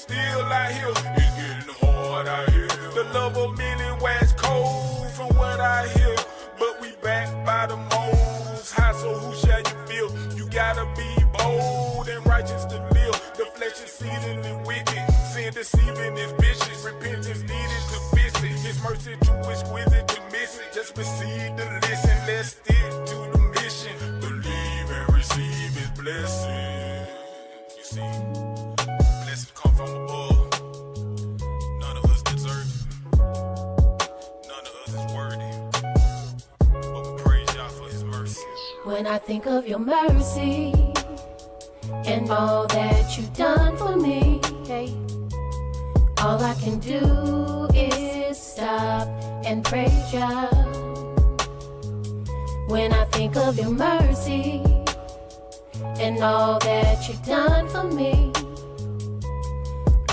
still out here. It's getting hard out here. The love of many wax cold from what I hear. But we backed by the most high, so who shall you feel? You gotta be bold and righteous to live. The flesh is exceedingly wicked. Sin deceiving is vicious. Repentance needed to fix it. His mercy too exquisite to miss it. Just proceed to listen. Let's stick to the mission. Believe and receive his blessing. You see, blessings come from above. None of us deserve it. None of us is worthy. But we praise y'all for his mercy. When I think of your mercy and all that you've done for me, hey, all I can do is stop and praise ya. When I think of your mercy and all that you've done for me,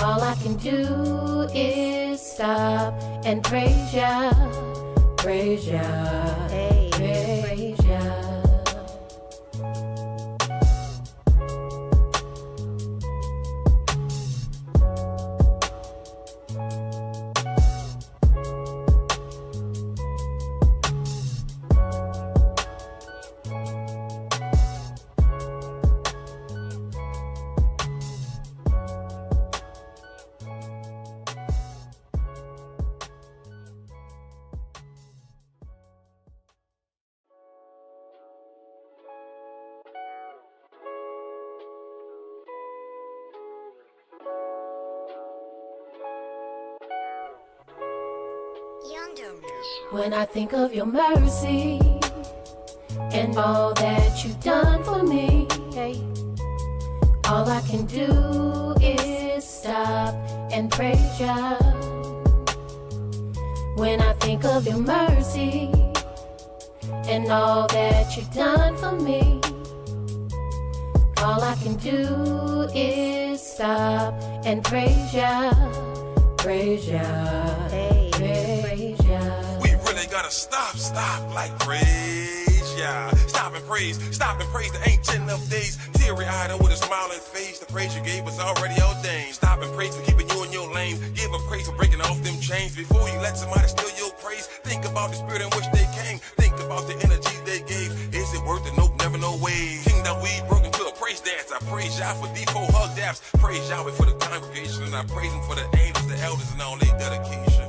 all I can do is stop and praise ya, praise ya, hey, praise ya. When I think of your mercy and all that you've done for me, hey, all I can do is stop and praise ya. When I think of your mercy and all that you've done for me, all I can do is stop and praise ya, praise ya, hey, praise ya. Gotta stop, like praise, yeah. Stop and praise the ancient of days. Teary-eyed and with a smiling face, the praise you gave was already ordained. Stop and praise for keeping you in your lane. Give a praise for breaking off them chains. Before you let somebody steal your praise, think about the spirit in which they came. Think about the energy they gave. Is it worth it? Nope, never, no way. Kingdom we broke into a praise dance. I praise y'all for D4 hug daps. Praise Yahweh for the congregation, and I praise him for the angels, the elders, and all their dedication.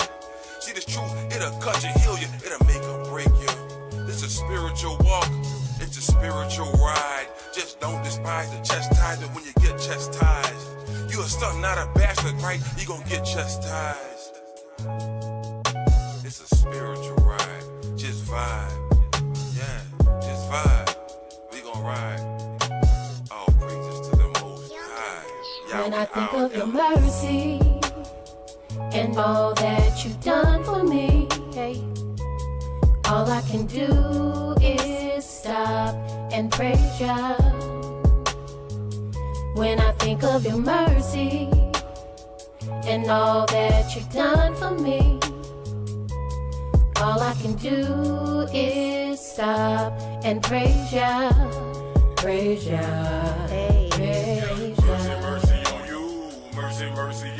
See this truth, it'll cut you, heal you, it'll make or break you. This is a spiritual walk, it's a spiritual ride. Just don't despise the chastisement when you get chastised. You a son, not a bastard, right? You gon' get chastised. It's a spiritual ride, just vibe. Yeah, just vibe. We gon' ride. All praises to the Most High. When I think of your mercy and all that you've done for me, hey, all I can do is stop and praise ya. When I think of your mercy and all that you've done for me, all I can do is stop and praise ya, praise ya, hey, praise ya. Mercy on you, mercy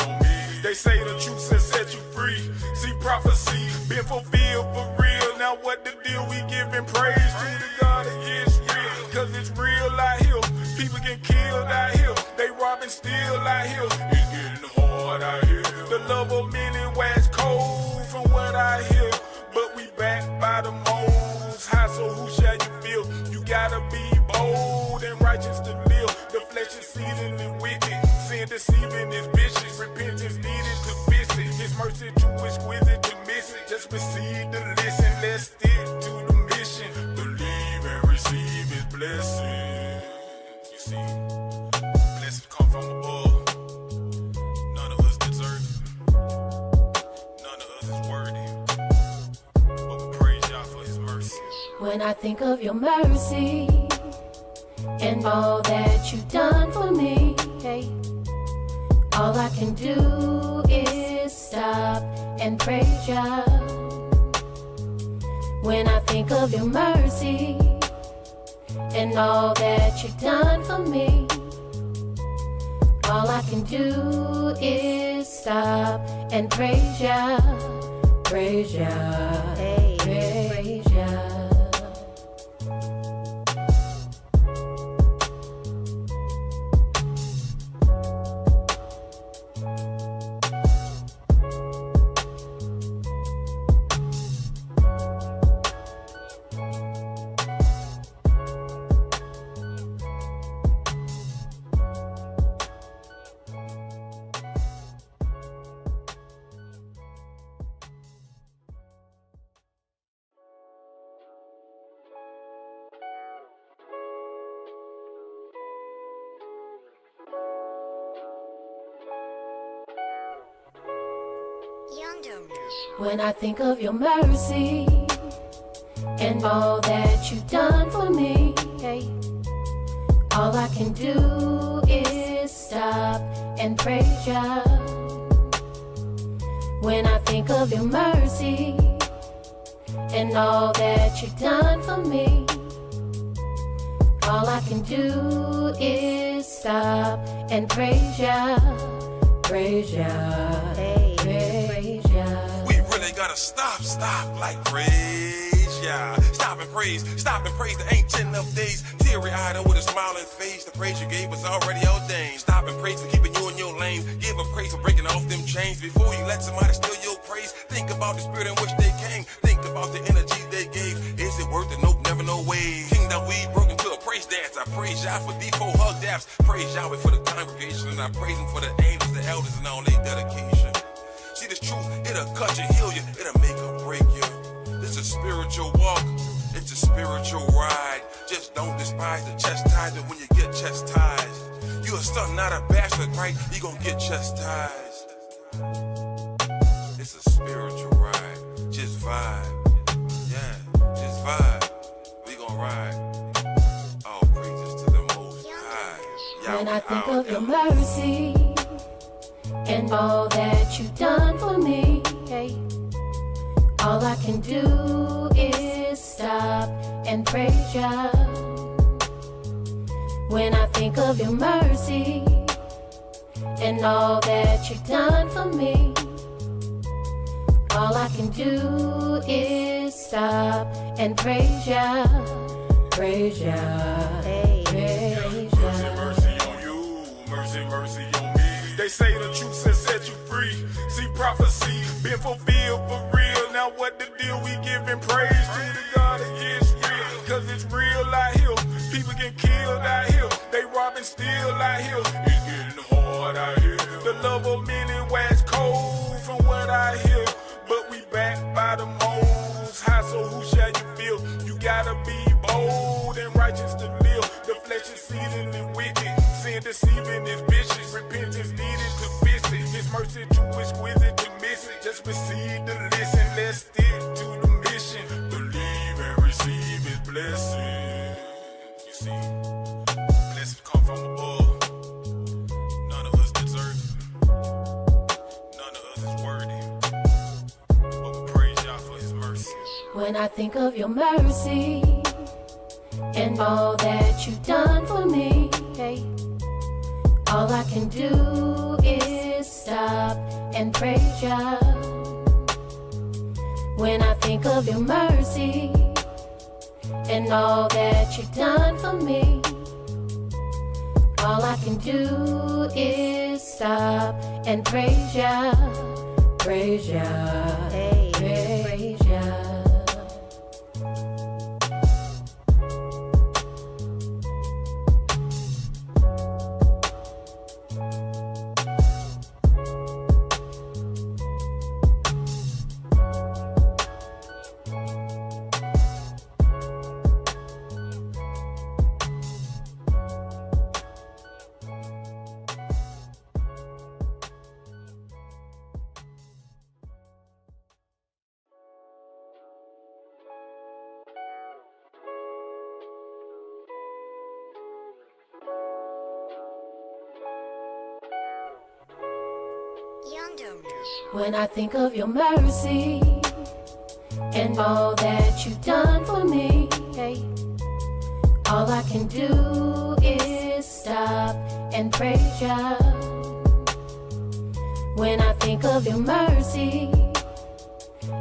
on me. They say the truth will set you free. See prophecy been fulfilled for real. Now what the deal? We giving praise to the God of Yisrael. Cause it's real out here. People get killed out here. They robbing still out here. It's getting hard out here. The love of many wax cold from what I hear. But we backed by the most high, so who shall you feel? You gotta be bold and righteous to live. The flesh is exceedingly wicked. Sin deceiving is vicious. Repentance needed to fix it. His mercy too exquisite to miss it. Just proceed to listen. Let's stick to the mission. Believe and receive his blessing. You see, blessings come from above. None of us deserve it. None of us is worthy. But we praise y'all for his mercy. When I think of your mercy and all that you've done for me, hey, all I can do is stop and praise ya. When I think of your mercy and all that you've done for me, All I can do is stop and praise ya, praise ya, hey, praise ya. When I think of your mercy and all that you've done for me, hey, all I can do is stop and praise ya. When I think of your mercy and all that you've done for me, all I can do is stop and praise ya, praise ya, hey, praise ya. We really gotta stop like praise, yeah. Stop and praise the ancient of days. Teary-eyed with a smiling face. The praise you gave was already ordained. Stop and praise for keeping you in your lane. Give a praise for breaking off them chains. Before you let somebody steal your praise, think about the spirit in which they came. Think about the energy they gave. Is it worth it? Nope, never no way. Kingdom we broke into a praise dance. I praise Yah for D4 hug daps. Praise Yahweh for the congregation. And I praise him for the angels, the elders, and all their dedication. See this truth, it'll cut you, heal you, it'll make or break you. It's a spiritual walk, it's a spiritual ride. Just don't despise the chastisement when you get chastised. You a son, not a bastard, right? You gon' get chastised. It's a spiritual ride, just vibe. Yeah, just vibe. We gon' ride. All praises to the Most High. When I think of your mercy and all that you've done for me, hey, all I can do is stop and praise ya. When I think of your mercy and all that you've done for me, all I can do is stop and praise ya, praise ya, hey, praise ya. Mercy on you, mercy on me. They say the truth has set you free. See prophecy been fulfilled for real. Now what the deal? We giving praise to the God of Israel. Cause it's real out here. People get killed out here. They robbing steal out here. It's getting hard out here. The love of many wax cold from what I hear. But we backed by the Most High, so who shall you feel? You gotta be bold and righteous to live. The flesh is exceedingly wicked. Sin deceiving is vicious. Repentance needed to fix it. His mercy too exquisite to miss it. Just receive the listen. Let's stick to the mission. Believe and receive his blessing. You see, blessings come from above. None of us deserve it. None of us is worthy. But we praise Yah for his mercy. When I think of your mercy and all that you've done for me, hey, all I can do is stop and praise ya. When I think of your mercy and all that you've done for me, all I can do is stop and praise ya, praise ya, hey, praise ya. When I think of your mercy and all that you've done for me, hey, all I can do is stop and praise ya. When I think of your mercy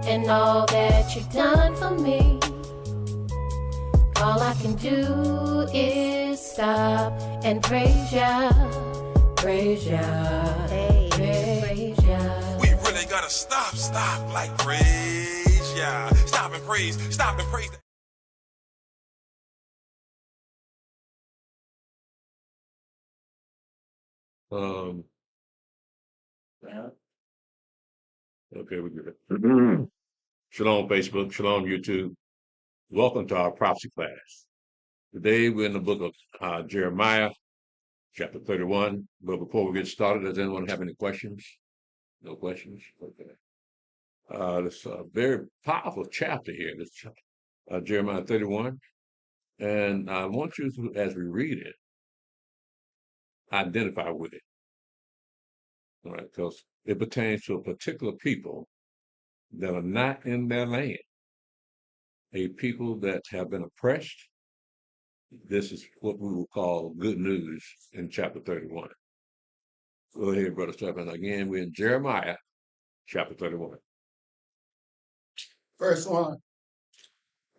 and all that you've done for me, all I can do is stop and praise ya, praise ya, praise ya. We really gotta stop like praise, yeah. Stop and praise. Okay, we good. Shalom, Facebook. Shalom, YouTube. Welcome to our prophecy class. Today we're in the book of Jeremiah, chapter 31. But before we get started, does anyone have any questions? No questions? Okay. This a very powerful chapter here, this Jeremiah 31. And I want you to, as we read it, identify with it. All right, because it pertains to a particular people that are not in their land, a people that have been oppressed. This is what we will call good news in chapter 31. Go ahead, Brother Stephen. Again, we're in Jeremiah chapter 31. Verse 1.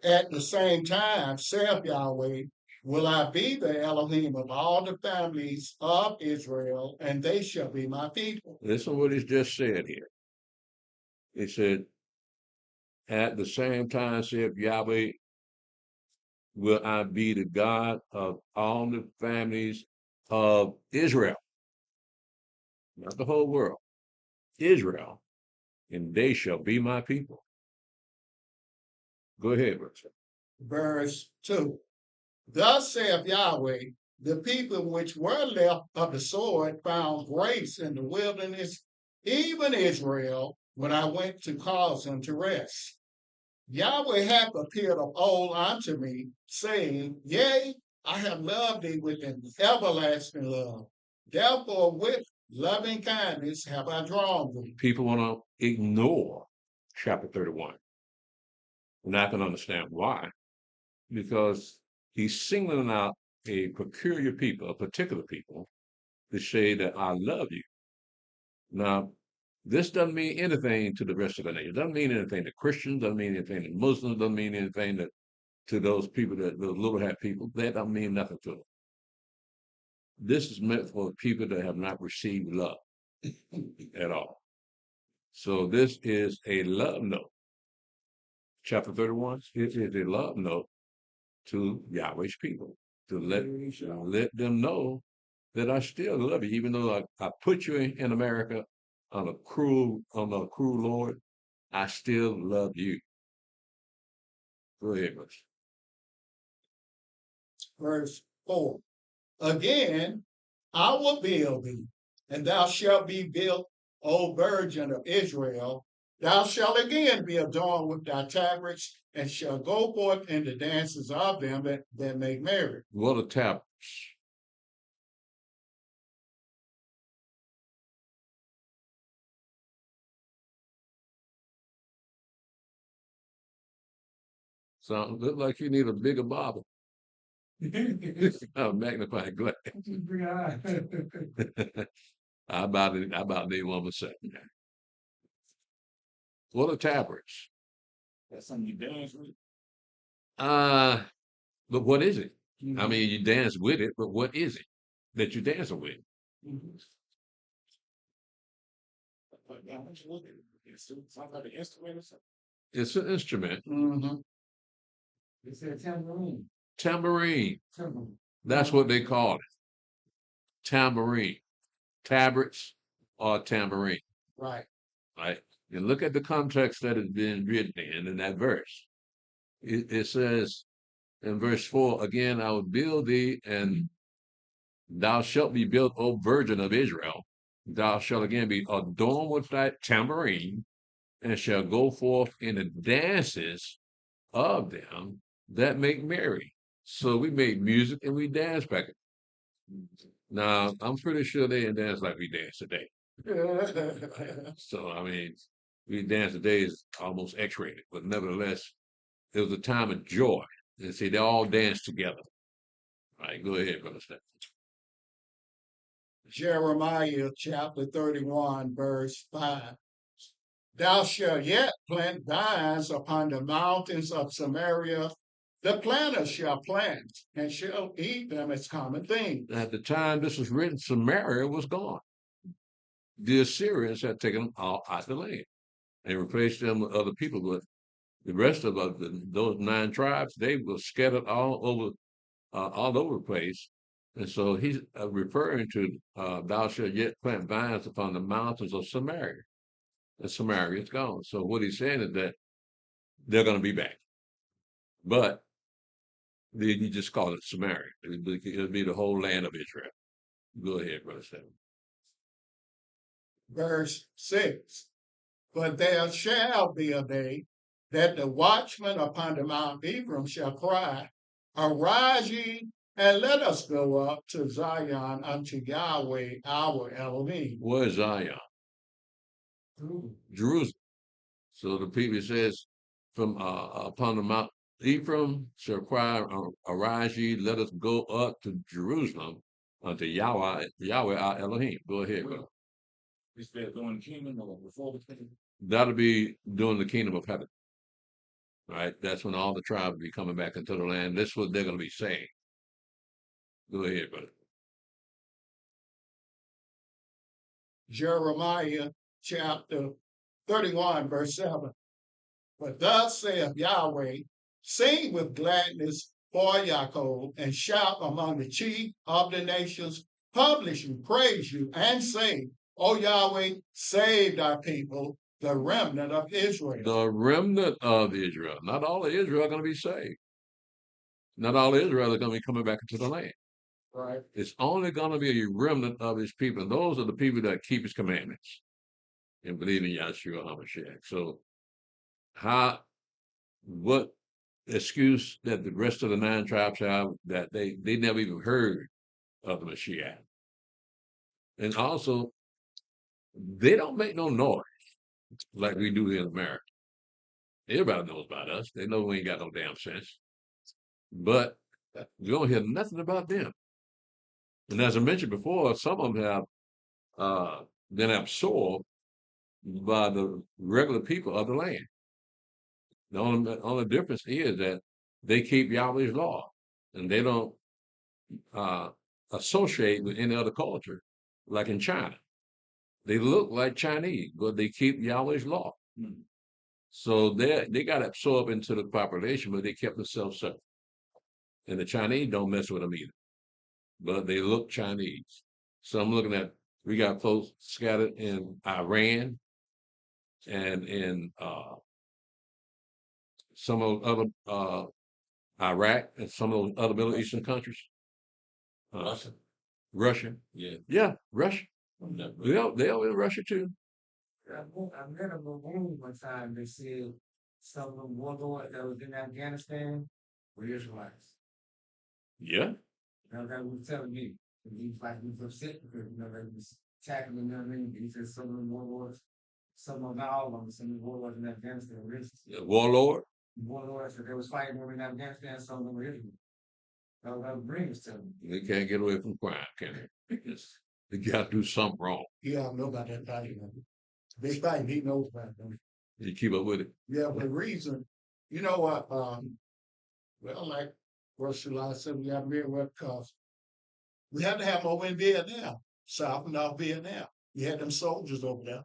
At the same time, saith Yahweh, will I be the Elohim of all the families of Israel, and they shall be my people. Listen to what he's just said here. He said, at the same time, saith Yahweh, will I be the God of all the families of Israel. Not the whole world. Israel, and they shall be my people. Go ahead, Brother. Verse 2. Thus saith Yahweh, the people which were left of the sword found grace in the wilderness, even Israel, when I went to cause them to rest. Yahweh hath appeared of old unto me, saying, yea, I have loved thee with an everlasting love. Therefore, with loving kindness have I drawn thee. People want to ignore chapter 31. And I can understand why. Because he's singling out a peculiar people, a particular people, to say that I love you. Now, this doesn't mean anything to the rest of the nation. It doesn't mean anything to Christians, doesn't mean anything to Muslims, doesn't mean anything to those people, those little hat people. That doesn't mean nothing to them. This is meant for people that have not received love at all. So this is a love note. Chapter 31, it is a love note to Yahweh's people, to let them know that I still love you, even though I put you in America on a cruel Lord, I still love you. Go ahead, Bruce. Verse 4. Again, I will build thee, and thou shalt be built, O virgin of Israel. Thou shalt again be adorned with thy tabrets, and shall go forth in the dances of them that make merry. What are tabrets? Sounds look like you need a bigger Bible. A magnifying glass. I about need one myself. What are tabrets? That's something you dance with. But what is it? I mean, you dance with it, but what is it that you dancing with? It's an instrument. Mm-hmm. They said tambourine. Tambourine. Tambourine. That's what they call it. Tambourine. Tabrets or tambourine. Right. Right. And look at the context that is being written in that verse. It says in verse 4, again, I will build thee, and thou shalt be built, O virgin of Israel. Thou shalt again be adorned with thy tambourine, and shall go forth in the dances of them that make merry. So we make music and we dance back. Now, I'm pretty sure they didn't dance like we dance today. So, I mean, we dance today is almost X-rated, but nevertheless, it was a time of joy. And see, they all dance together. All right, go ahead, Brother Steph. Jeremiah chapter 31, verse 5. Thou shalt yet plant vines upon the mountains of Samaria. The planter shall plant and shall eat them as common things. At the time this was written, Samaria was gone. The Assyrians had taken them all out the land and replaced them with other people. But the rest of those 9 tribes, they were scattered all over the place. And so he's referring to thou shalt yet plant vines upon the mountains of Samaria. And Samaria is gone. So what he's saying is that they're going to be back. But you just call it Samaria. It'll be the whole land of Israel. Go ahead, Brother Stephen. Verse 6. But there shall be a day that the watchman upon the Mount Ephraim shall cry, Arise ye, and let us go up to Zion unto Yahweh our Elohim. Where is Zion? Jerusalem. So the people says, from upon the Mount Ephraim shall cry, Arise ye, let us go up to Jerusalem unto Yahweh our Elohim. Go ahead, bro. Is that during the kingdom or before the kingdom? That'll be during the kingdom of heaven. Right? That's when all the tribes will be coming back into the land. That's what they're going to be saying. Go ahead, brother. Jeremiah chapter 31, verse 7. But thus saith Yahweh, sing with gladness for Yaakov, and shout among the chief of the nations, publish and praise you, and say, O Yahweh, save thy people, the remnant of Israel. The remnant of Israel. Not all of Israel are going to be saved. Not all of Israel are going to be coming back into the land. Right. It's only going to be a remnant of his people. And those are the people that keep his commandments and believe in Yahshua HaMashiach. So what excuse that the rest of the 9 tribes have that they never even heard of the Mashiach? And also, they don't make no noise like we do here in America. Everybody knows about us. They know we ain't got no damn sense. But you don't hear nothing about them. And as I mentioned before, some of them have been absorbed by the regular people of the land. The only difference is that they keep Yahweh's law, and they don't associate with any other culture, like in China. They look like Chinese, but they keep Yahweh's law. So they got absorbed into the population, but they kept themselves separate. And the Chinese don't mess with them either, but they look Chinese. So I'm looking at, we got folks scattered in Iran and in some of other Iraq and some of those other Middle Eastern countries. Russia. Yeah, Russia. They're in Russia too. I read a room one time. They said some of the warlords that was in Afghanistan were Israelites. Yeah. That was telling me. He was like, he was upset because, they was attacking them, He said some of the warlords, some of them, not all of them, some of the warlords in Afghanistan were Israelites. Warlord? Warlords that they was fighting over in Afghanistan, some of them were Israelites. That was brings to them. They can't get away from crime, can they? They got to do something wrong. Yeah, I know about that fight. They fight, he knows about them. You keep up with it. Yeah, but the reason, you know what, well, like First July said, we got very well because we had to have over in Vietnam, South and North Vietnam. You had them soldiers over there.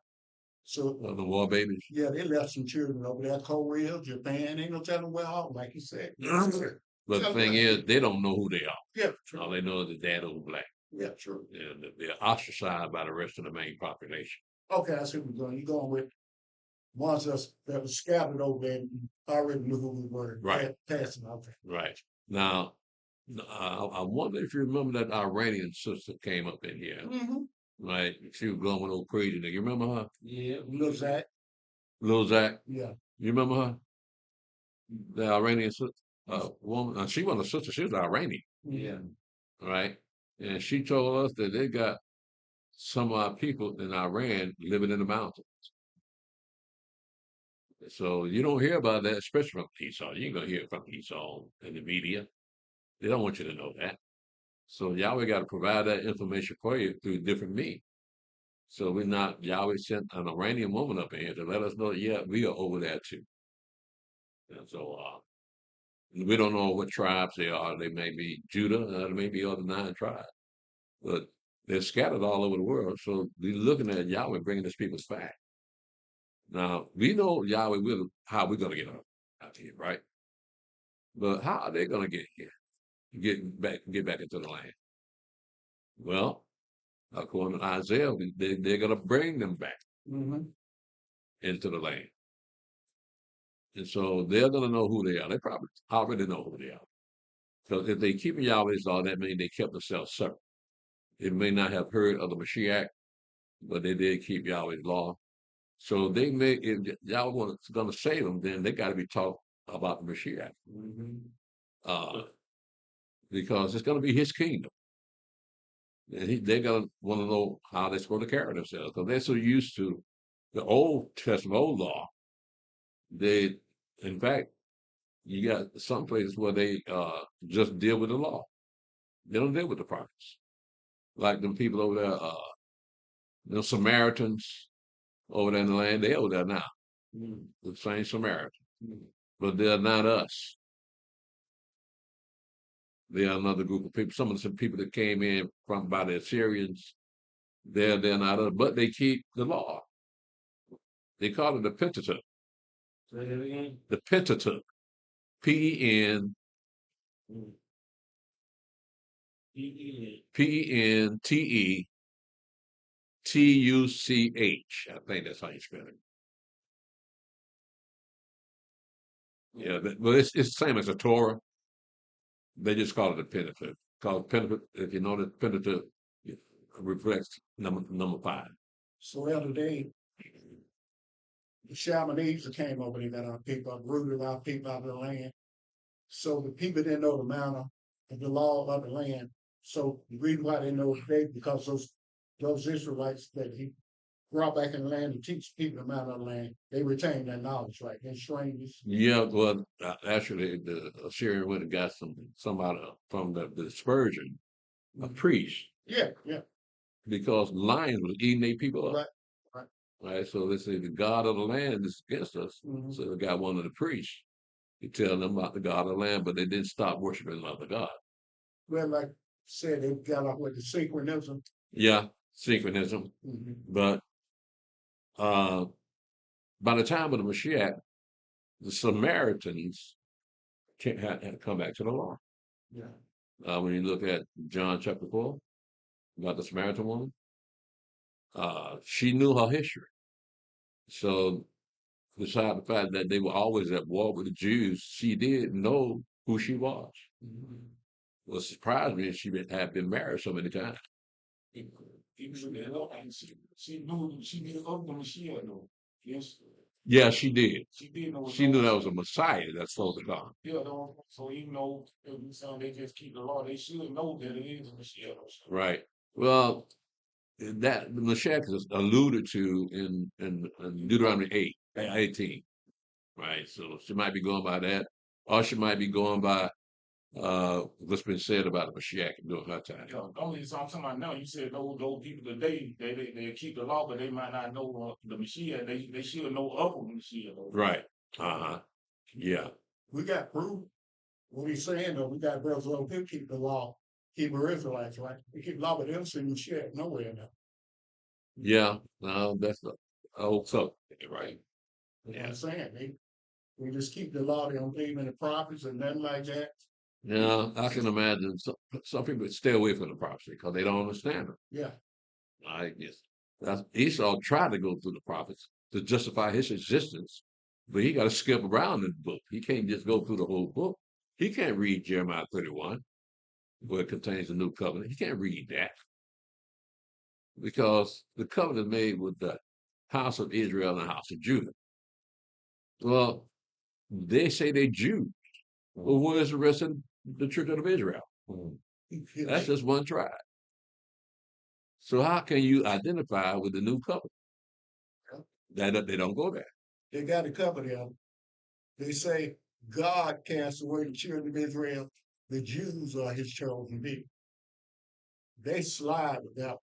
So The war babies. yeah, they left some children over there, Korea, Japan, ain't no telling where home, like you said. But the thing is, they don't know who they are. Yeah, true. All they know is the dad was black. Yeah, true. And they're ostracized by the rest of the main population. Okay, I see what you're going. You're going with ones that was scattered over there and already knew who we were. Right. Passing out there. Right. Now, I wonder if you remember that Iranian sister came up in here. Mm-hmm. Right. She was going with old crazy nigga. You remember her? Yeah. Lil Zach. Lil Zach? Yeah. You remember her? The Iranian sister? Woman. She wasn't a sister. She was Iranian. Yeah. Right. And she told us that they got some of our people in Iran living in the mountains. So you don't hear about that, especially from Esau. You ain't gonna hear it from Esau in the media. They don't want you to know that. So Yahweh got to provide that information for you through different means. So we're not, Yahweh sent an Iranian woman up in here to let us know, yeah, we are over there too. And so we don't know what tribes they are. They may be Judah, they may be other 9 tribes, but they're scattered all over the world. So we're looking at Yahweh bringing his people back. Now, we know Yahweh will, how we're going to get out here, right? But how are they going to get here? Get back into the land? Well, according to Isaiah, they're going to bring them back into the land. And so they're going to know who they are. They probably already know who they are. So if they keep Yahweh's law, that means they kept themselves separate. They may not have heard of the Mashiach, but they did keep Yahweh's law. So they may, if Yahweh was going to save them, then they got to be taught about the Mashiach. Because it's going to be his kingdom. And they're going to want to know how they're supposed to carry themselves. Because they're so used to the Old Testament, old law. They, in fact, you got some places where they just deal with the law. They don't deal with the prophets. Like them people over there, the Samaritans over there in the land, they're over there now. The same Samaritans. But they're not us. They are another group of people. Some of the people that came in by the Assyrians, they're not us, but they keep the law. They call it the Pentateuch. The Pentateuch. P-E-N. P-E-N-T-E-T-U-C-H. I think that's how you spell it. Yeah, but it's the same as the Torah. They just call it the Pentateuch. Called Pentateuch. If you know the Pentateuch, it reflects number 5. So the other day, the Shamanese came over there, got our people, rooted our people out of the land. So the people didn't know the manner of the law of the land. So the reason why they know today, because those Israelites that he brought back in the land to teach people the manner of the land, they retained that knowledge, right? They're strangers. Yeah, well, actually, the Assyrian went and got somebody from the dispersion, a priest. Yeah, yeah. Because lions was eating their people up. Right. Right. So they say the God of the land is against us. So they got one of the priests to tell them about the God of the land, but they didn't stop worshiping another God. Well, like I said, they got off with the synchronism. Yeah, synchronism. But by the time of the Mashiach, the Samaritans had come back to the law. Yeah. When you look at John chapter 4, about the Samaritan woman, she knew her history. So beside the fact that they were always at war with the Jews, she did know who she was. What surprised me is she had been married so many times. She knew of the Mashiach though. Yes. Yeah, she did. She did know. She knew that was a Messiah that's supposed to come. Yeah, so even though they just keep the law, they should know that it is a Mashiach. Right. Well, that the Mashiach is alluded to in Deuteronomy 18. Right. So she might be going by that, or she might be going by what's been said about the Mashiach during her time. Yeah, only so I'm talking about now. You said those people today they keep the law, but they might not know the Mashiach. They should know of the Mashiach. Right. Yeah. We got proof. What he's saying though, we got brothers who keep the law. Hebrew Israelites, right? They keep the law, but they don't see Mashiach nowhere now. Yeah. No, that's the old subject, right? That's what I'm saying. They just keep the law. They don't believe in the prophets and nothing like that. Yeah, I can imagine some people stay away from the prophecy because they don't understand them. Yeah. I guess Esau tried to go through the prophets to justify his existence, but he got to skip around the book. He can't just go through the whole book. He can't read Jeremiah 31, where it contains the new covenant. He can't read that because the covenant is made with the house of Israel and the house of Judah. Well, they say they're Jews. Well, where's the rest of the children of Israel? That's just one tribe. So how can you identify with the new covenant? That they don't go there. They got to cover them. They say God cast away the children of Israel. The Jews are his chosen people. they slide with that.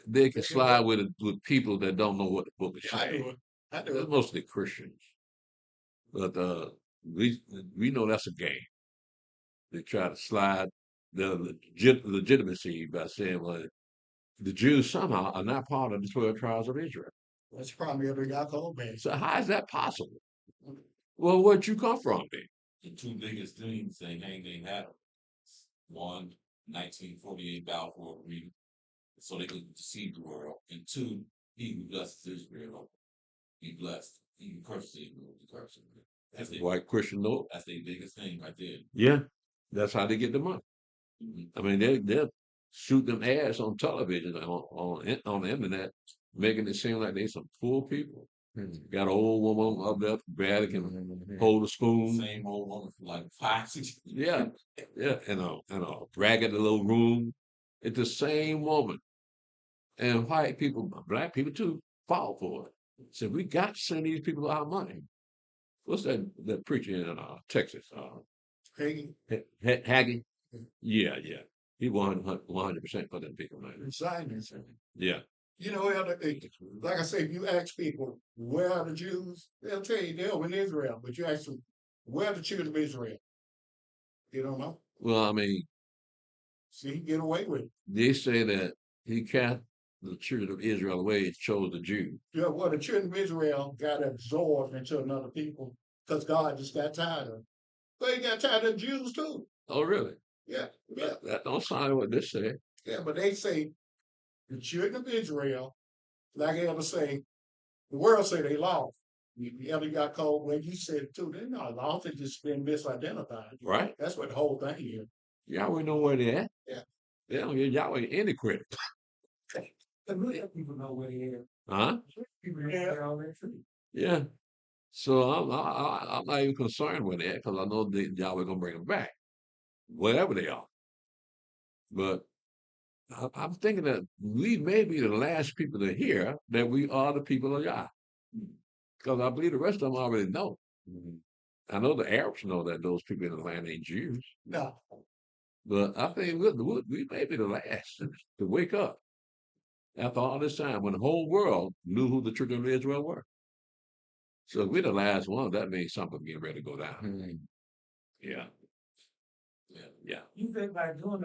They can slide with it with people that don't know what the book is I do saying. it. I do It's it. mostly Christians, but we know that's a game. They try to slide the legitimacy by saying, well, the Jews somehow are not part of the 12 tribes of Israel. That's probably a Yaakov base. So how is that possible? Well, where'd you come from, then? The two biggest things they had one, 1948 Balfour Agreement, so they could deceive the world, and two, he who blesses Israel, he blessed. He curses Israel, he curses. That's the white Christian know. That's their biggest thing right there. Yeah, that's how they get the money. I mean, they'll shoot them ads on television on the internet, making it seem like they some poor people. Got an old woman up there barely can hold a spoon. Same old woman for like 5, 6 Yeah, yeah, in a ragged little room. It's the same woman. And white people, black people too, fall for it. So we got to send these people our money. What's that preacher in Texas? Hagen, Haggy? Yeah. He 100% for them people, man. signed this. Yeah. You know, like I say, if you ask people, where are the Jews? They'll tell you they're in Israel. But you ask them, where are the children of Israel? You don't know. Well, I mean, See, he get away with it. they say that he cast the children of Israel away and chose the Jews. Yeah, well, the children of Israel got absorbed into another people because God just got tired of them. But he got tired of Jews too. Oh, really? Yeah. That don't sound what this say. Yeah, but they say the children of Israel, like Elder say, the world say they lost. The Elder got called, well, you said it too. They're not lost, they just been misidentified. Right? That's what the whole thing is. Yahweh know where they at. Yeah. They don't give Yahweh any credit. The real people know where they are. Huh? People know they're already free. Yeah. So I'm not even concerned with that because I know that Yahweh gonna bring them back, wherever they are. But I'm thinking that we may be the last people to hear that we are the people of Yah, because I believe the rest of them already know. I know the Arabs know that those people in the land ain't Jews, No. but I think we may be the last to wake up after all this time when the whole world knew who the children of Israel were. So if we're the last one, that means something getting ready to go down. Yeah. You think like doing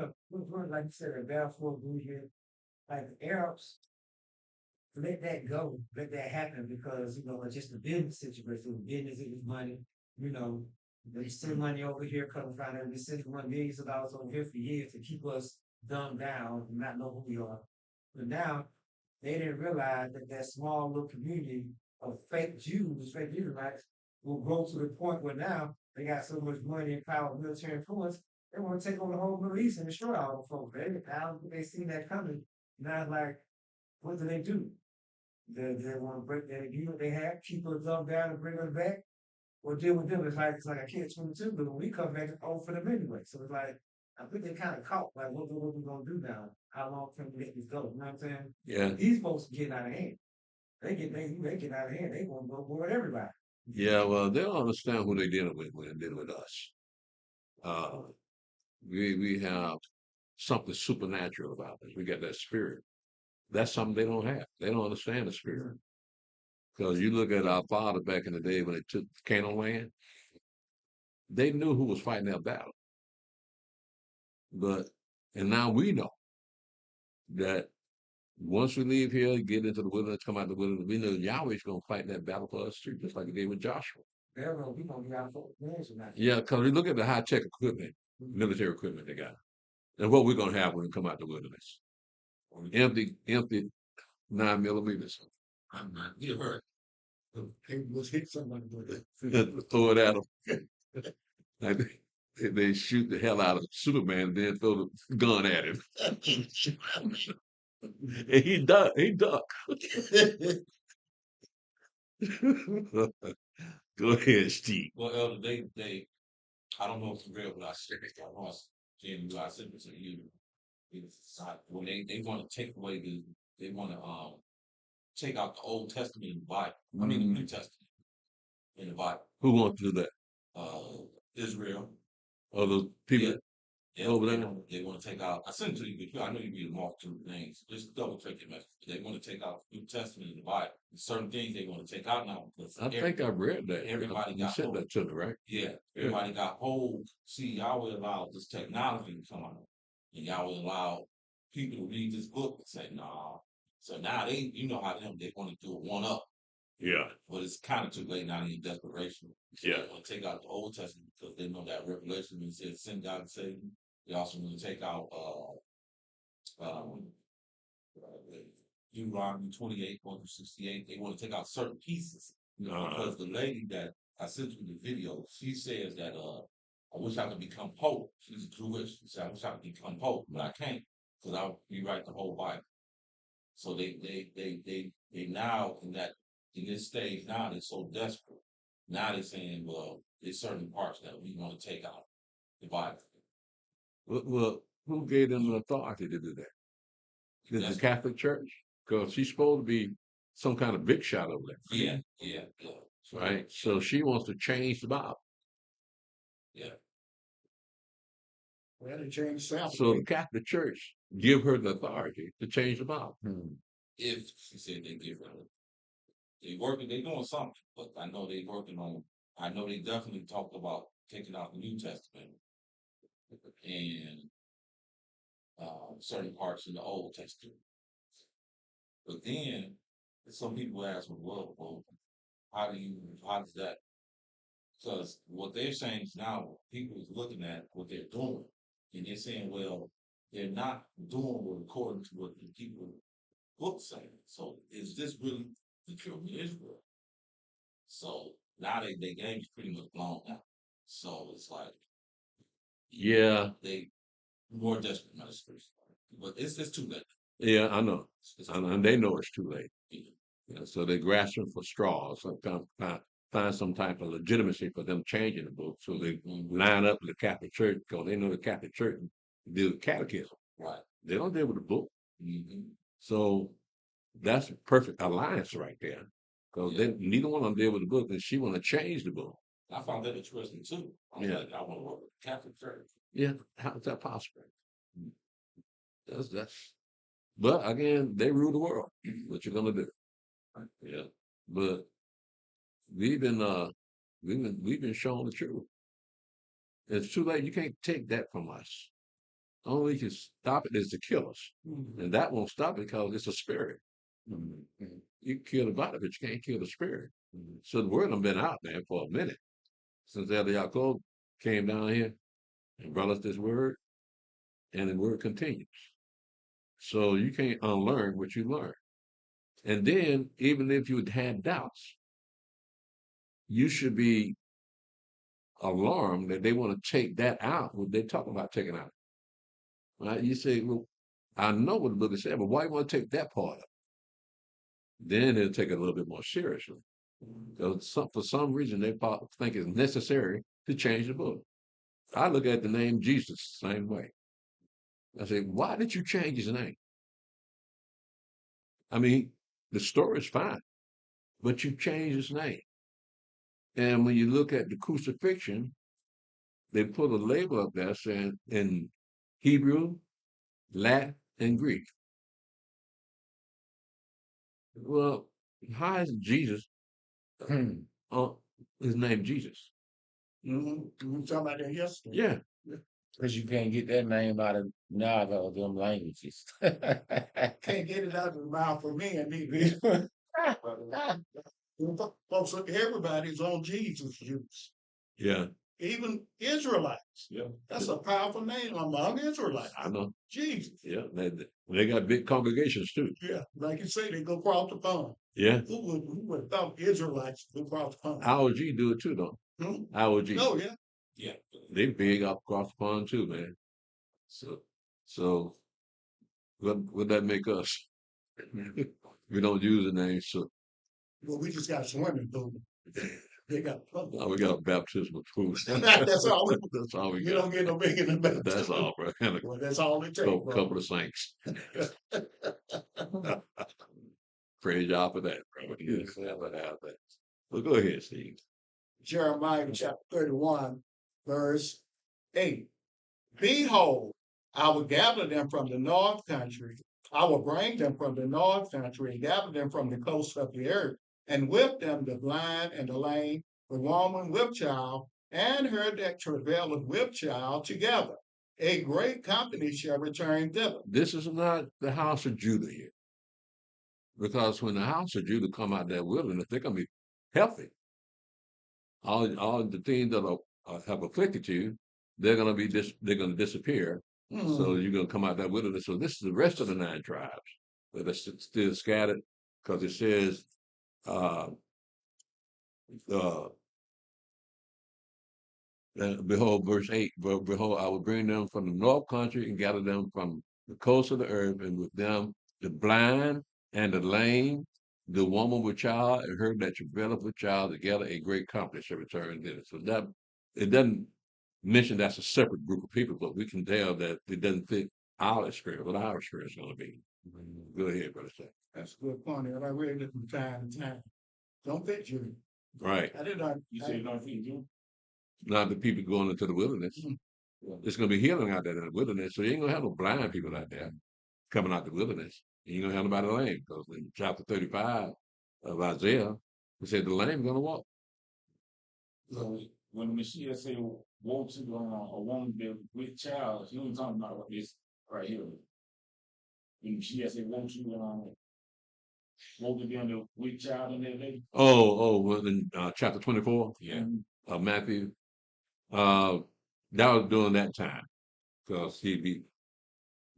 like you said, a Balfour Agreement, like the Arabs, let that go, let that happen because it's just a business situation. Business is money, they send money over here, come find out they send millions of dollars over here for years to keep us dumbed down and not know who we are. But now they didn't realize that small little community of fake Jews, fake Israelites, will grow to the point where now they got so much money and power, military influence, they want to take over the whole Middle East and destroy all the folks. They seen that coming. Now it's like, what do? They want to break that deal they have, keep us dumbed down and bring us back, or deal with them. It's like a catch-22, but when we come back, it's all for them anyway. So it's like, I think they kind of caught, like, what we gonna do now? How long can we let this go? You know what I'm saying? Yeah. These folks getting out of hand. They get out of hand. They want to go with everybody. Yeah, well, they don't understand who they're dealing with when they're dealing with us. We have something supernatural about us. We got that spirit. That's something they don't have. They don't understand the spirit. Because you look at our father back in the day when they took Canaan land, they knew who was fighting that battle. And now we know that once we leave here, get into the wilderness, come out of the wilderness, we know Yahweh's going to fight that battle for us too, just like he did with Joshua. We gonna be out for Yeah, because we look at the high-tech equipment, military equipment they got. And what we're going to have when we come out the wilderness. Empty 9mm. I'm not. You heard. They was hit somebody with it. Throw it at them. Like they shoot the hell out of Superman and then throw the gun at him. And he ducked. Go ahead, Steve. Well, Elder, they I don't know if it's real, but I said it. I lost Jamie. I said it to you. When they want to take away they want to take out the Old Testament in the Bible. I mean the New Testament in the Bible. Who wants to do that? Israel. Other people? Yeah, Over they, there. they want to take out. I sent it to you, but I know you read a multitude of names. Just double check your message. They want to take out the New Testament and the Bible. There's certain things they want to take out now because I think I read that. everybody You got said hold. that to me, right? Yeah, everybody got hold. See, Yahweh allowed this technology to come out, and Yahweh allowed people to read this book and say, "Nah." So now they, you know how they want to do a one up, Yeah. but it's kind of too late now in desperation. So Yeah. they want to take out the Old Testament because they know that Revelation when it says send God and save you. They also want to take out Deuteronomy 28, 1-68. They want to take out certain pieces because the lady that I sent you the video, she says that I wish I could become Pope. She's Jewish. She said I wish I could become Pope, but I can't because I'll rewrite the whole Bible. So they now in this stage now they're so desperate. Now they're saying, well, there's certain parts that we want to take out the Bible. Well, who gave them the authority to do that? Did the That's- Catholic Church? Because she's supposed to be some kind of big shot over there. Yeah. Right? So she wants to change the Bible. Yeah. Well, they changed Sabbath. So the Catholic Church give her the authority to change the Bible. If she said they give her, they doing something, but I know they working on. I know they definitely talked about taking out the New Testament and certain parts in the Old Testament. But then some people ask, well, how does that? Because what they're saying is now people is looking at what they're doing, and they're saying, well, they're not doing what according to what the people books saying. So is this really the children of Israel? So now they game's pretty much blown out. So it's like Yeah. they more desperate ministers. But it's too late. Yeah, I know. It's And they know it's too late. yeah. Yeah, so they're grasping for straws, so find some type of legitimacy for them changing the book. So they line up with the Catholic Church because they know the Catholic Church deals with catechism. Right. They don't deal with the book. Mm-hmm. So that's a perfect alliance right there. Because neither one of them deal with the book, and she want to change the book. I found that interesting too. I was like, I want to work with the Catholic Church. Yeah, how is that possible? That's but again, they rule the world. What you're gonna do? Yeah. But we've been we've been shown the truth. It's too late. You can't take that from us. Only you can stop it is to kill us. And that won't stop it because it's a spirit. You can kill the body, but you can't kill the spirit. So the word has been out there for a minute. Since Elder Yaakov came down here and brought us this word, and the word continues. So you can't unlearn what you learned. And then, even if you had doubts, you should be alarmed that they want to take that out. What they talking about taking out, right? You say, "Well, I know what the book is saying, but why you want to take that part of it?" Then they'll take it a little bit more seriously. Because for some reason they think it's necessary to change the book. I look at the name Jesus the same way. I say, why did you change his name? I mean, the story's fine, but you changed his name. And when you look at the crucifixion, they put a label up there saying in Hebrew, Latin, and Greek. Well, how is Jesus his name Jesus? Mm-hmm. Talking about that yesterday. Yeah. Because you can't get that name out of neither of them languages. Can't get it out of the mouth of men either. Folks, everybody's on Jesus juice. Yeah. Even Israelites. Yeah. That's a powerful name among Israelites. I know. Jesus. Yeah. They got big congregations too. Yeah. Like you say, they go across the pond. Yeah. Who would have thought Israelites go across the pond? IOG do it too, though. IOG. Oh, yeah. Yeah. They big up across the pond too, man. So what that make us? We don't use the name, so Well, we just got swimming pool. They got we got baptismal food. That's all. That's all we You got. don't get no bigger than that. That's all, bro. And Well, that's all it a takes. bro. couple of saints. Praise y'all for that, bro. Yes, have that. Well, go ahead, Steve. Jeremiah chapter 31, verse 8. Behold, I will gather them from the north country. I will bring them from the north country and gather them from the coast of the earth, and with them the blind and the lame, the woman with child, and her that travaileth with child together. A great company shall return thither. This is not the house of Judah here. Because when the house of Judah come out that wilderness, they're going to be healthy. All the things that have afflicted you, they're going to disappear. So you're going to come out that wilderness. So this is the rest of the 9 tribes that are still scattered, because it says, behold, verse 8, behold, I will bring them from the north country and gather them from the coast of the earth, and with them the blind and the lame, the woman with child, and her that travaileth with child, together a great company shall return thither. So that it doesn't mention that's a separate group of people, but we can tell that it doesn't fit our experience, what our experience is going to be. Go ahead, brother. That's a good point. And I read it from time to time. Don't fit you. Right. I did not. You say you don't fit you? Not the people going into the wilderness. It's going to be healing out there in the wilderness. So you ain't going to have no blind people out there coming out the wilderness. You ain't going to have nobody lame, because in chapter 35 of Isaiah, it said the lame going to walk. So when the Messiah say, woe to a woman with child, he was talking about this right here. When the Messiah say, woe to them with child in their day. Well, in chapter 24 of Matthew, that was during that time, because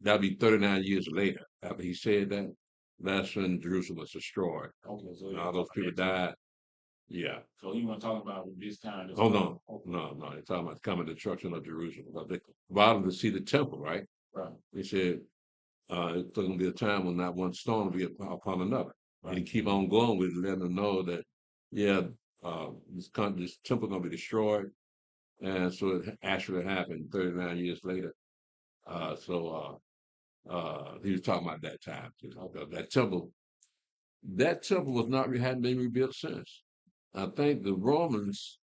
that'd be 39 years later after he said that. That's when Jerusalem was destroyed. Okay, so all those people died. Yeah. So he wasn't talking about this time. Oh no, no. They're talking about the coming destruction of Jerusalem. But they allowed them to see the temple, right? Right. He said it's going to be a time when not one stone will be upon another. Right. And he keep on going with it, letting them know that, this temple going to be destroyed. And so it actually happened 39 years later. He was talking about that time. That temple hadn't been rebuilt since. I think the Romans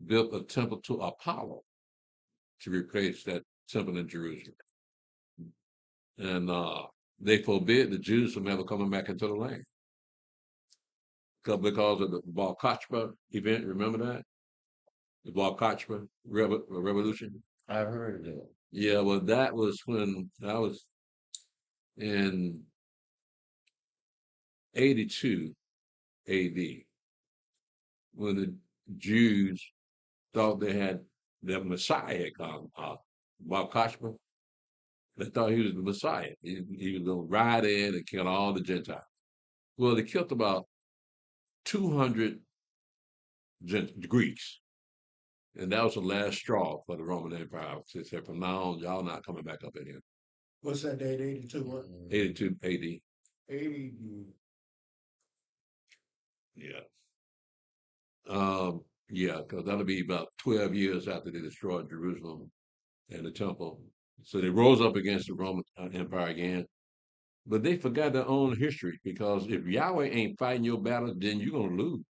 built a temple to Apollo to replace that temple in Jerusalem. And they forbid the Jews from ever coming back into the land. Because of the Bar Kokhba event, remember that? The Bar Kokhba revolution? I've heard of that. Yeah, well, that was in 82 AD, when the Jews thought their Messiah had come, Bar Kokhba. They thought he was the Messiah. He was going to ride in and kill all the Gentiles. Well, they killed about 200 Greeks. And that was the last straw for the Roman Empire. They said, from now on, y'all not coming back up in here. What's that date? 82 what? 82 AD. 80. Yeah, because that'll be about 12 years after they destroyed Jerusalem and the temple. So they rose up against the Roman Empire again. But they forgot their own history, because if Yahweh ain't fighting your battle, then you're going to lose.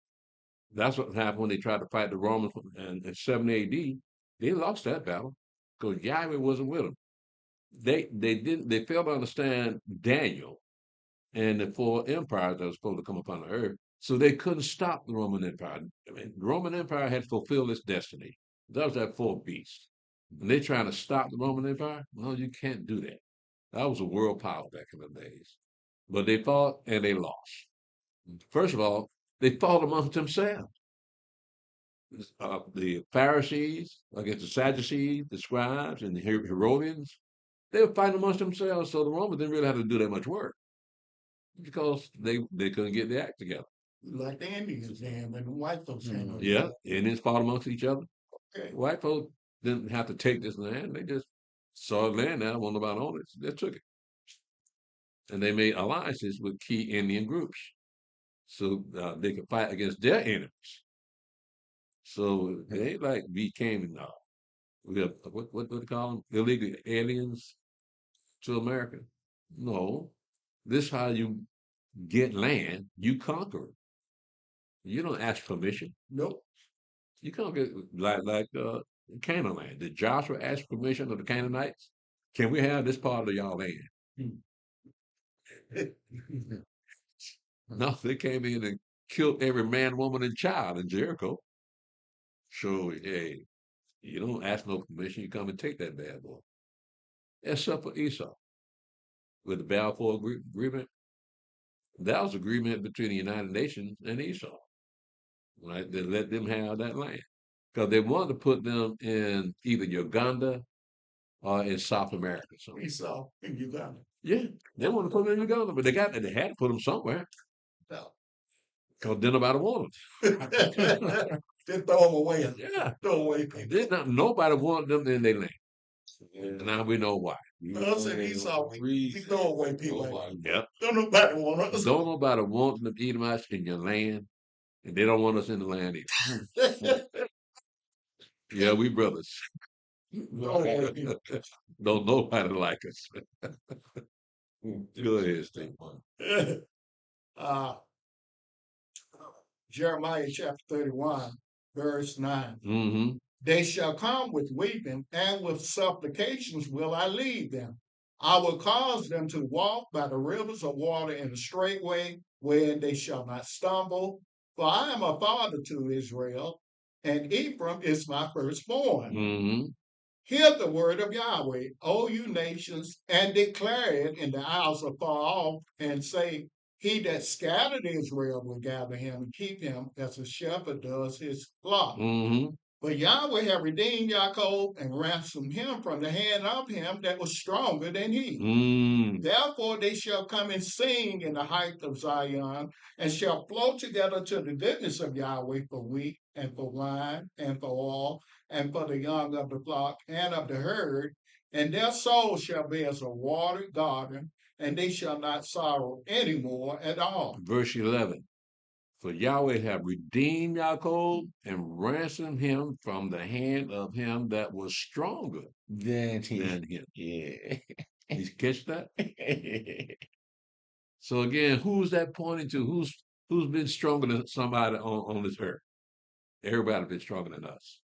That's what happened when they tried to fight the Romans in 70 AD. They lost that battle because Yahweh wasn't with them. They failed to understand Daniel and the 4 empires that were supposed to come upon the earth. So they couldn't stop the Roman Empire. I mean, the Roman Empire had fulfilled its destiny. That was that 4th beast. And they're trying to stop the Roman Empire? No, you can't do that. That was a world power back in the days. But they fought and they lost. First of all, they fought amongst themselves. The Pharisees against the Sadducees, the scribes, and the Herodians, they were fighting amongst themselves. So the Romans didn't really have to do that much work, because they couldn't get their act together. Like the Indians then, and the white folks. Yeah, Indians fought amongst each other. Okay. White folks didn't have to take this land. They just saw the land now, wanted about on it. They took it. And they made alliances with key Indian groups, so they could fight against their enemies. So they ain't like we have what do they call them? Illegal aliens to America. No, this is how you get land. You conquer it. You don't ask permission. Nope. You can't get like Canaan land. Did Joshua ask permission of the Canaanites? Can we have this part of y'all land? No, they came in and killed every man, woman, and child in Jericho. So, hey, you don't ask no permission, you come and take that bad boy. Except for Esau. With the Balfour Agreement, that was agreement between the United Nations and Esau. Right? They let them have that land. Because they wanted to put them in either Uganda or in South America. So, Esau in Uganda. yeah, they wanted to put them in Uganda, but they had to put them somewhere. No. Because then nobody wanted them. Just throw them away. Yeah. Throw away people. Nobody wanted them in their land. And now we know why. I said Esau, we throw away people. Yep. Don't nobody want us. Don't nobody want them Edomites in your land, and they don't want us in the land either. Yeah, we brothers. Don't nobody like us. Go ahead, Steve. uh, Jeremiah chapter 31, verse 9. Mm-hmm. They shall come with weeping, and with supplications will I lead them. I will cause them to walk by the rivers of water in a straight way, wherein they shall not stumble. For I am a father to Israel, and Ephraim is my firstborn. Mm-hmm. Hear the word of Yahweh, O you nations, and declare it in the isles afar off, and say, He that scattered Israel will gather him and keep him as a shepherd does his flock. Mm-hmm. But Yahweh have redeemed Jacob and ransomed him from the hand of him that was stronger than he. Therefore they shall come and sing in the height of Zion, and shall flow together to the goodness of Yahweh for wheat and for wine and for oil and for the young of the flock and of the herd. And their soul shall be as a watered garden, and they shall not sorrow any more at all. Verse 11. For Yahweh have redeemed Jacob and ransomed him from the hand of him that was stronger than him. Yeah. You catch that? So again, who's that pointing to? Who's been stronger than somebody on this earth? Everybody's been stronger than us.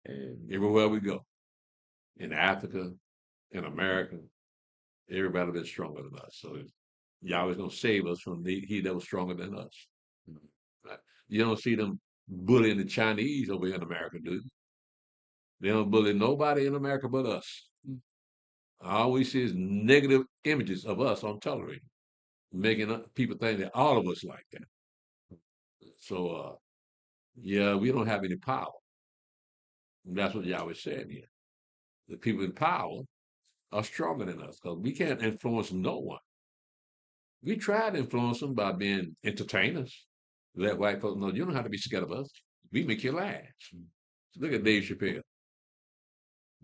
Everywhere we go. In Africa, in America, everybody's been stronger than us. So Yahweh's gonna save us from he that was stronger than us. Right? You don't see them bullying the Chinese over in America, do you? They don't bully nobody in America but us. All we see is negative images of us on television, making people think that all of us like that. So, yeah, we don't have any power. And that's what Yahweh said here. The people in power are stronger than us because we can't influence no one. We try to influence them by being entertainers. Let white folks know you don't have to be scared of us. We make you laugh. So look at Dave Chappelle.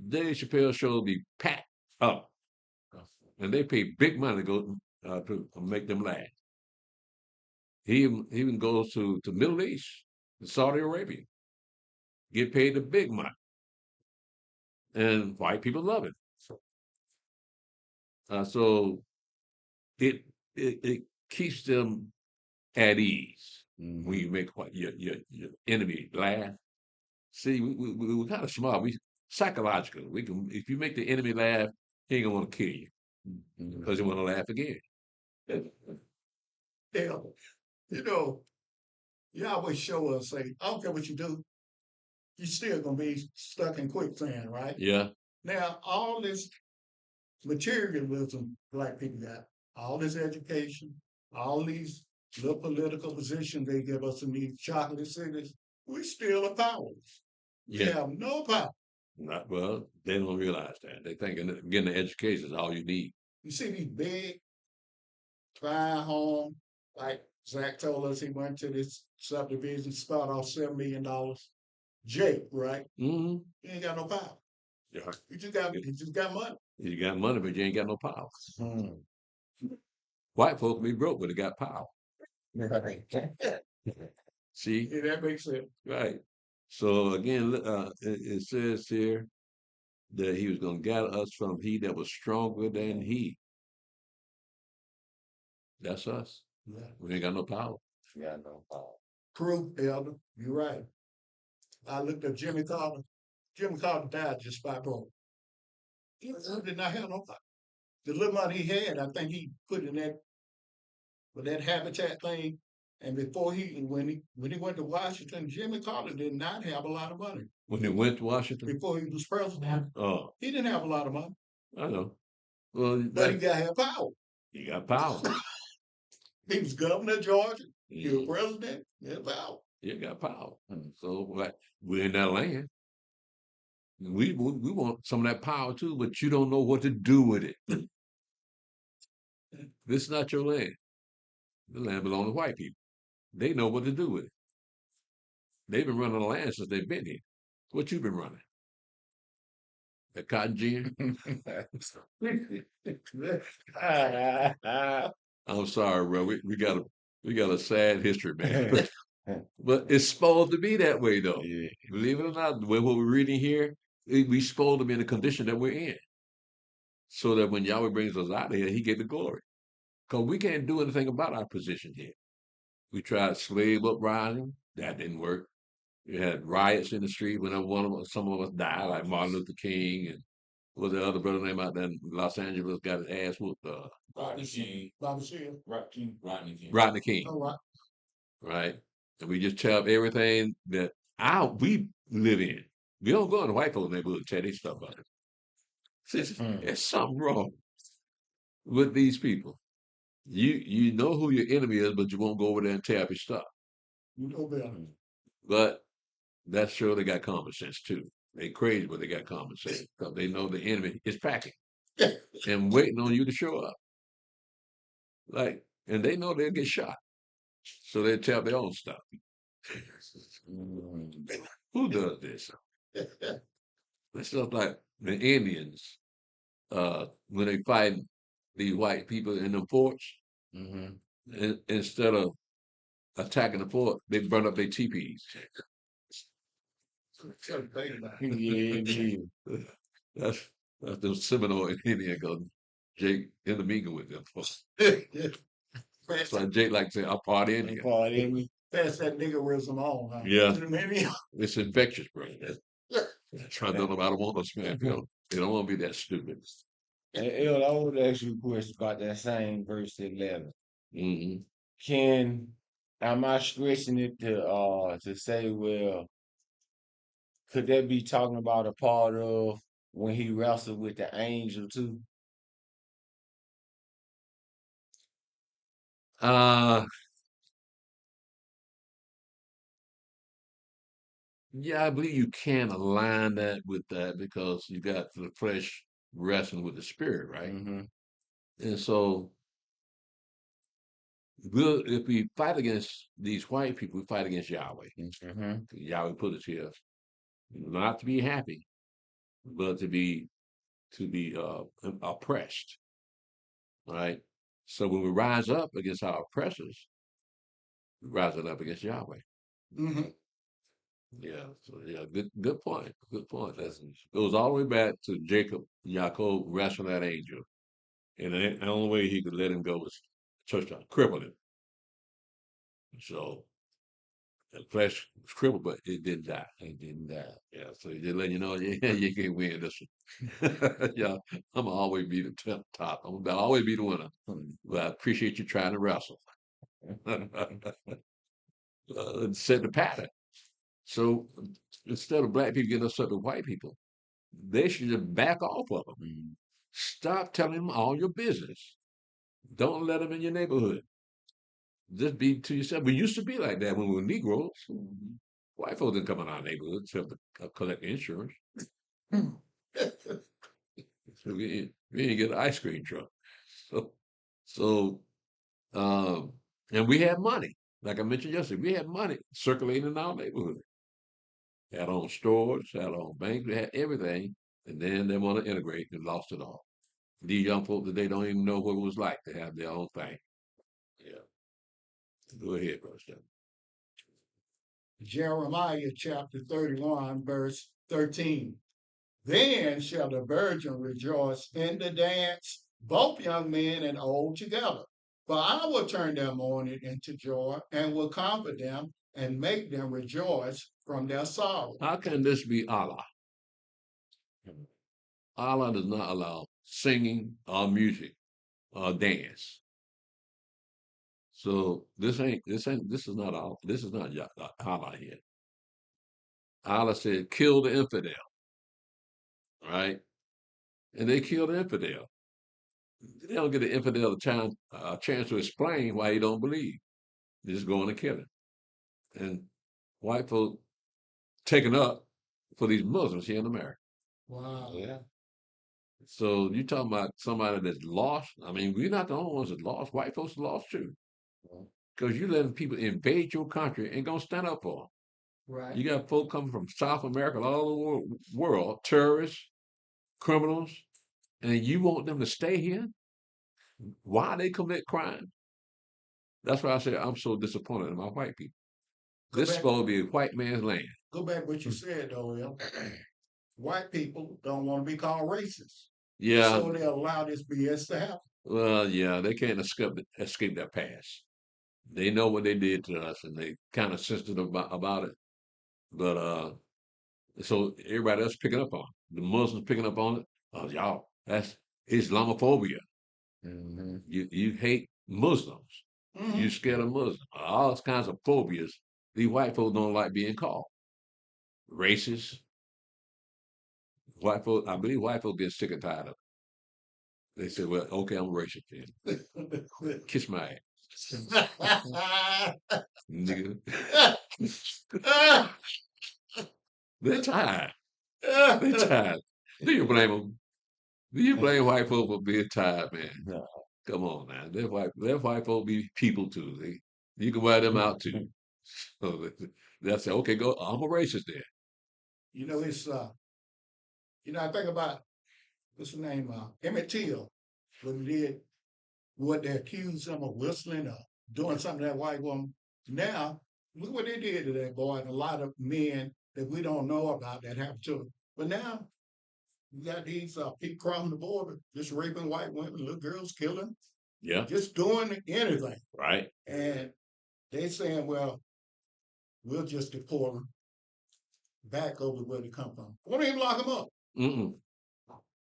Dave Chappelle show be packed up, and they pay big money to go to make them laugh. He even goes to Middle East, to Saudi Arabia, get paid the big money, and white people love it. So it keeps them at ease when you make your enemy laugh. See, we're kind of smart. We psychologically, we can if you make the enemy laugh, he ain't gonna want to kill you because he want to laugh again. Yeah, you know, Yahweh show us, say, I don't care what you do, you're still gonna be stuck in quicksand, right? Yeah. Now, all this materialism black people got, all this education, all these little political positions they give us in these chocolate cities, we still are powerless. We Yeah. have no power. Not well. They don't realize that. They think getting an education is all you need. You see these big fine home, like Zach told us he went to this subdivision, start off $7 million. Jake, right? Mm-hmm. He ain't got no power. Yeah. He just got money. You got money, but you ain't got no power. White folk be broke, but they got power. See? Yeah, that makes sense. Right. So again, it says here that he was going to gather us from he that was stronger than he. That's us. Yeah. We ain't got no power. Yeah, no power. True, Elder. You're right. I looked at Jimmy Carter. Jimmy Carter died just by broke. He did not have no money. The little money he had, I think he put in that with that habitat thing. And before when he went to Washington, Jimmy Carter did not have a lot of money. When he went to Washington? Before he was president. Oh, He didn't have a lot of money. I know. Well, But he got power. he got power. He was governor of Georgia. He was president. He had power. He got power. So like, we're in that land. We want some of that power too, but you don't know what to do with it. This is not your land. The land belongs to white people. They know what to do with it. They've been running the land since they've been here. What you been running? The cotton gin? I'm sorry, bro. We got a sad history, man. But it's supposed to be that way, though. Yeah. Believe it or not, what we're reading here, we supposed to be in the condition that we're in, so that when Yahweh brings us out of here, He get the glory. Because we can't do anything about our position here. We tried slave uprising, that didn't work. We had riots in the street whenever some of us died, like Martin Luther King and what was the other brother name out there in Los Angeles got his ass whooped. Rodney King. Bobby Seale. Rodney King. Rodney King. Oh, right. Right? And we just tell everything that we live in. We don't go in the white folks' neighborhood and tell their stuff about it. There's something wrong with these people. You know who your enemy is, but you won't go over there and tear up your stuff. You know better. But that's sure they got common sense too. They crazy, but they got common sense because they know the enemy is packing and waiting on you to show up. Like, and they know they'll get shot, so they tell their own stuff. Who does this? It's just like the Indians when they fight these white people in the forts. Instead of attacking the fort, they burn up their teepees. Yeah. That's the Seminole Indian because Jake in the meeting with them. That's why Jake like to say, I'm part Indian. Pass that niggerism on. Huh? Yeah. It's infectious, bro. That's why nobody want us, man. They don't want to be that stupid. Hey, El, I want to ask you a question about that same verse 11. Mm-hmm. Am I stretching it to say, well, could that be talking about a part of when he wrestled with the angel too? Yeah, I believe you can align that with that because you got the flesh wrestling with the spirit, right? And so if we fight against these white people, we fight against Yahweh. Yahweh put us here not to be happy, but to be oppressed, right? So when we rise up against our oppressors, we rise up against Yahweh. Yeah, so yeah, good point. Good point. It goes all the way back to Jacob wrestling that angel. And the only way he could let him go was church crippled him. So the flesh was crippled, but it didn't die. It didn't die. Yeah, so he just letting you know, yeah, you can't win this one. Yeah, I'm gonna always be the top. I'm gonna always be the winner. But I appreciate you trying to wrestle. Set the pattern. So instead of black people getting upset with white people, they should just back off of them. Stop telling them all your business. Don't let them in your neighborhood. Just be to yourself. We used to be like that when we were Negroes. White folks didn't come in our neighborhood except to collect insurance. So we didn't get an ice cream truck. And we had money. Like I mentioned yesterday, we had money circulating in our neighborhood. Had our own stores, had our own banks, we had everything. And then they want to integrate and lost it all. These young folks today don't even know what it was like to have their own thing. Yeah. Go ahead, Brother Stephen. Jeremiah chapter 31, verse 13. Then shall the virgin rejoice in the dance, both young men and old together. For I will turn their mourning into joy and will comfort them and make them rejoice from their sorrow. How can this be Allah? Allah does not allow singing or music or dance. So this is not all. This is not Allah here. Allah said, "Kill the infidel," right? And they killed the infidel. They don't get the infidel a chance to explain why he don't believe. They just go on and kill him. And white folk taken up for these Muslims here in America. Wow. Yeah. So you talking about somebody that's lost? I mean, we're not the only ones that lost. White folks are lost too. Because you letting people invade your country and gonna stand up for them. Right. You got folk coming from South America, all over the world, terrorists, criminals, and you want them to stay here? Why they commit crime? That's why I say I'm so disappointed in my white people. This is supposed to be a white man's land. Go back what you said though, Will. White people don't want to be called racist. Yeah. So they allow this BS to happen. Well, yeah, they can't escape that past. They know what they did to us, and they kind of sensitive about it. But so everybody else picking up on it. The Muslims picking up on it. Oh, y'all, that's Islamophobia. Mm-hmm. You hate Muslims. Mhm. You scared of Muslims. All kinds of phobias. These white folks don't like being called racist. White folk, I believe white folk get sick and tired of it. They say, "Well, okay, I'm racist then. Kiss my ass, nigga." They're tired. They're tired. Do you blame them? Do you blame white folk for being tired, man? No. Come on, man. Let white folk be people too. You can wear them out too. So they'll say, okay, go. I'm a racist then. You know, it's I think about what's his name, Emmett Till, when he did what they accused him of whistling or doing something to that white woman. Now, look what they did to that boy, and a lot of men that we don't know about that happened to them. But now you got these people crossing the border, just raping white women, little girls killing, Yeah, just doing anything. right. And they saying, well, we'll just deport them back over where they come from. Won't even lock them up. Mm-mm.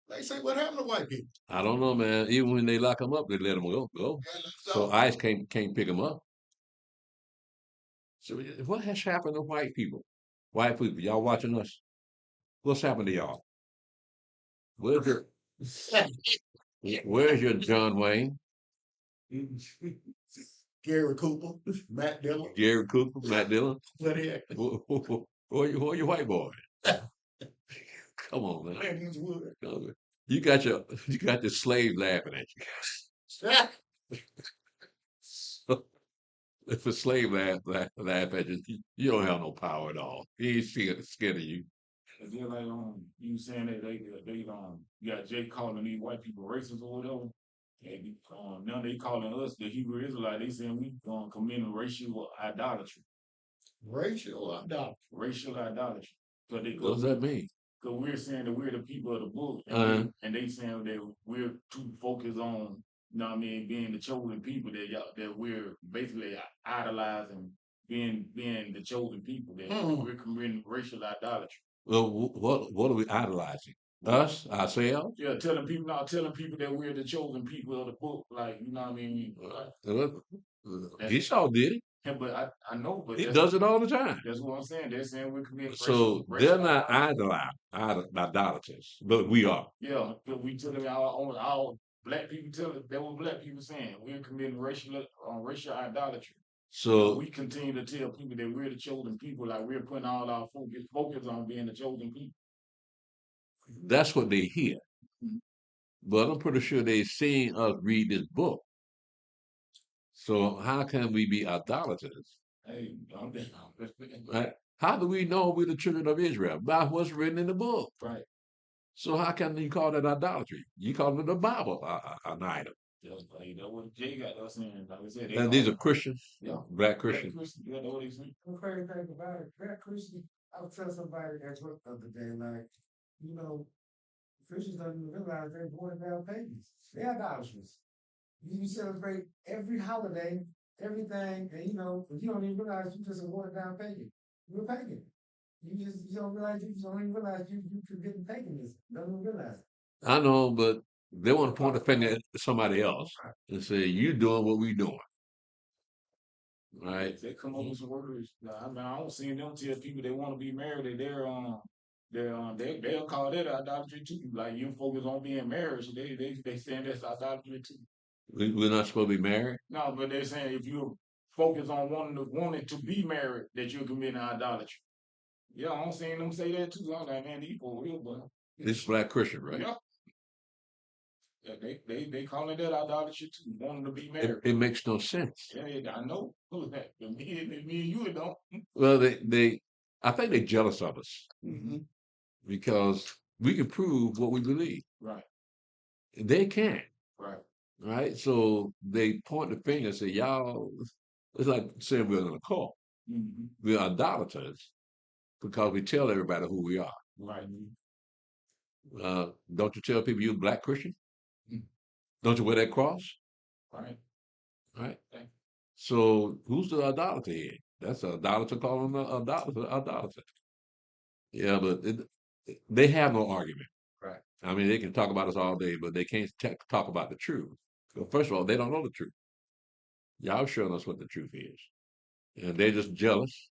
They say, what happened to white people? I don't know, man. Even when they lock them up, they let them go. Yeah, let's So go. ICE can't pick them up. So what has happened to white people? White people, y'all watching us? What's happened to y'all? Where's your Where's your John Wayne, Gary Cooper, Matt Dillon. Gary Cooper, Matt Dillon? What is Who are your white boy? Come on, man. Clint Eastwood. You got the slave laughing at you. If a slave laugh at you, you don't have no power at all. He ain't scared of you. It's just like you saying that they you got Jay calling these white people racist or whatever. And now they calling us the Hebrew Israelite. They saying we committing racial idolatry. Racial idolatry. Racial idolatry. What does that mean? Because we're saying that we're the people of the book, and they saying that we're too focused on, being the chosen people that we're basically idolizing, being the chosen people that we're committing racial idolatry. Well, what are we idolizing? Us, ourselves? Yeah, telling people that we're the chosen people of the book, like you know what I mean. Esau did it. Yeah, but I know, but He does it all the time. That's what I'm saying. They're saying we're committing So they're not idolaters, but we are. Yeah, but we tell them our black people tell it. That what black people saying. We're committing racial idolatry. So we continue to tell people that we're the chosen people, like we're putting all our focus on being the chosen people. that's what they hear. Mhm. But I'm pretty sure they've seen us read this book. So how can we be idolaters? Hey, Right? How do we know we're the children of Israel? By what's written in the book. right. So how can you call that idolatry? You call it the Bible an idol. That's what Jay got us saying. Like I said, And these are Christians, yeah, black Christians. Yeah, that's what they saying. The crazy thing about it, black Christian, I was telling somebody at work the other day, like, Christians don't even realize they're born down pagans. They're idolaters. You celebrate every holiday, everything, and if you don't even realize you're just a watered down pagan. You're a pagan. You don't realize you don't even realize you committing paganism. Don't even realize it. I know, but they want to point the finger at somebody else and say, you doing what we doing. Right? They come up with some words. I mean, I don't see them tell people they want to be married. They'll call that idolatry too. Like you focus on being married, so they saying that's idolatry too. We're not supposed to be married. No, but they're saying if you focus on wanting to be married, that you're committing idolatry. Yeah, I don't see them say that too. I'm like, man, these people real, but It's black Christian, right? yeah. Yeah, they calling that idolatry too, wanting to be married. It makes no sense. Yeah, I know. Who's that? Me and you, it don't. Well, I think they're jealous of us Mm-hmm. because we can prove what we believe. Right, They can't. right. Right? So they point the finger and say, y'all, it's like saying we're in a cult. Mm-hmm. We're idolaters because we tell everybody who we are. Right. Don't you tell people you're a black Christian? Mm. Don't you wear that cross? Right. Right? Okay. So who's the idolater here? That's an idolater calling the idolater. Yeah, but they have no argument. Right. I mean, they can talk about us all day, but they can't talk about the truth. Well, first of all, they don't know the truth. Y'all showing us what the truth is. And they're just jealous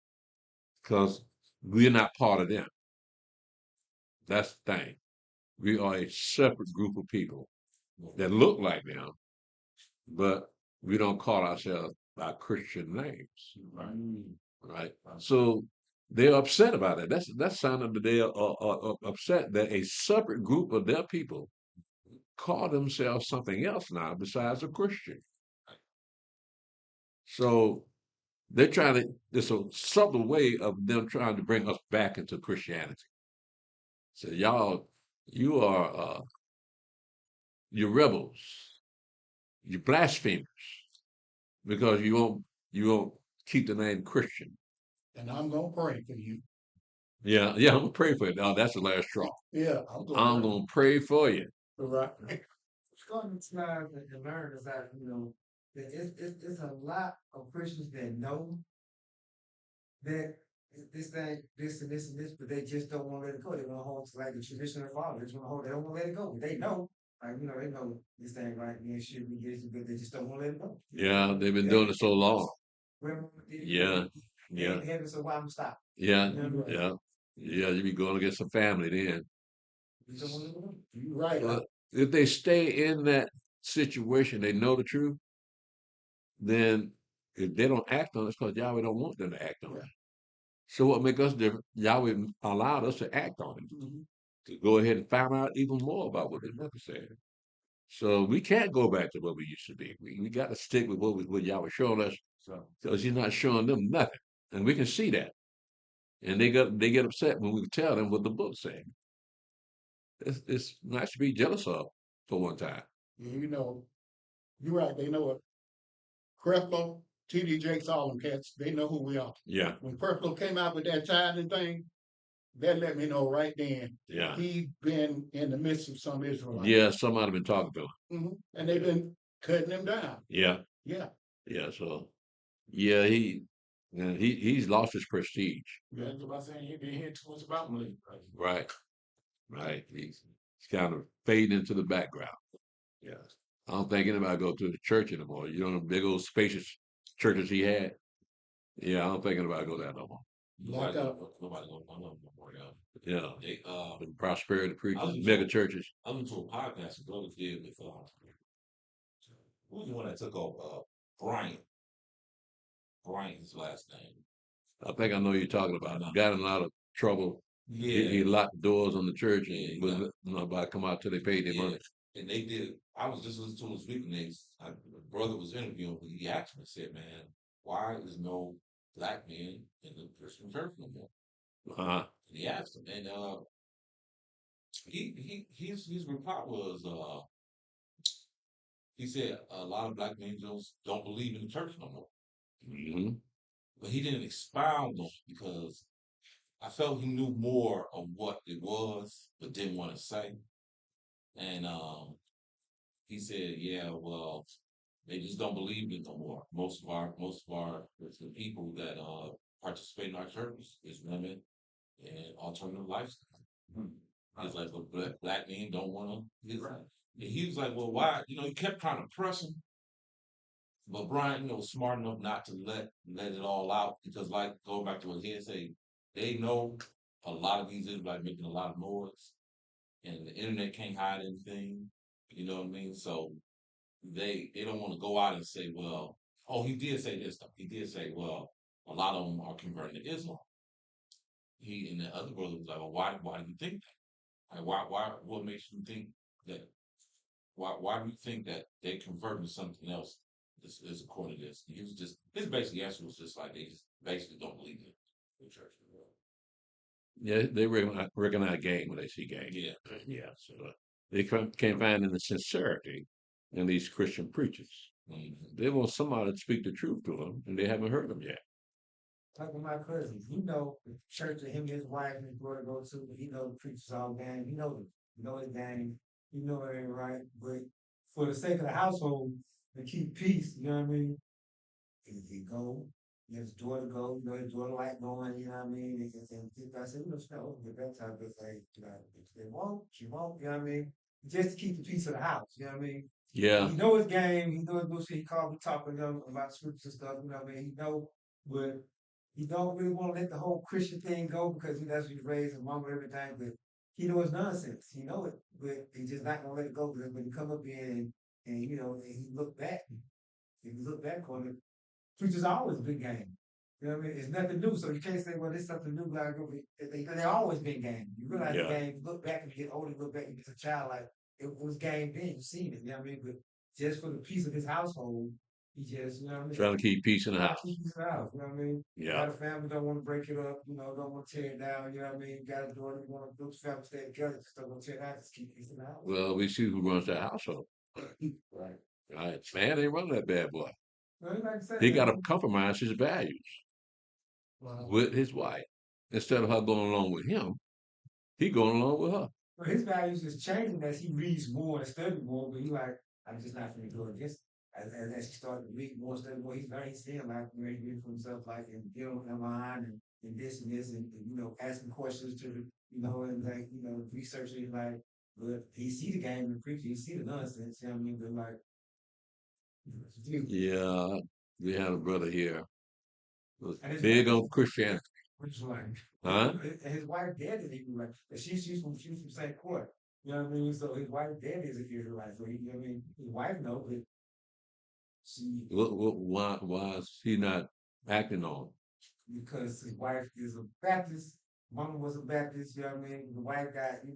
because we're not part of them. That's the thing. We are a separate group of people that look like them, but we don't call ourselves by Christian names. Right. Right? So they're upset about it. That's sounding that they are upset that a separate group of their people call themselves something else now besides a Christian. So they're trying to, it's a subtle way of them trying to bring us back into Christianity. So y'all, you are, you're rebels, you're blasphemers because you won't keep the name Christian. And I'm gonna pray for you. Yeah, I'm gonna pray for you. Now that's the last straw. Yeah, I'm gonna pray for you. Right. It's going to try to learn is that, that it's a lot of Christians that know that this thing, this and this and this, but they just don't want to let it go. They want to hold to like the traditional father. They just want to hold. They don't want to let it go. They know, like they know this thing right. Man, should be this, but they just don't want to let it go. Yeah, they've been doing it so long. Yeah, yeah, Heaven, so why I'm stop? yeah, yeah, yeah. You be going against the family then. You're right. But if they stay in that situation, they know the truth. Then if they don't act on it, it's because Yahweh don't want them to act on it. So what make us different? Yahweh allowed us to act on it, to go ahead and find out even more about what the book is saying. So we can't go back to what we used to be. We got to stick with what Yahweh showing us, because He's not showing them nothing, and we can see that. And they get upset when we tell them what the book's saying. It's nice to be jealous of for one time. You're right. They know it. Creflo, TD Jakes, all them cats, they know who we are. Yeah, When Creflo came out with that tithing thing, that let me know right then. yeah, He's been in the midst of some Israelites. yeah. Somebody been talking to him. And they've been cutting him down. Yeah, Yeah. yeah. So yeah, he's lost his prestige. Yeah, that's what I'm saying. You didn't hear too much about me. Right, right. He's kind of fading into the background. Yeah. I don't think anybody go to the church anymore. You know, the big old spacious churches he had. Yeah, I don't think anybody go there no more. Like Nobody gonna come up no more, y'all. Yeah. They, The prosperity preachers, was- mega churches. I listened to a podcast the brother did with who was the one that took over Brian. Brian's last name. I think I know you're talking about. Got in a lot of trouble. He locked the doors on the church and wouldn't let nobody come out till they paid their money. And they did. I was just listening to him this week, and the brother was interviewing, but he asked me, said, "Man, why is no black man in the Christian church no more?" Uh-huh. And he asked him, and his reply was, he said a lot of black men don't believe in the church no more. Mm-hmm. But he didn't expound on it because I felt he knew more of what it was, but didn't want to say. And he said, "Yeah, well, they just don't believe it no more. Most of our the people that participate in our churches is women and alternative lifestyle. It's like, well, black men don't want to. Right. And he was like, well, why? He kept trying to press him. But Brian, was smart enough not to let it all out because, like, going back to what he said, they know a lot of these Israelites making a lot of noise, and the internet can't hide anything. You know what I mean? So they don't want to go out and say, well, oh, he did say this stuff. He did say, well, a lot of them are converting to Islam. He and the other brother was like, well, why do you think that? Like, what makes you think that? Why do you think that they converting to something else? This is according to this. He was just his basic answer was just like they just basically don't believe in the church. Yeah, they recognize game when they see game. Yeah. Yeah. So they can't find any sincerity in these Christian preachers. They want somebody to speak the truth to them, and they haven't heard them yet. Like with my cousins, the church that him and his wife and his brother go to, the preachers all gang, the gang, it ain't right. But for the sake of the household, to keep peace, you know what I mean? He go, his daughter go, his daughter like going, you know what I mean? And I said, no, get baptized, but like, they won't, she won't, you know what I mean? Just to keep the peace of the house, you know what I mean? Yeah. He know his game, he know his bullshit, he called me talking about scriptures and stuff, you know what I mean? He know, but he don't really want to let the whole Christian thing go because that's what he's raised and mama and everything, but he knows nonsense. He know it, but he's just not gonna let it go because when he come up in and and he look back, if you look back on it, preachers always been game. You know what I mean? It's nothing new, so you can't say, well, it's something new. Like they always been game. You realize the game. You look back and you get older. You look back and you get a child. Like it was game then. You seen it. You know what I mean? But just for the peace of his household, he just you know what I mean. Trying to keep peace in the house. Keep peace in the house. You know what I mean? Yeah. Got a family, don't want to break it up. Don't want to tear it down. You know what I mean? Got a daughter, you want to build family, stay together. Just don't want to tear it down. Just keep peace in the house. Well, we see who runs that household. Right. Man ain't running that bad boy. Well, like I said, He got to compromise his values with his wife. Instead of her going along with him, he going along with her. Well, his values is changing as he reads more and studies more, but he like, I'm just not going to go against it. As he started to read more, study more, he's seeing like where he read for himself, like and online and this and asking questions to and like researching like, but he see the game and preaching, he see the nonsense. You know what I mean? But like, yeah, we had a brother here was big on Christianity. Which like, huh? And his wife dad is Israelite. She's from St. Croix. You know what I mean? So his wife dad is an Israelite. So you know what I mean? His wife knows, but she. Why is he not acting on? Because his wife is a Baptist. Mama was a Baptist. You know what I mean? The wife got in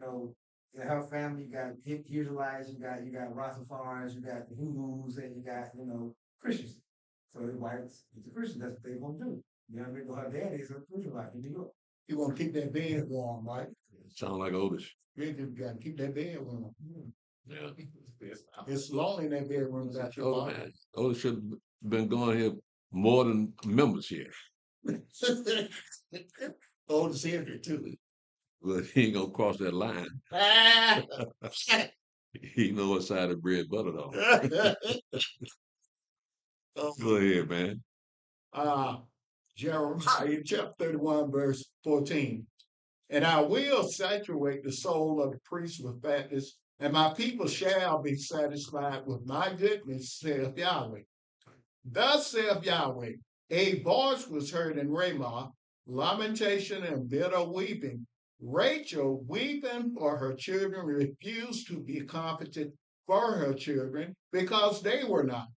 her family you got Israelites. You got Rastafarians. You got the Hindus, and you got Christians. So his wife is a Christian. That's what they gonna do. You know what I mean? But her dad is a Israelite in New York. You want to keep that bed warm, right? Sound like Otis. You got to keep that bed warm. Yeah. It's lonely in that bedroom without your Oh body. man, Otis should have been going here more than members here. Otis Henry too. But he ain't gonna cross that line. He know what side of bread butter though. Go ahead, man. Jeremiah chapter 31, verse 14. And I will saturate the soul of the priest with fatness, and my people shall be satisfied with my goodness, saith Yahweh. Thus saith Yahweh, a voice was heard in Ramah, lamentation and bitter weeping. Rachel, weeping for her children, refused to be comforted for her children because they were not.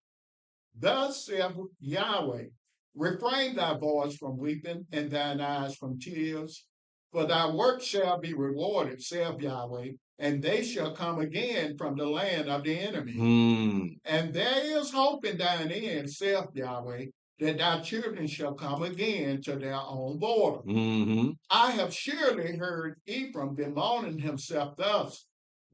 Thus saith Yahweh, refrain thy voice from weeping and thine eyes from tears, for thy work shall be rewarded, saith Yahweh, and they shall come again from the land of the enemy. And there is hope in thine end, saith Yahweh, that thy children shall come again to their own border. I have surely heard Ephraim bemoaning himself thus,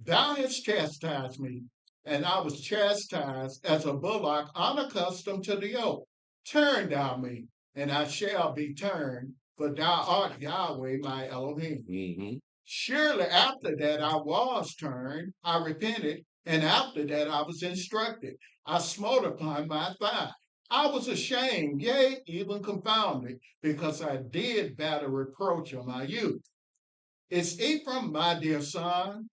thou hast chastised me, and I was chastised as a bullock unaccustomed to the yoke. Turn thou me, and I shall be turned, for thou art Yahweh my Elohim. Surely after that I was turned, I repented, and after that I was instructed. I smote upon my thigh. I was ashamed, yea, even confounded, because I did bear the reproach of my youth. Is Ephraim my dear son?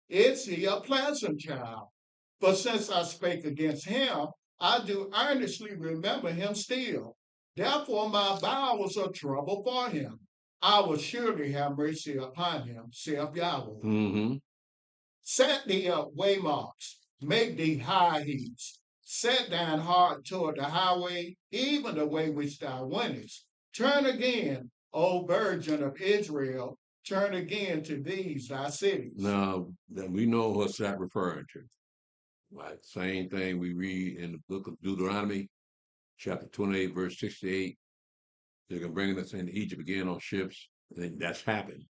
Is he a pleasant child? For since I spake against him, I do earnestly remember him still. Therefore my bowels are troubled for him. I will surely have mercy upon him, saith Yahweh. Mm-hmm. Set thee up waymarks, make thee high heaps, set thine heart toward the highway, even the way which thou wentest. Turn again, O virgin of Israel, turn again to these thy cities. Now, then we know what's that referring to. Right. Same thing we read in the book of Deuteronomy, chapter 28, verse 68. They're going to bring us into Egypt again on ships. And that's happened.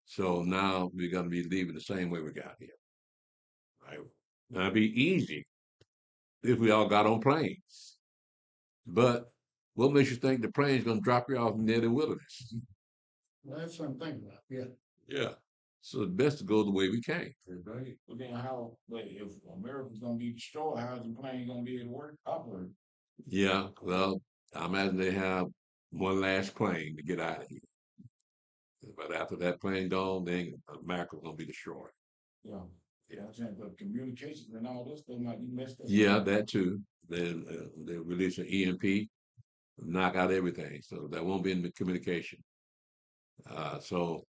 So now we're going to be leaving the same way we got here. Right. Now, it'd be easy if we all got on planes. But what makes you think the plane's going to drop you off near the wilderness? That's something about, yeah. Yeah. So it's best to go the way we came. Right. But then how, but if America's gonna be destroyed, how's the plane gonna be able to work, operate? Yeah. Well, I imagine they have one last plane to get out of here. But after that plane gone, then America's going to be destroyed. Yeah. Yeah, I'm saying, but communications and all this stuff might be messed up. Yeah, that too. They release an EMP, knock out everything, so that won't be in the communication. So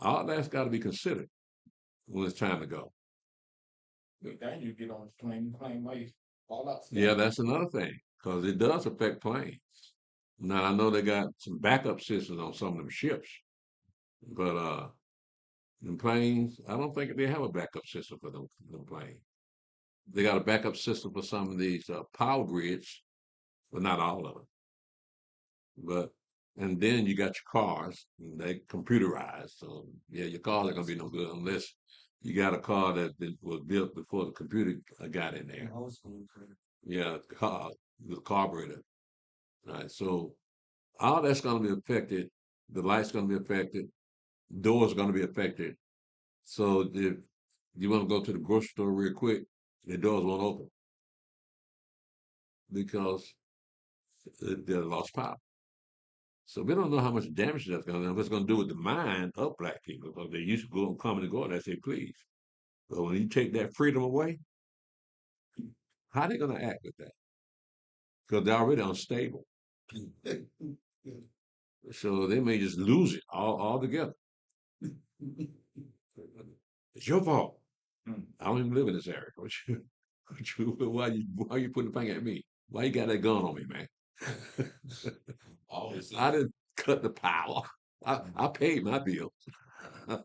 all that's got to be considered when it's time to go. But then you get on the plane might fall out. Yeah, that's another thing because it does affect planes. Now I know they got some backup systems on some of them ships, but them planes, I don't think they have a backup system for them planes. They got a backup system for some of these power grids, but not all of them. But and then you got your cars, and they computerized. So yeah, your cars are gonna be no good unless you got a car that was built before the computer got in there. Old school. Yeah, the carburetor. Right. So all that's gonna be affected. The light's gonna be affected. Doors gonna be affected. So if you want to go to the grocery store real quick, the doors won't open because they lost power. So we don't know how much damage that's going to do. What it's going to do with the mind of black people because they used to go and come and go as they please. But when you take that freedom away, how are they going to act with that? Because they're already unstable. So they may just lose it all together. It's your fault. I don't even live in this area. Why are you putting the thing at me? Why you got that gun on me, man? I didn't cut the power. I paid my bill. I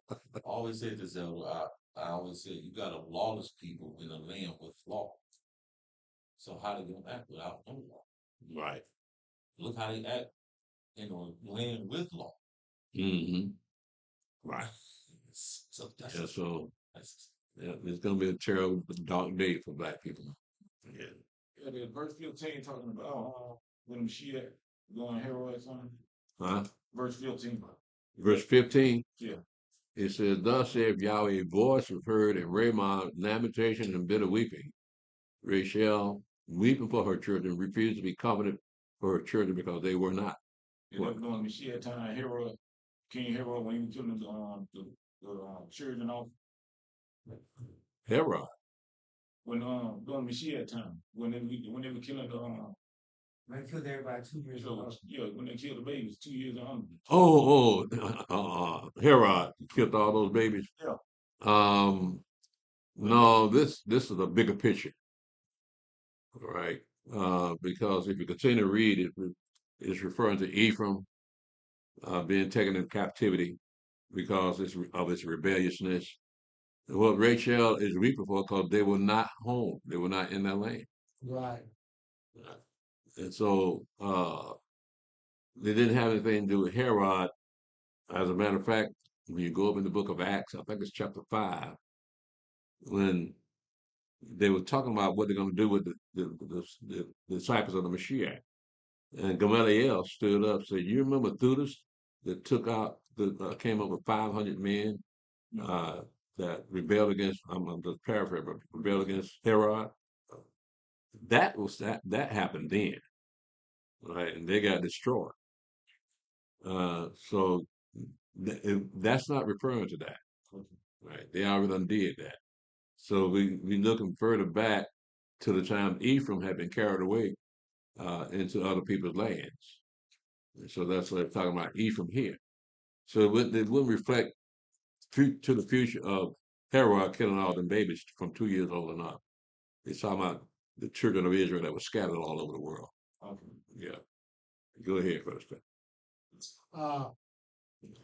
always say this, I always say you got a lawless people in a land with law. So how they gonna act without no law? Right. Look how they act in a land with law. Mm-hmm. Right. So that's Yeah, so yeah, it's gonna be a terrible dark day for black people. Yeah. Yeah, the verse 15 talking about when Mashiach going Herod son. Huh? Verse 15. Verse 15. Yeah. It says, "Thus saith Yahweh, a voice was heard in Ramah, lamentation and bitter weeping. Rachel weeping for her children, refused to be covenant for her children because they were not." And that's during Mashiach time, Herod, King Herod, when he was killing the children off. Herod. When during Mashiach time, when they were killing the They killed everybody 2 years ago. yeah, when they killed the babies, 2 years old. Herod killed all those babies. Yeah. No, this is a bigger picture, right? Because if you continue to read it, it's referring to Ephraim being taken into captivity because of its rebelliousness. What Rachel is weeping for because they were not home, they were not in that land, Right. and so they didn't have anything to do with Herod. As a matter of fact, when you go up in the book of Acts, I think it's chapter 5, when they were talking about what they're going to do with the disciples of the Mashiach. And Gamaliel stood up and said, "You remember Theudas that took out, came up with 500 men that rebelled against, I'm just paraphrasing, but rebelled against Herod?" That happened then. right? And they got destroyed. So that's not referring to that, right? They already undid that. So we looking further back to the time Ephraim had been carried away into other people's lands. And so that's what I'm talking about Ephraim here. So it wouldn't reflect to the future of Herod killing all them babies from 2 years old and up. It's talking about the children of Israel that were scattered all over the world. Okay. Yeah. Go ahead, first.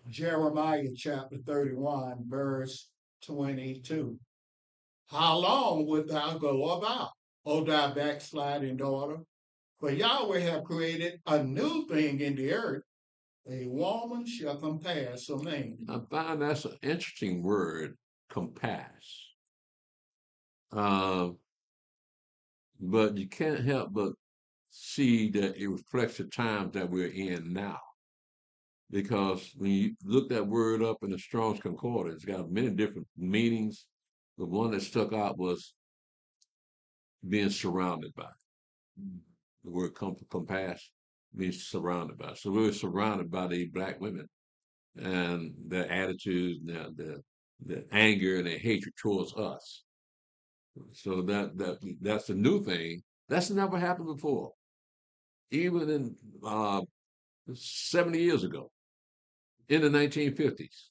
Jeremiah chapter 31, verse 22. How long wilt thou go about, O thou backsliding daughter? For Yahweh hath created a new thing in the earth. A woman shall compass a man. I find that's an interesting word, compass. But you can't help but see that it reflects the times that we're in now. Because when you look that word up in the Strong's Concordance, it's got many different meanings. The one that stuck out was being surrounded by. The word compass means surrounded by. So we're surrounded by these black women and their attitudes, the anger and their hatred towards us. So that's a new thing. That's never happened before. Even in 70 years ago, in the 1950s,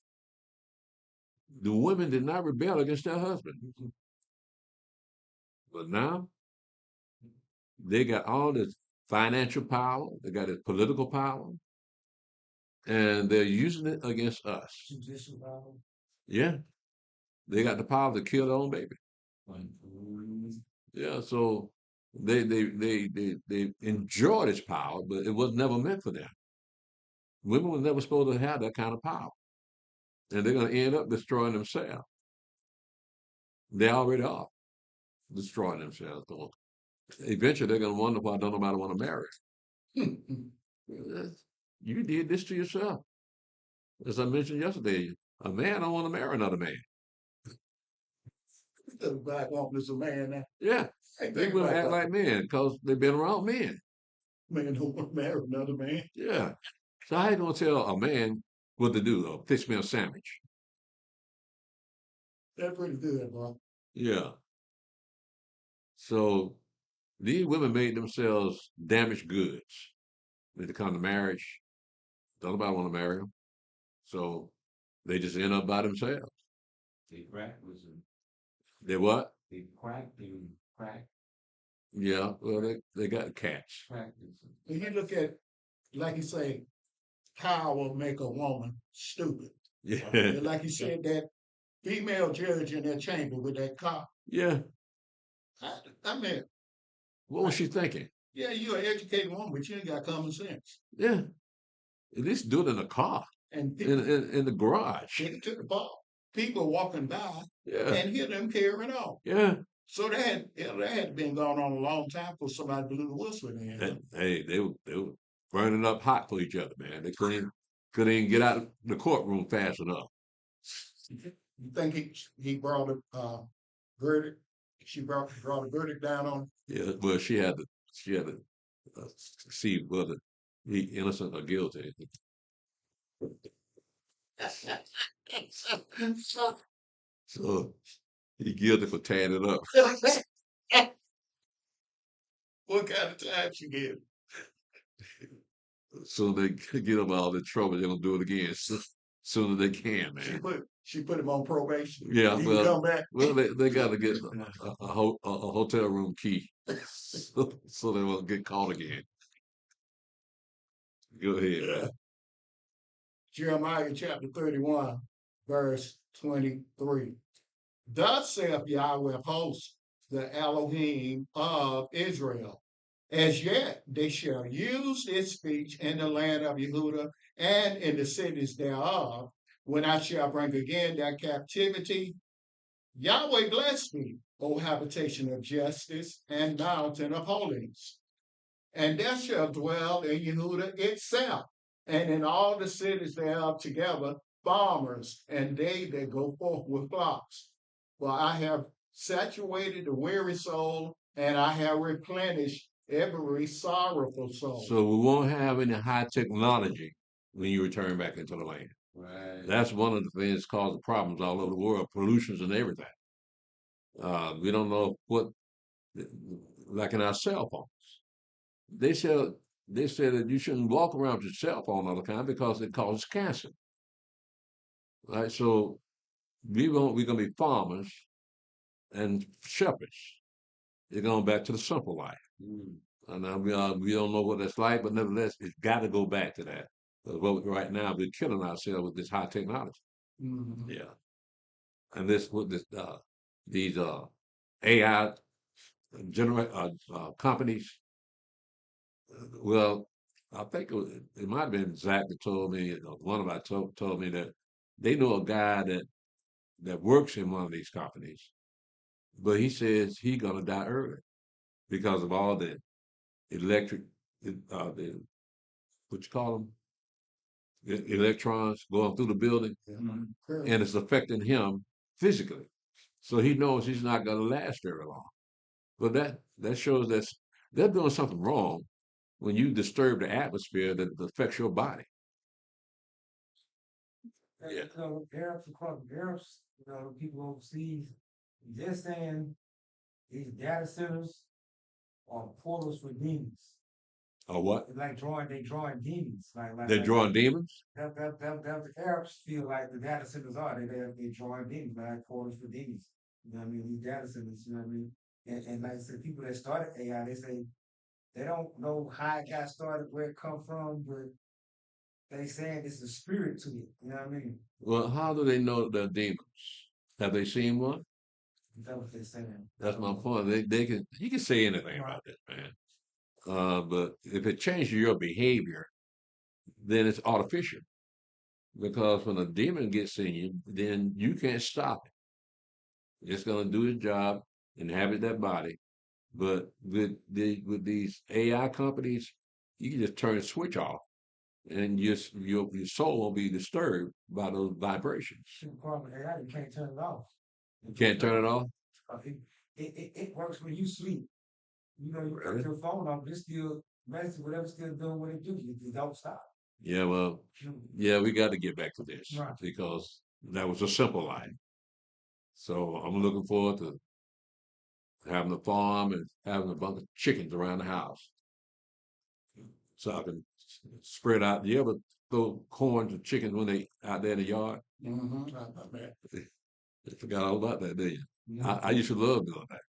the women did not rebel against their husband. But now they got all this financial power, they got this political power, and they're using it against us. Yeah, they got the power to kill their own baby. Yeah, so they enjoy this power, but it was never meant for them. Women were never supposed to have that kind of power, and they're going to end up destroying themselves. They already are destroying themselves. So eventually, they're going to wonder why don't nobody want to marry. You did this to yourself. As I mentioned yesterday, a man don't want to marry another man. The black woman is a man now. Yeah, they will act like men because they've been around men. Man don't want to marry another man. Yeah. So how you gonna tell a man what to do? Fix me a sandwich. That's pretty good, bro. Yeah. So these women made themselves damaged goods when it comes to marriage. Don't nobody want to marry them. So they just end up by themselves. They crack was They what? they crack. Yeah. Well, they got cats. Crack When you look at, like you say, power make a woman stupid. Yeah. And like you said, that female judge in that chamber with that cop. Yeah. I mean, What was she thinking? yeah, you're an educated woman, but you ain't got common sense. Yeah. At least do it in a car, And in the garage. take it to the bar. People walking by Yeah. and hear them carrying on. Yeah. So that had been going on a long time for somebody blew the whistle in there. Hey, they were burning up hot for each other, man. They couldn't even get out of the courtroom fast enough. You think he brought a verdict? She brought a verdict down on. Yeah, well, she had to see whether he innocent or guilty. So he guilty for tearing it up. What kind of time she gave? So they get him all the trouble. They're gonna do it again soon as they can, man. She put him on probation. Yeah, He well, come back. well, they got to get a hotel room key so they won't get caught again. Go ahead, man. Jeremiah chapter 31, verse 23. Thus saith Yahweh of hosts, the Elohim of Israel. As yet they shall use this speech in the land of Yehuda and in the cities thereof, when I shall bring again their captivity. Yahweh bless thee, O habitation of justice and mountain of holiness. And there shall dwell in Yehuda itself, and in all the cities thereof together, farmers, and they that go forth with flocks. For I have saturated the weary soul, and I have replenished every sorrowful soul. So we won't have any high technology when you return back into the land. Right. That's one of the things that causes problems all over the world, pollutions and everything. We don't know what, like in our cell phones. They said that you shouldn't walk around with your cell phone all the time because it causes cancer. Right? So we're gonna be farmers and shepherds. You're going back to the simple life. Mm. And we don't know what that's like, but nevertheless, it's got to go back to that. Right now, we're killing ourselves with this high technology. Mhm. Yeah. And these AI companies. Well, I think it might have been Zach that told me, one of our told me that they know a guy that works in one of these companies, but he says he's gonna die early because of all the electric, the what you call them, electrons going through the building, and it's affecting him physically. So he knows he's not going to last very long. But that shows that they're doing something wrong when you disturb the atmosphere that affects your body. And, Yeah. Arabs, people overseas, they're saying these data centers are portals for demons. Or what? It's like they drawing demons. They're drawing demons? That the Arabs feel like the data centers are. They drawing demons, like portals for demons. You know what I mean? These data centers, you know what I mean? And like I said, people that started AI, they say they don't know how it got started, where it come from, but they saying it's a spirit to it. You know what I mean? Well, how do they know they're demons? Have they seen one? That's what they're saying. That's my point. You can say anything about that, man. But if it changes your behavior, then it's artificial. Because when a demon gets in you, then you can't stop it. It's going to do its job, inhabit that body. But with these AI companies, you can just turn the switch off, and your soul won't be disturbed by those vibrations. Problem with AI, you can't turn it off. You can't turn it off. It works when you sleep. You cut Really? your phone off, it's still whatever's still doing what it do. It don't stop. Yeah, well, yeah, we got to get back to this Right. because that was a simple life. So I'm looking forward to having a farm and having a bunch of chickens around the house. So I can spread out. You ever throw corn to chickens when they out there in the yard? Mm-hmm. I bet. I forgot all about that, did you? I used to love doing that.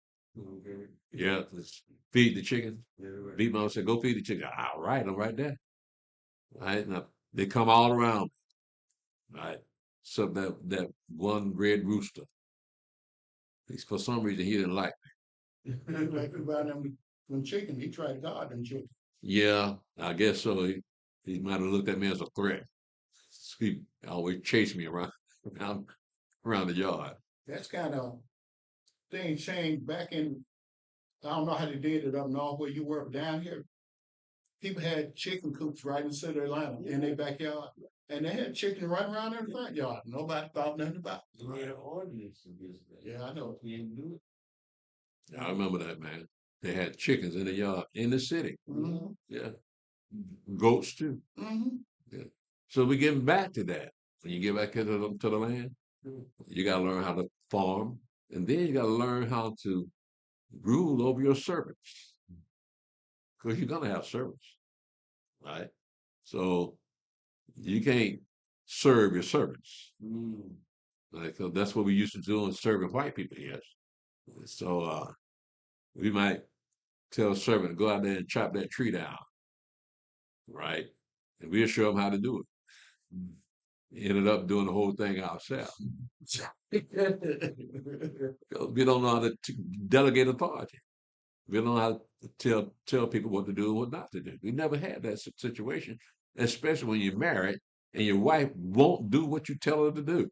Yeah, just feed the chickens. Beat mom said, "Go feed the chicken." All right, I'm right there. Right now, they come all around. Right, so that one red rooster. For some reason, he didn't like me. Like about them chicken, he tried to guard them chicken. Yeah, I guess so. He might have looked at me as a threat. He always chased me around the yard. That's kind of thing changed back in. I don't know how they did it up north where you were, but down here. People had chicken coops right in the city of Atlanta in their backyard. And they had chicken running around in the front yard. Nobody thought nothing about it. You made an ordinance against that. Yeah, I know. You didn't do it. I remember that, man. They had chickens in the yard in the city. Mm-hmm. Yeah, goats too. Mm-hmm. Yeah. So we're getting back to that. When you get back into to the land, you got to learn how to farm, and then you got to learn how to rule over your servants, because you're gonna have servants, right? So you can't serve your servants. Like, so that's what we used to do in serving white people, yes. So we might tell a servant to go out there and chop that tree down, right? And we'll show them how to do it. Ended up doing the whole thing ourselves. We don't know how to delegate authority. We don't know how to tell people what to do and what not to do. We never had that situation, especially when you're married and your wife won't do what you tell her to do.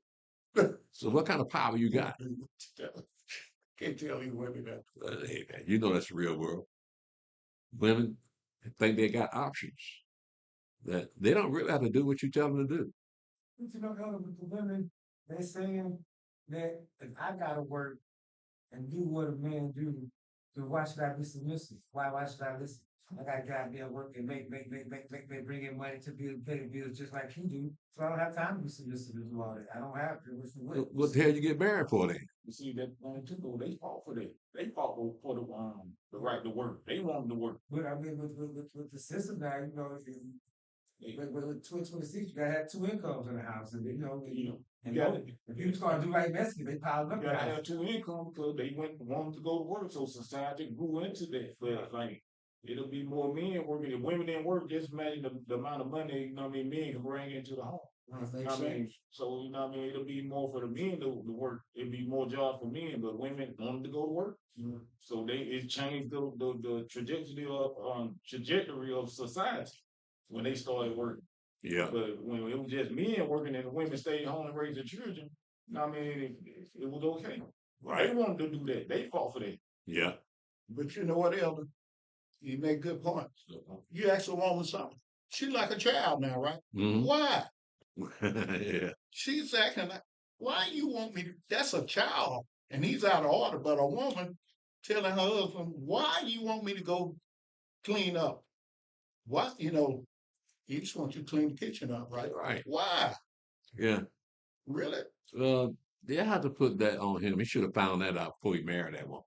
So what kind of power you got? Can't tell these women that. Hey, man, you know that's the real world. Women think they got options, that they don't really have to do what you tell them to do. But Elder, with the women, they saying that if I gotta work and do what a man do, So why should I be submissive? Why should I listen? I got to go out there and work and make, bring in money to pay the bills just like you do. So I don't have time to be submissive to do all that. I don't have to. What the hell you get married for then? You see that too, though, they fought for that. They fought for the right to work. They wanted to work. But I mean, with the system now, you know, with 26, you gotta have 2 incomes in the house, and if you trying to do like Mexican, they pile up. You gotta have 2 incomes because they wanted to go to work, so society grew into that. But like, it'll be more men working. If women didn't work, just imagine the amount of money, you know what I mean, men can bring into the home. You know what I mean? So, you know what I mean, it'll be more for the men to work. It'll be more jobs for men, but women wanted to go to work. So it changed the trajectory of society when they started working. Yeah. But when it was just men working and the women stayed home and raised their children, you know what I mean, it was okay. Right. They wanted to do that. They fought for that. Yeah. But you know what, Elder? You make good points. You ask a woman something. She's like a child now, right? Mhm. Why? Yeah. She's acting like, why you want me to? That's a child, and he's out of order. But a woman telling her husband, why you want me to go clean up? What? He just wants you to clean the kitchen up, right? Right. Why? Yeah. Really? They had to put that on him. He should have found that out before he married that woman.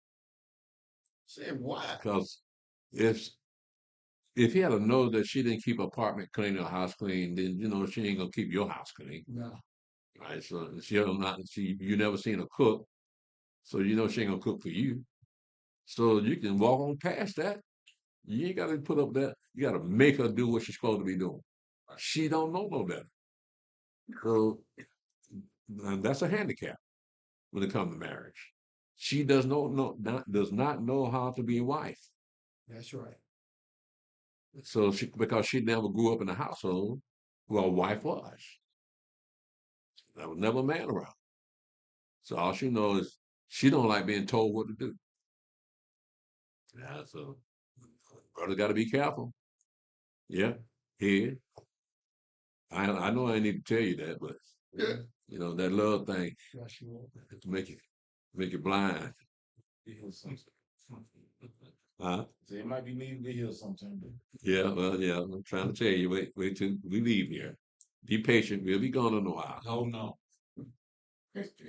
Said why? Because if he had to know that she didn't keep her apartment clean or house clean, then she ain't gonna keep your house clean. No. Right. So you never seen her cook. So she ain't gonna cook for you. So you can walk on past that. You ain't gotta put up that. You gotta make her do what she's supposed to be doing. She don't know no better. So that's a handicap when it comes to marriage. She does not know how to be a wife. That's right. So because she never grew up in a household where a wife was. There was never a man around. So all she knows is she don't like being told what to do. Yeah, so brother got to be careful. Yeah, head. I know I need to tell you that, but Yeah. that love thing Yes, you will. to make you blind. Huh? So it might be needed to hear sometime. Yeah, well, yeah. I'm trying to tell you. Wait till we leave here. Be patient. We'll be gone in a while. Oh no.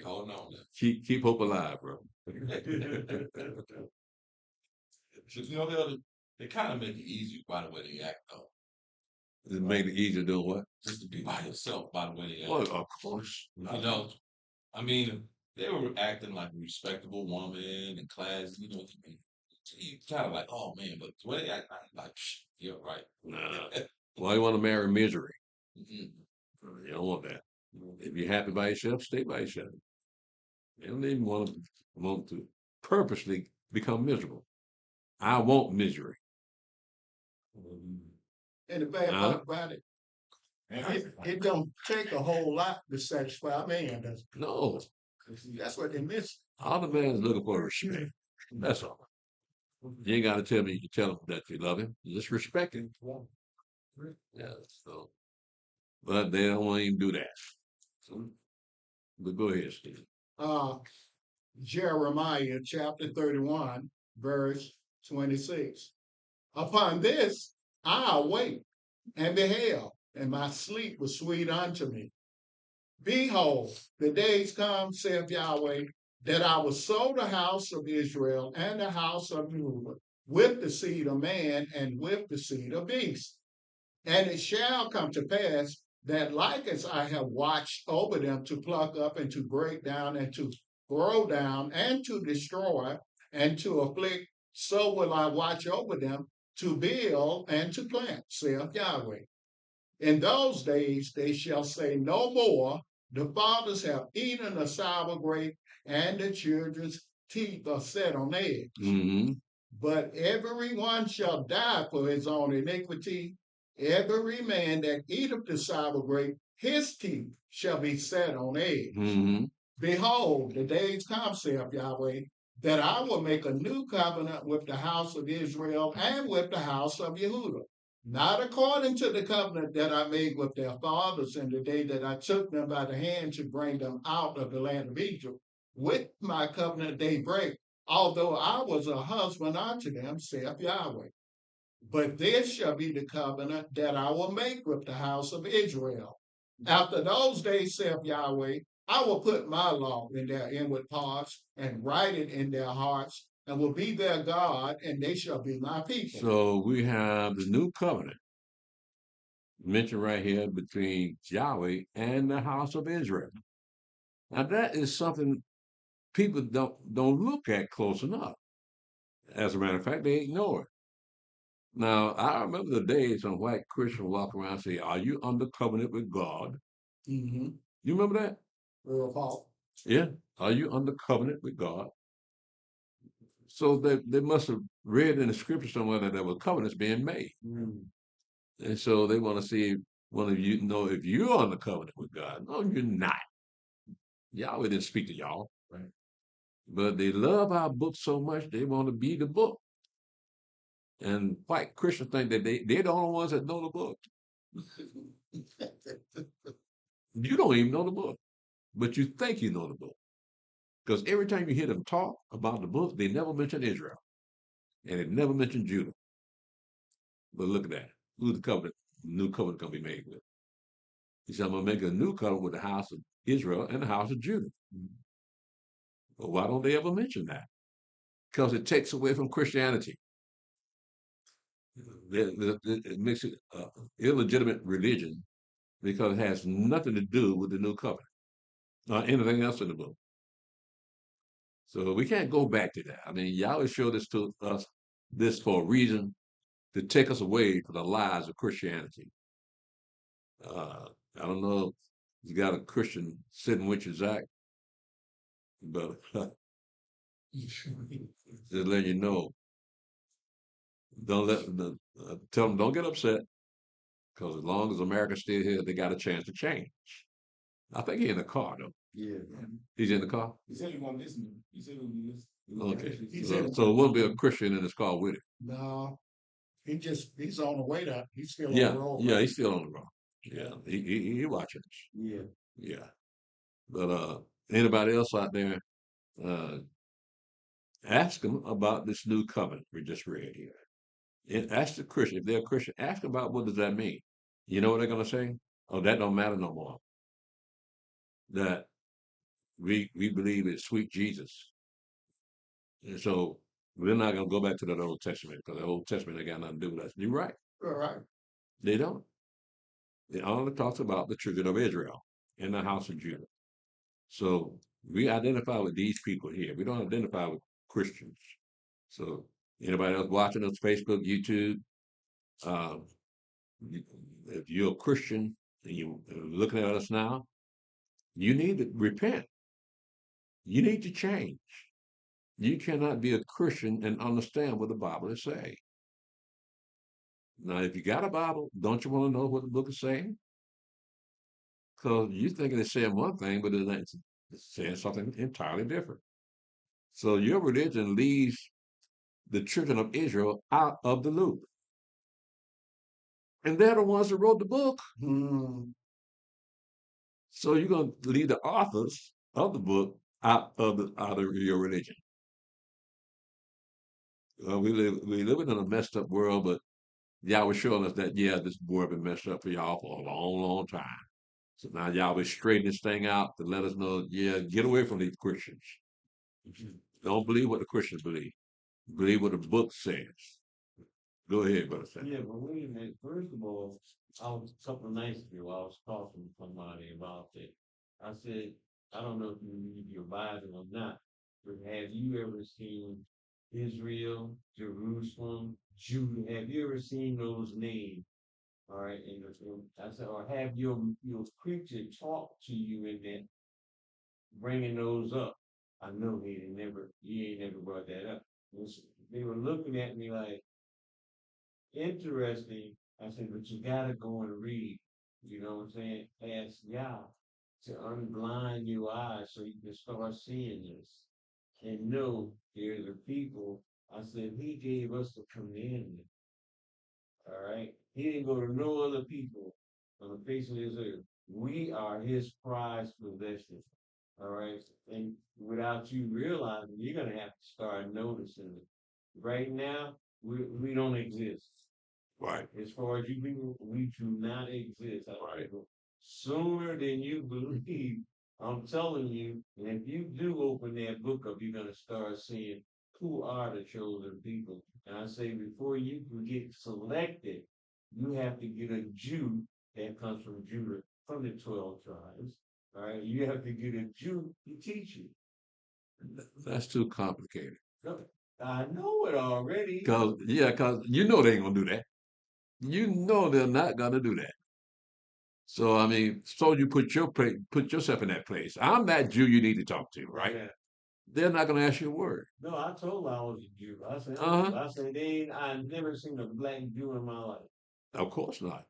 Oh no. Keep hope alive, bro. They kind of make it easier by the way they act, though. It made it easier doing what? Just to be by yourself, by the way they act. Well, of course. I mean, they were acting like a respectable woman and class. You kind of like, oh man, but the way they act, like, yeah, right. Nah. Why you want to marry misery? Mhm. You don't want that. If you're happy by yourself, stay by yourself. You don't even want to purposely become miserable. I want misery. And the bad part about it, it don't take a whole lot to satisfy a man, does it? No. That's what they miss. All the man's looking for is respect. That's all. You ain't got to tell me. You can tell him that you love him. Just respect him. Yeah. So, but they don't want to even do that. So, but go ahead, Steve. Jeremiah chapter 31, verse 26. Upon this I awake and beheld, and my sleep was sweet unto me. Behold, the days come, saith Yahweh, that I will sow the house of Israel and the house of Judah with the seed of man and with the seed of beast. And it shall come to pass that like as I have watched over them to pluck up and to break down and to throw down and to destroy and to afflict, so will I watch over them to build and to plant, saith Yahweh. In those days they shall say no more, the fathers have eaten a sour grape, and the children's teeth are set on edge. Mm-hmm. But everyone shall die for his own iniquity. Every man that eateth the sour grape, his teeth shall be set on edge. Mm-hmm. Behold, the days come, saith Yahweh, that I will make a new covenant with the house of Israel and with the house of Yehudah, not according to the covenant that I made with their fathers in the day that I took them by the hand to bring them out of the land of Egypt. With my covenant they break, although I was a husband unto them, saith Yahweh. But this shall be the covenant that I will make with the house of Israel. After those days, saith Yahweh, I will put my law in their inward parts and write it in their hearts, and will be their God, and they shall be my people. So we have the new covenant mentioned right here between Yahweh and the house of Israel. Now that is something people don't look at close enough. As a matter of fact, they ignore it. Now I remember the days when white Christians walk around and say, "Are you under covenant with God?" Mm-hmm. You remember that? Real Paul. Yeah. Are you under covenant with God? So they must have read in the scripture somewhere that there were covenants being made. And so they want to see one of you know if you're on the covenant with God. No, you're not. Yahweh didn't speak to y'all. Right. But they love our book so much they want to be the book. And white Christians think that they're the only ones that know the book. You don't even know the book, but you think you know the book. Because every time you hear them talk about the book, they never mention Israel. And they never mention Judah. But look at that. Who's the covenant? New covenant gonna be made with. He said, I'm gonna make a new covenant with the house of Israel and the house of Judah. But why don't they ever mention that? Because it takes away from Christianity. It makes it illegitimate religion because it has nothing to do with the new covenant or anything else in the book. So we can't go back to that. I mean, Yahweh showed this to us this for a reason to take us away from the lies of Christianity. I don't know if you got a Christian sitting with you, Zach, but just letting you know, don't let tell them don't get upset because as long as America's still here, they got a chance to change. I think he's in the car though. Yeah. He's in the car. He said he won't listen. He said he won't listen. Okay, He said so it won't be a Christian in this car with it. no, he's on the way to, he's still on Yeah, the road. yeah, he's still on the road. Yeah, he watching us. Yeah. Yeah, but anybody else out there, uh, ask them about this new covenant we just read here. And ask the Christian if they're a Christian. Ask them about what does that mean. You know what they're gonna say? Oh, that don't matter no more. That we believe in sweet Jesus, and so we're not gonna go back to that Old Testament because the Old Testament ain't got nothing to do with us. You're right. All right. They don't. It only talks about the children of Israel in the house of Judah. So we identify with these people here. We don't identify with Christians. So anybody else watching us, Facebook, YouTube, uh, if you're a Christian and you're looking at us now, you need to repent. You need to change. You cannot be a Christian and understand what the Bible is saying. Now, if you got a Bible, don't you want to know what the book is saying? Because you're thinking it's saying one thing, but it's saying something entirely different. So your religion leaves the children of Israel out of the loop. And they're the ones that wrote the book. So you're going to leave the authors of the book out of your religion. We live in a messed up world, but Yahweh showing us that, yeah, this world been messed up for y'all for a long, long time. So now Yahweh straighten this thing out to let us know, yeah, get away from these Christians. Don't believe what the Christians believe. Believe what the book says. Go ahead, Brother Sam. Yeah, but wait a minute. First of all, a couple of nights ago, I was talking to somebody about it. I said, I don't know if you read your Bible or not, but have you ever seen Israel, Jerusalem, Judah? Have you ever seen those names? All right, and I said, or have your preacher talk to you in that, bringing those up? I know he ain't never brought that up. They were looking at me like, interesting. I said, but you gotta go and read. You know what I'm saying? Ask Yah to unblind your eyes so you can start seeing this and know there's a people. I said, he gave us the commandment. All right. He didn't go to no other people on the face of this earth. We are his prized possession. All right. And without you realizing, you're gonna have to start noticing it. Right now, we don't exist. Right. As far as you people, we do not exist. Right. Sooner than you believe, I'm telling you, and if you do open that book up, you're gonna start seeing who are the chosen people. And I say before you can get selected, you have to get a Jew that comes from Judah, from the 12 tribes. All right, you have to get a Jew to teach you. That's too complicated. I know it already. Cause you know they ain't gonna do that. You know they're not gonna do that. So I mean, so you put yourself in that place. I'm that Jew you need to talk to, right? Yeah. They're not gonna ask you a word. No, I told her I was a Jew. I said, Uh-huh. I've never seen a black Jew in my life. Of course not.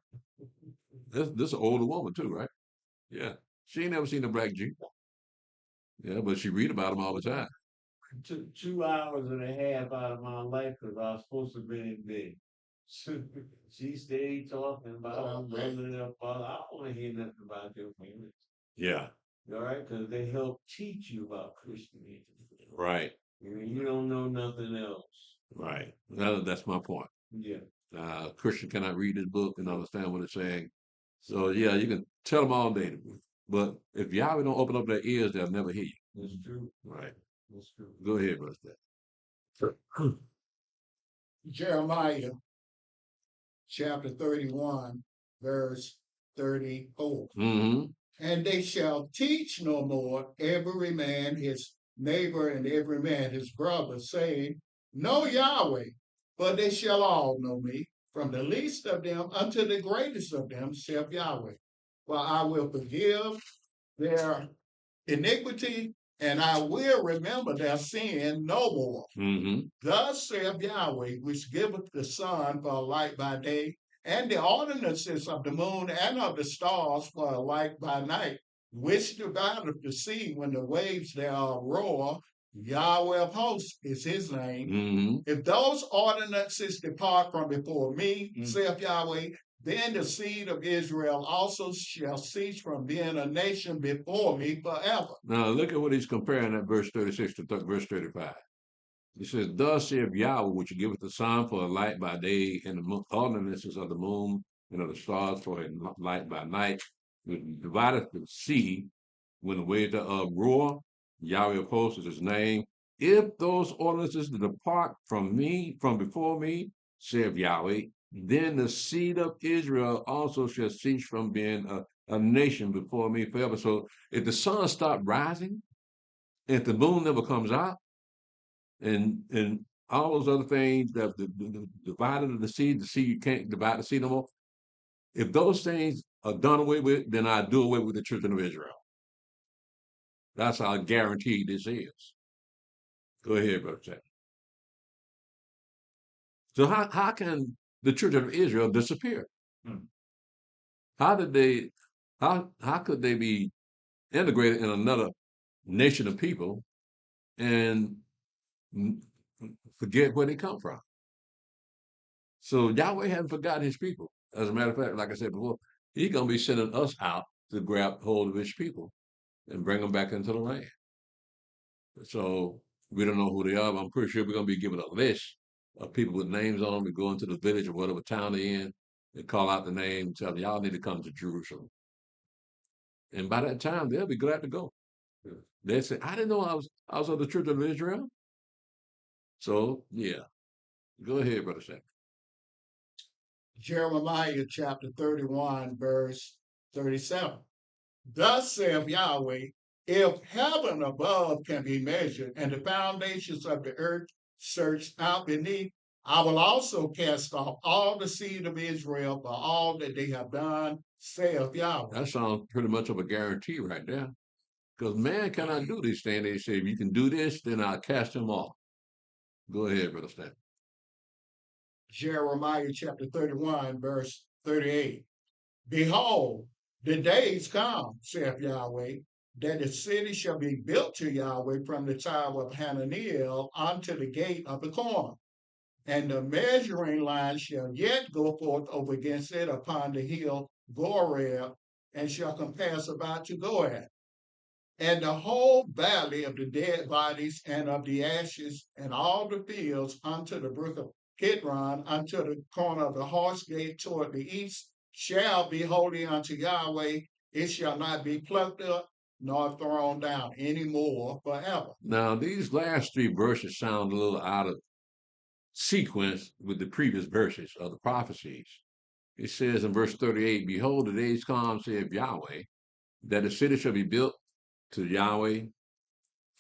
This an older woman too, right? Yeah. She ain't never seen a black Jew. Yeah, but she read about them all the time. Took 2 hours and a half out of my life because I was supposed to be in bed. She stayed talking about her brother and her father. I don't want to hear nothing about your parents. Yeah. All right, because they help teach you about Christianity. Right. You don't know nothing else. Right. That's my point. Yeah. Christian cannot read this book and understand what it's saying. So yeah, you can tell them all day, but if Yahweh don't open up their ears, they'll never hear you. That's true. Right. That's true. Go ahead, brother. Jeremiah chapter 31, verse 34. Mm-hmm. And they shall teach no more every man his neighbor and every man his brother, saying, Know Yahweh, for they shall all know me, from the least of them unto the greatest of them, saith Yahweh. For I will forgive their iniquity, and I will remember their sin no more. Mm-hmm. Thus saith Yahweh, which giveth the sun for a light by day, and the ordinances of the moon and of the stars for a light by night, which divideth the sea when the waves thereof roar. Yahweh of hosts is his name. Mm-hmm. If those ordinances depart from before me, saith Yahweh, then the seed of Israel also shall cease from being a nation before me forever. Now look at what he's comparing that verse 36 to verse 35. He says, Thus saith Yahweh, which giveth the sun for a light by day, and the ordinances of the moon and of the stars for a light by night, which divideth the sea when the waves thereof roar. Yahweh of hosts is his name. If those ordinances depart from me, from before me, saith Yahweh, then the seed of Israel also shall cease from being a nation before me forever. So if the sun stopped rising, if the moon never comes out, and all those other things that the divided of the sea you can't divide the sea no more. If those things are done away with, then I do away with the children of Israel. That's how guaranteed this is. Go ahead, Brother Jack. So how can the children of Israel disappear? How did they how could they be integrated in another nation of people and forget where they come from? So Yahweh hasn't forgotten his people. As a matter of fact, like I said before, he's going to be sending us out to grab hold of his people and bring them back into the land. So we don't know who they are, but I'm pretty sure we're going to be given a list of people with names on them. We go into the village or whatever town they're in and call out the name and tell them, y'all need to come to Jerusalem. And by that time, they'll be glad to go. They say, I didn't know I was of the children of Israel. So, yeah. Go ahead, Brother Sam. Jeremiah chapter 31, verse 37. Thus saith Yahweh, if heaven above can be measured, and the foundations of the earth searched out beneath, I will also cast off all the seed of Israel for all that they have done, saith Yahweh. That sounds pretty much of a guarantee right there. Because man cannot do these things. They say, if you can do this, then I'll cast him off. Go ahead, Brother Stan. Jeremiah chapter 31, verse 38. Behold, the days come, saith Yahweh, that the city shall be built to Yahweh from the tower of Hananiel unto the gate of the corn. And the measuring line shall yet go forth over against it upon the hill Goreb, and shall compass about to Goad. and the whole valley of the dead bodies and of the ashes, and all the fields unto the brook of Kidron, unto the corner of the horse gate toward the east, shall be holy unto Yahweh. It shall not be plucked up nor thrown down any more forever. Now, these last three verses sound a little out of sequence with the previous verses of the prophecies. It says in verse 38, Behold, the days come, saith Yahweh, that the city shall be built to Yahweh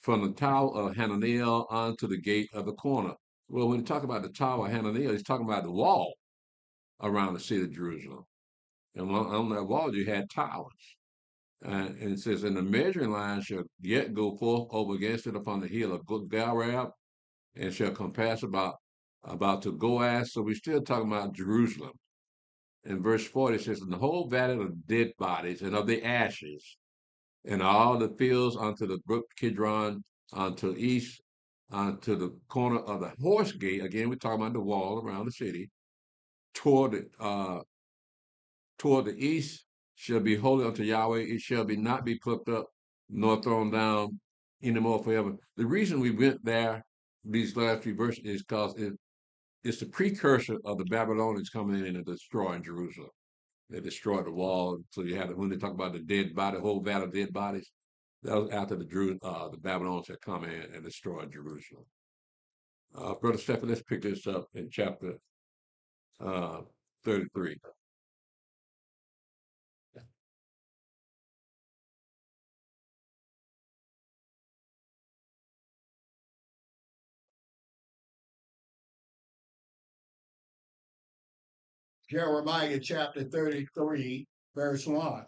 from the tower of Hananel unto the gate of the corner. Well, when you talk about the tower of Hananel, he's talking about the wall around the city of Jerusalem. And on that wall, you had towers. And it says, and the measuring line shall yet go forth over against it upon the hill of Garab, and shall compass about to Goaz. So we're still talking about Jerusalem. In verse 40, it says, in the whole valley of dead bodies and of the ashes, and all the fields unto the brook Kidron, unto east, unto the corner of the horse gate. Again, we're talking about the wall around the city. Toward the east shall be holy unto Yahweh. It shall be not be plucked up nor thrown down anymore forever. The reason we went there, these last three verses, is because it's the precursor of the Babylonians coming in and destroying Jerusalem. They destroyed the wall. So you have when they talk about the dead body, the whole valley of dead bodies. That was after the Babylonians had come in and destroyed Jerusalem. Brother Stephen, let's pick this up in chapter 33. Jeremiah chapter 33, verse 1.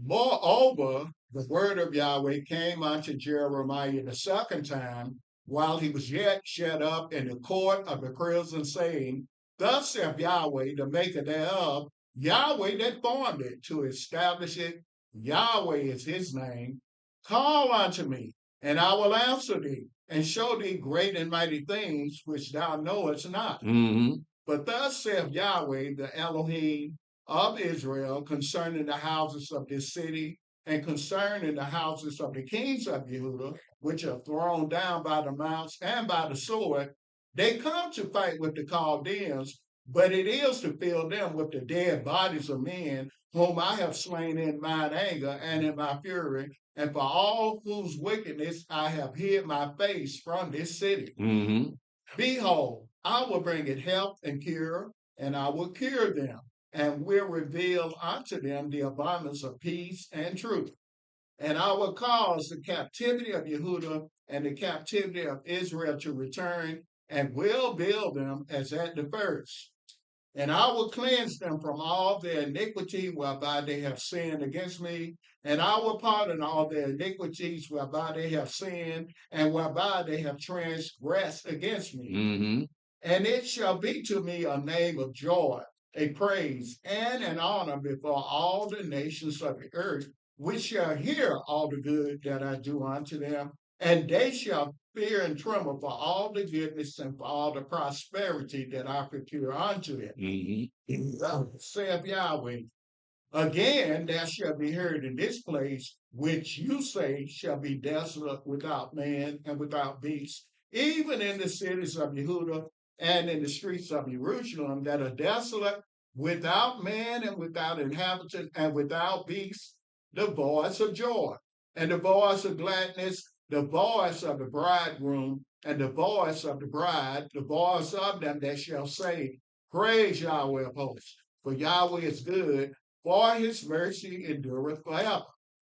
Moreover, the word of Yahweh came unto Jeremiah the second time, while he was yet shut up in the court of the prison, saying, Thus saith Yahweh, the maker thereof, Yahweh that formed it, to establish it. Yahweh is his name. Call unto me, and I will answer thee, and show thee great and mighty things which thou knowest not. Mm-hmm. But thus saith Yahweh, the Elohim of Israel, concerning the houses of this city, and concerning the houses of the kings of Judah, which are thrown down by the mounts and by the sword. They come to fight with the Chaldeans, but it is to fill them with the dead bodies of men, whom I have slain in mine anger and in my fury, and for all whose wickedness I have hid my face from this city. Mm-hmm. Behold, I will bring it health and cure, and I will cure them, and will reveal unto them the abundance of peace and truth. And I will cause the captivity of Yehudah and the captivity of Israel to return, and will build them as at the first. And I will cleanse them from all their iniquity whereby they have sinned against me, and I will pardon all their iniquities whereby they have sinned, and whereby they have transgressed against me. Mm-hmm. And it shall be to me a name of joy, a praise, and an honor before all the nations of the earth, which shall hear all the good that I do unto them, and they shall fear and tremble for all the goodness and for all the prosperity that I procure unto them. Mm-hmm. Saith Yahweh. Again, there shall be heard in this place, which you say shall be desolate without man and without beast, even in the cities of Yehudah and in the streets of Jerusalem that are desolate, without man and without inhabitant and without beast, the voice of joy and the voice of gladness, the voice of the bridegroom and the voice of the bride, the voice of them that shall say, Praise Yahweh of hosts, for Yahweh is good, for his mercy endureth forever.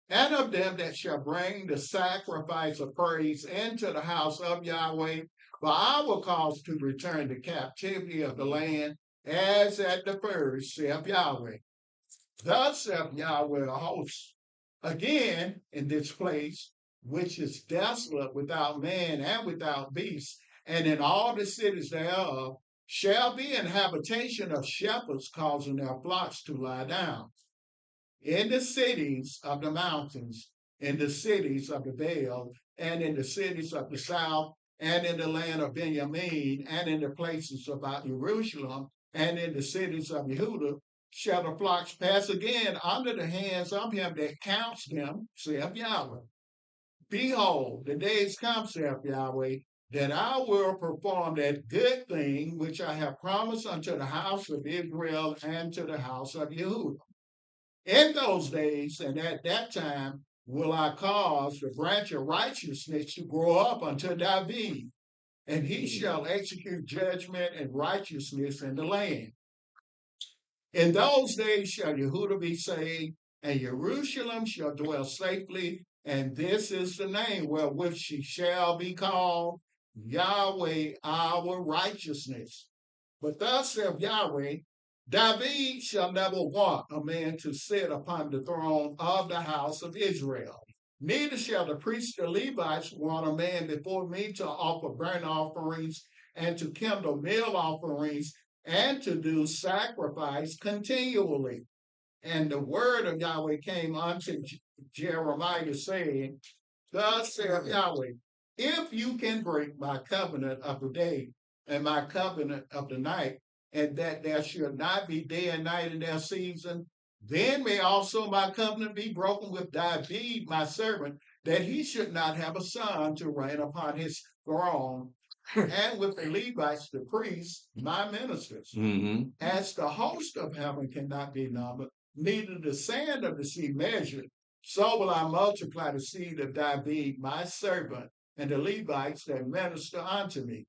And of them that shall bring the sacrifice of praise into the house of Yahweh, for I will cause to return the captivity of the land as at the first, saith Yahweh. Thus saith Yahweh of hosts. Again, in this place, which is desolate without man and without beast, and in all the cities thereof, shall be an habitation of shepherds causing their flocks to lie down. In the cities of the mountains, in the cities of the vale, and in the cities of the south, and in the land of Benjamin, and in the places about Jerusalem, and in the cities of Yehudah, shall the flocks pass again under the hands of him that counts them, saith Yahweh. Behold, the days come, saith Yahweh, that I will perform that good thing which I have promised unto the house of Israel and to the house of Yehudah. In those days and at that time will I cause the branch of righteousness to grow up unto David, and he shall execute judgment and righteousness in the land. In those days shall Yehudah be saved, and Jerusalem shall dwell safely, and this is the name wherewith she shall be called, Yahweh our righteousness. But thus saith Yahweh, David shall never want a man to sit upon the throne of the house of Israel. Neither shall the priests and Levites want a man before me to offer burnt offerings and to kindle meal offerings and to do sacrifice continually. And the word of Yahweh came unto Jeremiah, saying, Thus saith Yahweh, if you can break my covenant of the day and my covenant of the night, and that there should not be day and night in their season, then may also my covenant be broken with David, my servant, that he should not have a son to reign upon his throne, and with the Levites, the priests, my ministers. Mm-hmm. As the host of heaven cannot be numbered, neither the sand of the sea measured, so will I multiply the seed of David, my servant, and the Levites that minister unto me.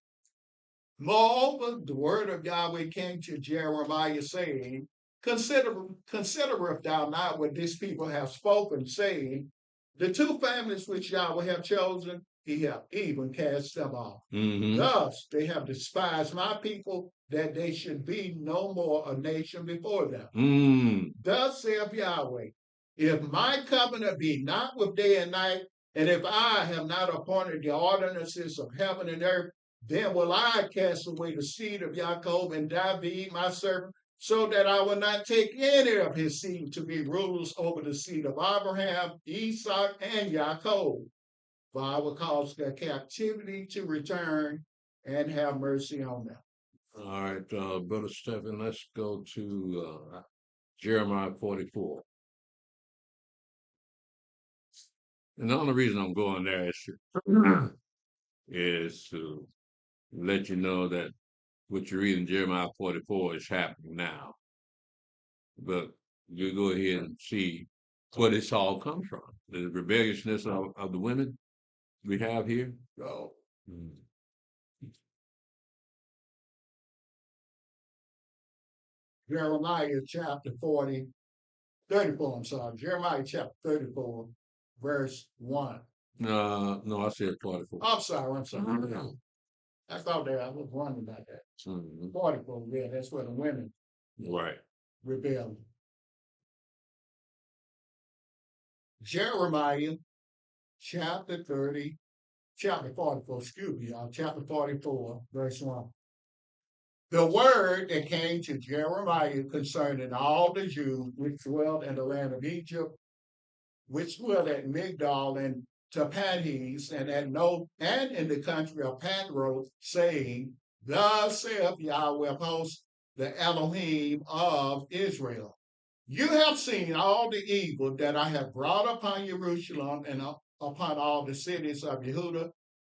Moreover, the word of Yahweh came to Jeremiah, saying, Considereth thou not what this people have spoken, saying, the two families which Yahweh have chosen, he hath even cast them off. Mm-hmm. Thus they have despised my people, that they should be no more a nation before them. Mm. Thus saith Yahweh, if my covenant be not with day and night, and if I have not appointed the ordinances of heaven and earth, then will I cast away the seed of Jacob and David, my servant, so that I will not take any of his seed to be rulers over the seed of Abraham, Isaac, and Jacob. For I will cause their captivity to return and have mercy on them. All right, Brother Stephen, let's go to Jeremiah 44. And the only reason I'm going there is to let you know that what you read in Jeremiah 44 is happening now. But you go ahead and see where this all comes from. The rebelliousness of the women we have here. So, Jeremiah chapter 34, I'm sorry, Jeremiah chapter 34, verse 1. No, I said 44. I'm sorry. I thought that I was wrong about that. Mhm. 44, yeah, that's where the women Right. rebelled. Jeremiah chapter 44, excuse me, y'all, chapter 44, verse 1. The word that came to Jeremiah concerning all the Jews which dwelt in the land of Egypt, which dwelt at Migdol and Tahpanhes, and at No, and in the country of Pathros, saying, Thus saith Yahweh of hosts, the Elohim of Israel. You have seen all the evil that I have brought upon Jerusalem and upon all the cities of Yehudah,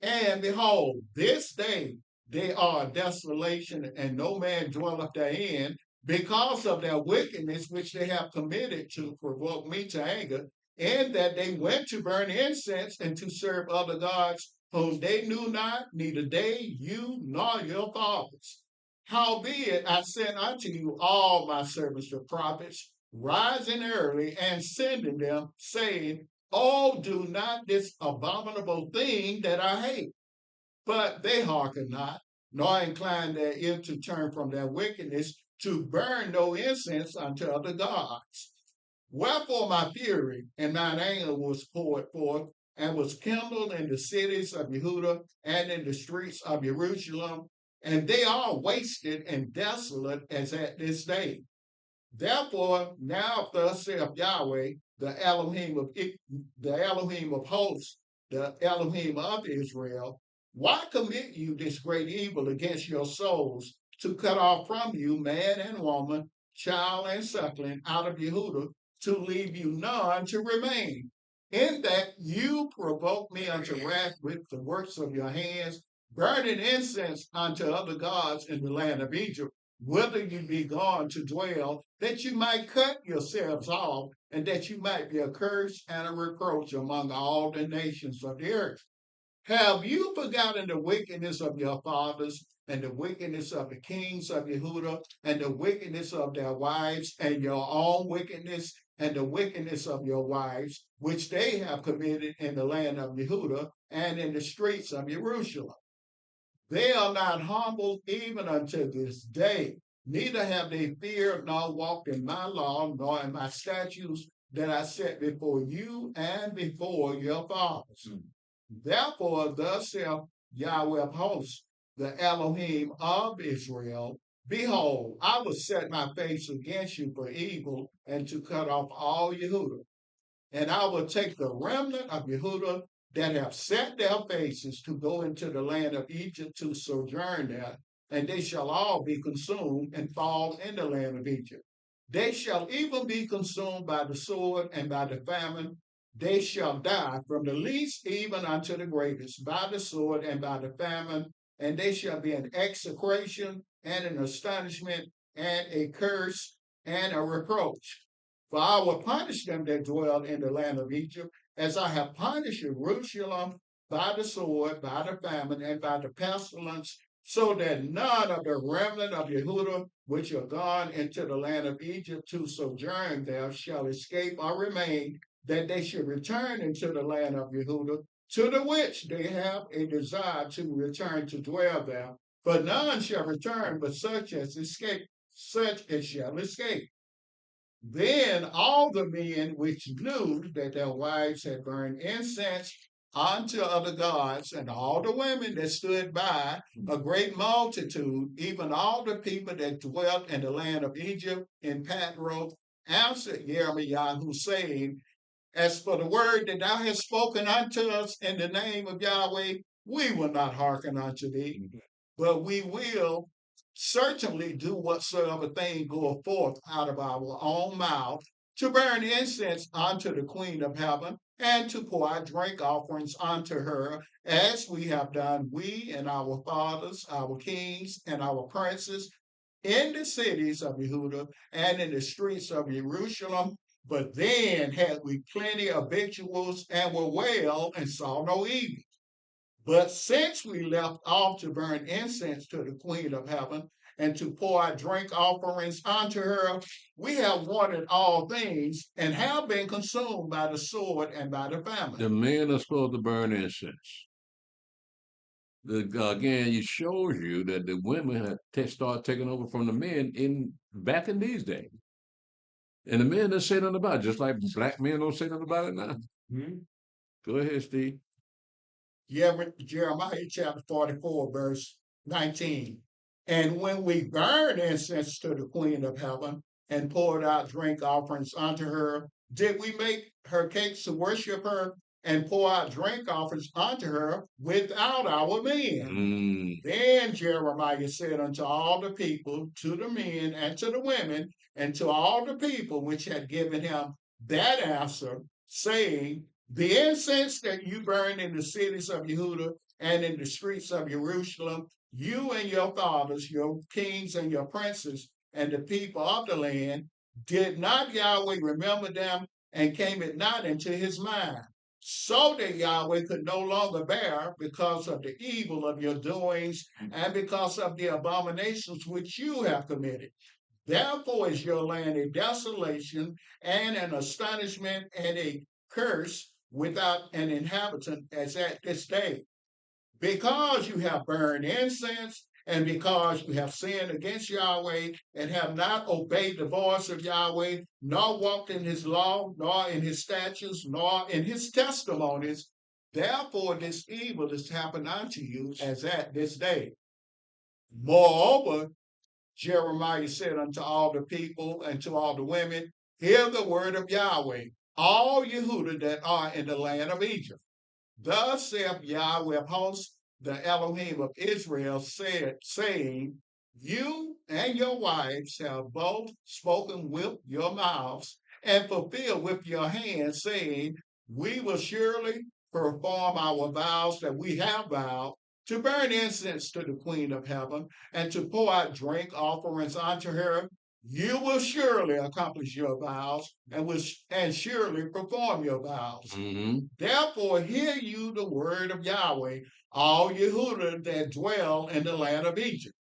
and behold, this day they are a desolation, and no man dwelleth therein, because of their wickedness which they have committed to provoke me to anger, in that they went to burn incense and to serve other gods, whom they knew not, neither they, you, nor your fathers. Howbeit I sent unto you all my servants the prophets, rising early and sending them, saying, Oh, do not this abominable thing that I hate. But they hearken not, nor incline their ear to turn from their wickedness, to burn no incense unto other gods. Wherefore my fury and mine anger was poured forth, and was kindled in the cities of Yehudah and in the streets of Jerusalem, and they are wasted and desolate as at this day. Therefore, now thus saith Yahweh, the Elohim of hosts, the Elohim of Israel, why commit you this great evil against your souls, to cut off from you man and woman, child, and suckling out of Yehuda, to leave you none to remain. In that you provoke me unto wrath with the works of your hands, burning incense unto other gods in the land of Egypt, whither you be gone to dwell, that you might cut yourselves off, and that you might be a curse and a reproach among all the nations of the earth. Have you forgotten the wickedness of your fathers, and the wickedness of the kings of Yehuda, and the wickedness of their wives, and your own wickedness, and the wickedness of your wives, which they have committed in the land of Yehuda and in the streets of Jerusalem? They are not humbled even unto this day, neither have they feared nor walked in my law, nor in my statutes that I set before you and before your fathers. Therefore, thus saith Yahweh of hosts, the Elohim of Israel, behold, I will set my face against you for evil, and to cut off all Yehuda. And I will take the remnant of Yehuda that have set their faces to go into the land of Egypt to sojourn there, and they shall all be consumed and fall in the land of Egypt. They shall even be consumed by the sword and by the famine. They shall die from the least even unto the greatest, by the sword and by the famine, and they shall be an execration and an astonishment and a curse and a reproach. For I will punish them that dwell in the land of Egypt, as I have punished Jerusalem by the sword, by the famine, and by the pestilence, so that none of the remnant of Yehuda, which are gone into the land of Egypt to sojourn there, shall escape or remain, that they should return into the land of Yehuda, to the which they have a desire to return to dwell there. For none shall return, but such as shall escape. Then all the men which knew that their wives had burned incense unto other gods, and all the women that stood by, a great multitude, even all the people that dwelt in the land of Egypt in Patroth, answered Jeremiah, saying, As for the word that thou hast spoken unto us in the name of Yahweh, we will not hearken unto thee, but we will certainly do whatsoever thing goeth forth out of our own mouth, to burn incense unto the Queen of heaven, and to pour out drink offerings unto her, as we have done, we and our fathers, our kings, and our princes, in the cities of Yehuda and in the streets of Jerusalem. But then had we plenty of victuals, and were well, and saw no evil. But since we left off to burn incense to the Queen of heaven, and to pour out drink offerings unto her, we have wanted all things, and have been consumed by the sword and by the famine. The men are supposed to burn incense. Again, it shows you that the women had start taking over from the men back in these days. And the men don't say nothing about it, just like black men don't say nothing about it now. Go ahead, Steve. Jeremiah chapter 44, verse 19. And when we burn incense to the Queen of heaven, and poured out drink offerings unto her, did we make her cakes to worship her, and pour out drink offerings unto her without our men? Then Jeremiah said unto all the people, to the men and to the women, and to all the people which had given him that answer, saying, The incense that you burn in the cities of Yehuda and in the streets of Jerusalem, you and your fathers, your kings and your princes, and the people of the land, did not Yahweh remember them, and came it not into his mind? So that Yahweh could no longer bear, because of the evil of your doings, and because of the abominations which you have committed. Therefore is your land a desolation, and an astonishment, and a curse, without an inhabitant, as at this day. Because you have burned incense, and because you have sinned against Yahweh, and have not obeyed the voice of Yahweh, nor walked in his law, nor in his statutes, nor in his testimonies, therefore this evil is happened unto you, as at this day. Moreover, Jeremiah said unto all the people and to all the women, Hear the word of Yahweh, all Yehuda that are in the land of Egypt. Thus saith Yahweh of hosts, the Elohim of Israel, saying, You and your wives have both spoken with your mouths and fulfilled with your hands, saying, we will surely perform our vows that we have vowed, to burn incense to the Queen of Heaven, and to pour out drink offerings unto her. You will surely accomplish your vows and surely perform your vows. Mm-hmm. Therefore, hear you the word of Yahweh, all Yehuda that dwell in the land of Egypt.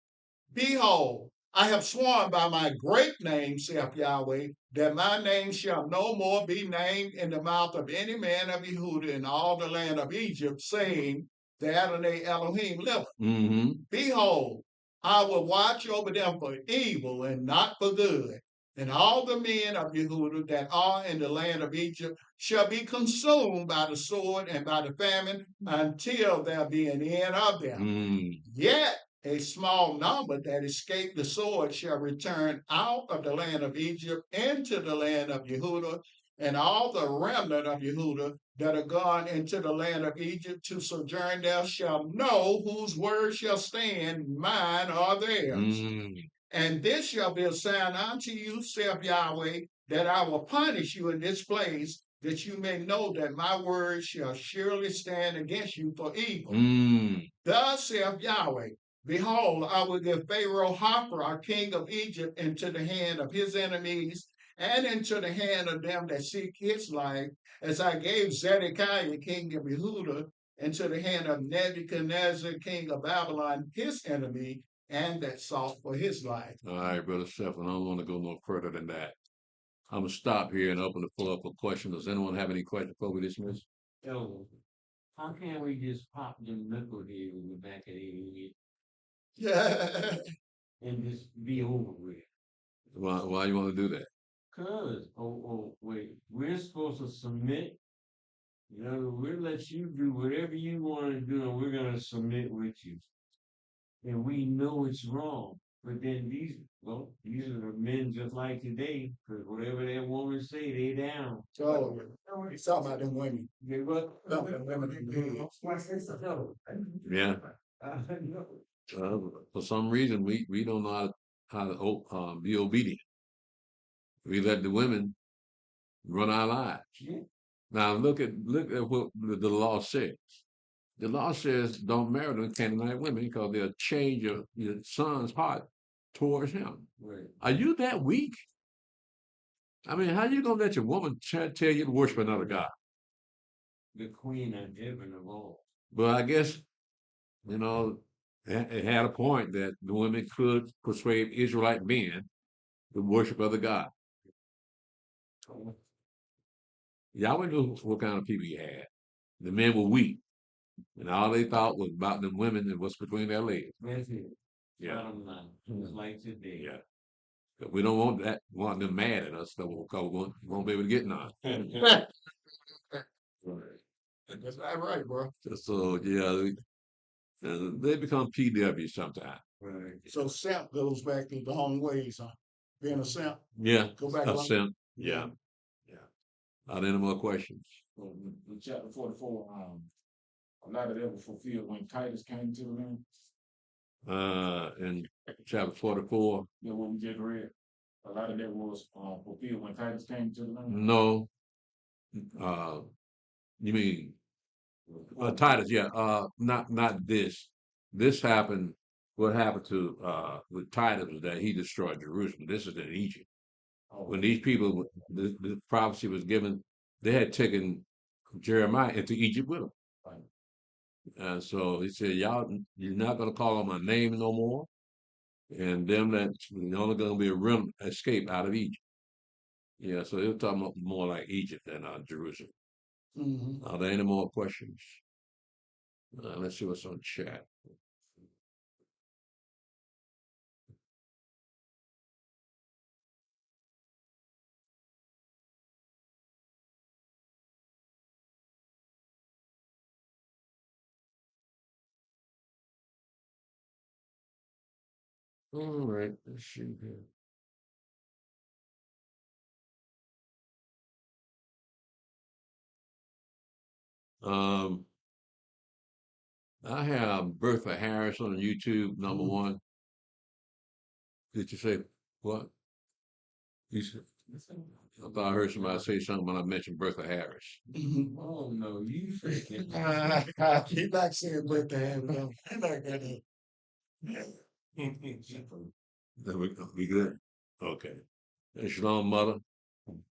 Behold, I have sworn by my great name, saith Yahweh, that my name shall no more be named in the mouth of any man of Yehuda in all the land of Egypt, saying, the Adonai Elohim liveth. Mm-hmm. Behold, I will watch over them for evil and not for good. And all the men of Yehuda that are in the land of Egypt shall be consumed by the sword and by the famine until there be an end of them. Mm. Yet a small number that escape the sword shall return out of the land of Egypt into the land of Yehuda, and all the remnant of Yehuda that are gone into the land of Egypt to sojourn there shall know whose word shall stand, mine or theirs. Mm. And this shall be a sign unto you, saith Yahweh, that I will punish you in this place, that you may know that my word shall surely stand against you for evil. Mm. Thus saith Yahweh, behold, I will give Pharaoh Hophra, king of Egypt, into the hand of his enemies, and into the hand of them that seek his life, as I gave Zedekiah, king of Yehuda, into the hand of Nebuchadnezzar, king of Babylon, his enemy, and that sought for his life. All right, Brother Stephen, I don't want to go no further than that. I'm going to stop here and open the floor for questions. Does anyone have any questions before we dismiss? Yo, how can we just pop them knuckle here in the back of the head Yeah. and just be over with? Why you want to do that? Cause, wait, we're supposed to submit. You know, we'll let you do whatever you want to do, and we're gonna submit with you. And we know it's wrong. But then these are the men just like today, because whatever that woman say, they down. So, he's talking about them women. They what? Them women in bed. Yeah. No. For some reason, we don't know how to be obedient. We let the women run our lives. Yeah. Now look at what the law says. The law says don't marry them Canaanite women because they'll change your son's heart towards him. Right. Are you that weak? I mean, how you gonna let your woman tell you to worship another god? The queen of heaven of all. But I guess you know it had a point that the women could persuade Israelite men to worship other gods. Yahweh knew what kind of people he had. The men were weak, and all they thought was about them women and what's between their legs. That's it. Yeah. Bottom line. Just like today. Yeah. But we don't want them mad at us, so we won't be able to get none. That's not right, bro. So yeah, they become PW sometimes. Right. So simp goes back to the home ways, huh? Being a simp. Yeah, Go back. a simp. Yeah, yeah. Are there any more questions? In chapter 44, a lot of that was fulfilled when Titus came to the land. In chapter 44. Yeah, what we just read. A lot of that was fulfilled when Titus came to the land. No. You mean Titus? Yeah. Not this. This happened. What happened to with Titus was that he destroyed Jerusalem. This is in Egypt. When these people, the prophecy was given, they had taken Jeremiah into Egypt with them. Right. And so he said, y'all, you're not going to call on my name no more. And them that's only going to be a remnant escape out of Egypt. Yeah, so they're talking about more like Egypt than Jerusalem. Mm-hmm. Are there any more questions? Let's see what's on chat. All right, let's see here. I have Bertha Harris on YouTube, number one. Did you say what? You said, I thought I heard somebody say something when I mentioned Bertha Harris. Oh no, you said He not saying what the hell. No. He not gonna. Then we good? Okay. And Shalom, mother.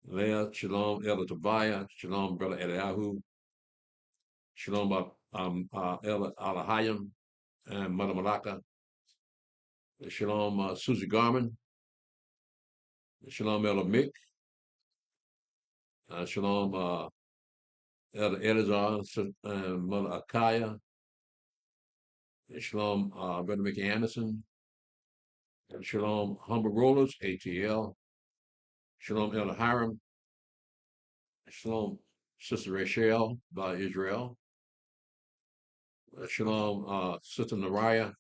Leah, Shalom, Elder Tobiah, Shalom, brother Eliyahu, Shalom, Elder Alahayim, and Mother Malaka, Shalom, Susie Garman, Shalom, Elder Mick, Shalom, Elder Eleazar, and Mother Akaya, Shalom, Brother Mickey Anderson, Shalom, Humble Rollers, ATL, Shalom, Elder Hiram, Shalom, Sister Rachel by Israel, Shalom, Sister Nariah,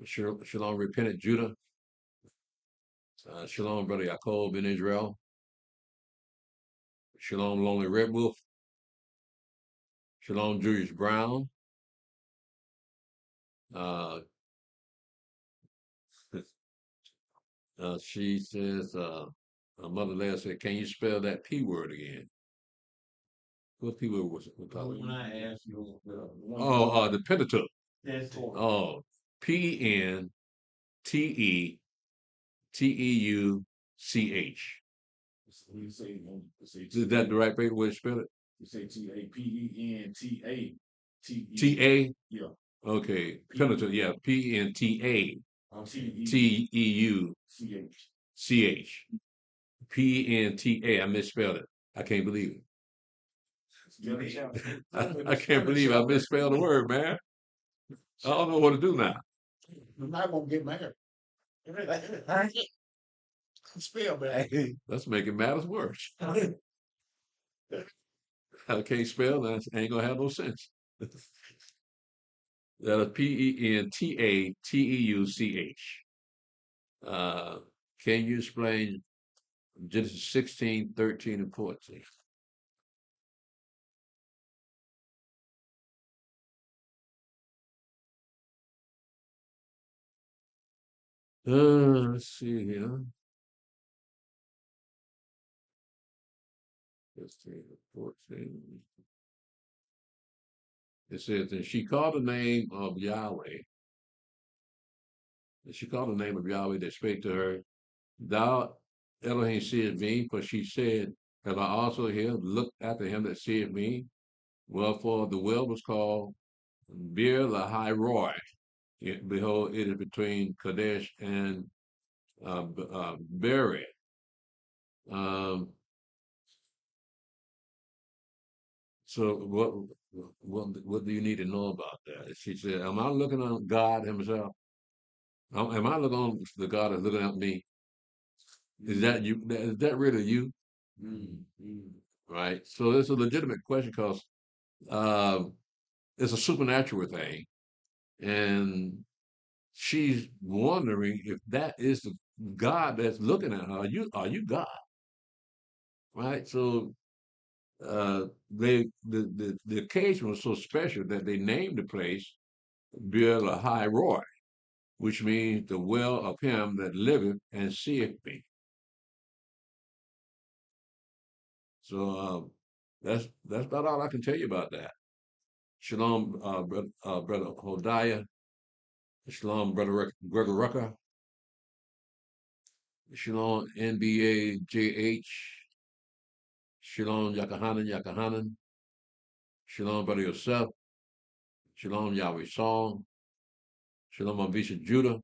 Shalom, Repentant Judah, Shalom, Brother Yaakov in Israel, Shalom, Lonely Red Wolf, Shalom, Julius Brown, uh, she says, Mother Leah said, can you spell that P word again? What P word was it? when I asked you. The Pentateuch. That's it. Oh, Penteuch. You say Is that the right way to spell it? You say T-A-P-E-N-T-A. T-A? Yeah. Okay, Pentateuch, yeah, P-N-T-A. T-E-U-C-H. T-E-U-C-H. P-N-T-A. I misspelled it. I can't believe it. I can't believe I misspelled the word, man. I don't know what to do now. We're not gonna get married. Spell bad. Let's make it matters worse. I can't spell, that ain't gonna have no sense. That is Pentateuch. Can you explain Genesis 16, 13, and 14? Let's see here. 15 and 14. It says, and she called the name of Yahweh. And she called the name of Yahweh that spake to her, thou Elohim seest me, for she said, have I also here looked after him that seeth me? Wherefore the well was called Bir Lahai Roy. Behold, it is between Kadesh and Beret. So what do you need to know about that? She said, am I looking on God himself? Am I looking on the God that's looking at me? Is that you? Is that really you? Right. So it's a legitimate question because it's a supernatural thing, and she's wondering if that is the God that's looking at her. Are you God? Right. So the occasion was so special that they named the place Bir Lahai Roy, which means the well of him that liveth and seeth me. So that's about all I can tell you about that. Shalom, brother Hodiah. Shalom, brother Gregor Rucker. Shalom, NBA JH. Shalom, Yakahanan. Shalom, brother Yosef. Shalom, Yahweh Song. Shalom, Avisha Judah.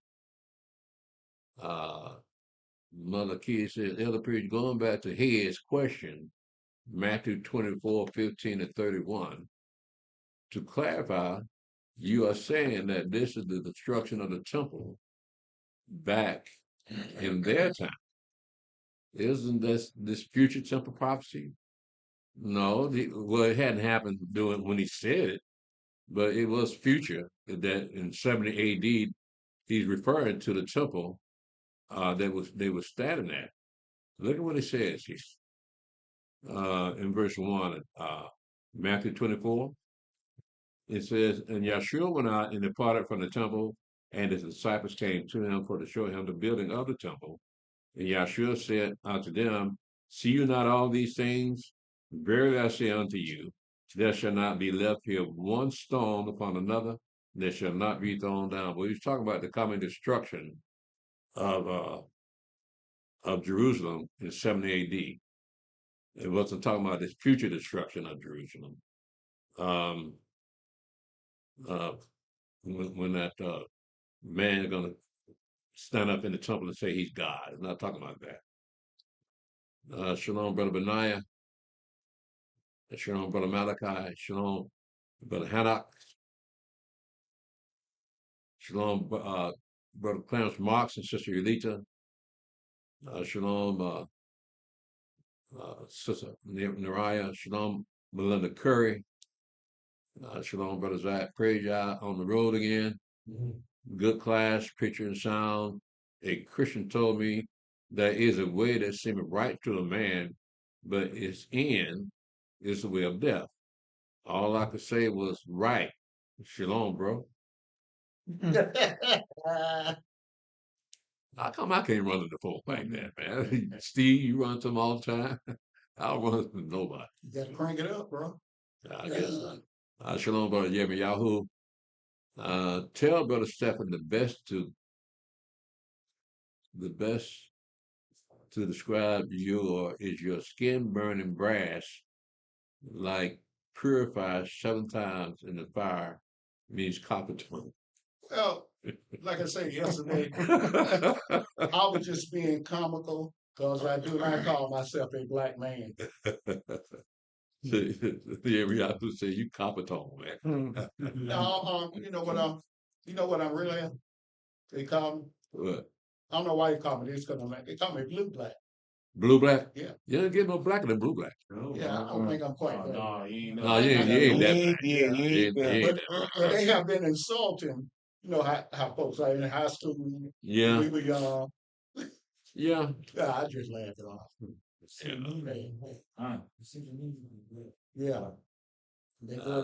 Mother Key says, Elder Priest, going back to his question, Matthew 24, 15 and 31. To clarify, you are saying that this is the destruction of the temple back in their time. Isn't this future temple prophecy? No, well, it hadn't happened during when he said it, but it was future that in 70 AD, he's referring to the temple they were standing at. Look at what it says here in verse 1, Matthew 24. It says, and Yahshua went out and departed from the temple And his disciples came to him for to show him the building of the temple. And Yahshua said unto them, see you not all these things? Verily I say unto you, there shall not be left here one stone upon another, that shall not be thrown down. But he's talking about the coming destruction of Jerusalem in 70 A.D. It wasn't talking about this future destruction of Jerusalem. When that man is going to stand up in the temple and say he's God. It's not talking about that. Shalom, Brother Benaiah. Shalom, Brother Malachi. Shalom, Brother Hanok. Shalom, Brother Clarence Marks and Sister Yulita. Shalom, Sister Nariah. Shalom, Melinda Curry. Shalom, Brother Zach. Praise Yah on the road again. Good class, picture and sound. A Christian told me there is a way that seemeth right to a man, but its end is the way of death. All I could say was right. Shalom, bro. How come I can't run into folk like that, man? Steve, you run to them all the time. I don't run to nobody. You gotta crank it up, bro. I guess not. Shalom, Brother Yirmiyahu. Tell Brother Stephen the best to describe you is your skin burning brass, like purified 7 times in the fire, means copper tone. Well, like I said yesterday, I was just being comical because I do not call myself a black man. We have to say you copper tone, man. No, you know what I'm really am? They call me. What? I don't know why they call me this because they call me blue black. Blue black? Yeah. You don't get no blacker than blue black. Yeah, I don't think I'm quite there. No, you ain't No, you ain't that black. You ain't that. But they have been insulting, how folks are in high school. Yeah. We were young. Yeah. I just laughed it off. Yeah.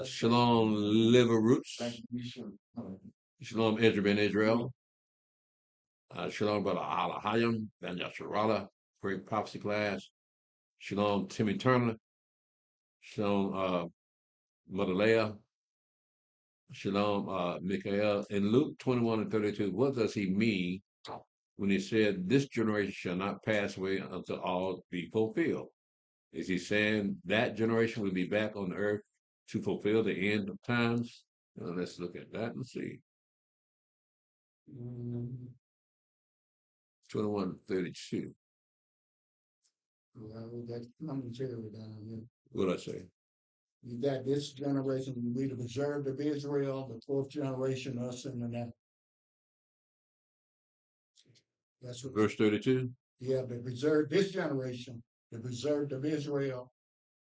Shalom, liver roots. Shalom, Ezra ben Israel. Shalom, Brother Alahayim, Ben Yasharala, great prophecy class. Shalom, Timmy Turner. Shalom, Mother Leah. Shalom, Michael. In Luke 21:32, what does he mean when he said, this generation shall not pass away until all be fulfilled? Is he saying that generation will be back on the earth to fulfill the end of times? Let's look at that and see. 21:32. Well, we got commentary down here. What'd I say? You got this generation, we the preserved of Israel, the 4th generation, us and the next. That's what. Verse 32. Yeah, the preserved this generation, the preserved of Israel,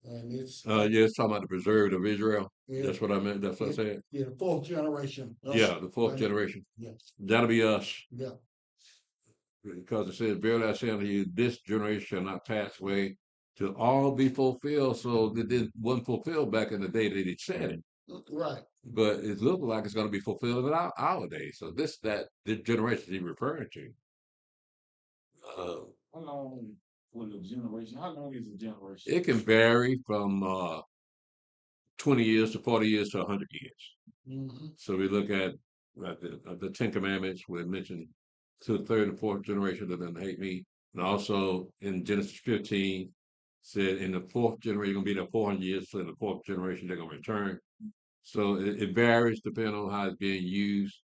and it's. Yeah, it's talking about the preserved of Israel. Yeah, That's what I meant. That's what I said. Yeah, the 4th generation. Us, Yeah, the 4th generation. Yes. That'll be us. Yeah. Because it says, verily I say unto you, this generation shall not pass away till all be fulfilled. So it wasn't fulfilled back in the day that he said it. Right. But it looks like it's going to be fulfilled in our days. So this generation he's referring to. How long for the generation? How long is a generation? It can vary from 20 years to 40 years to 100 years. Mm-hmm. So we look at the 10 Commandments, we mentioned to the 3rd and 4th generation that doesn't hate me. And also in Genesis 15, said in the 4th generation, going to be there 400 years. So in the 4th generation, they're going to return. So it varies depending on how it's being used.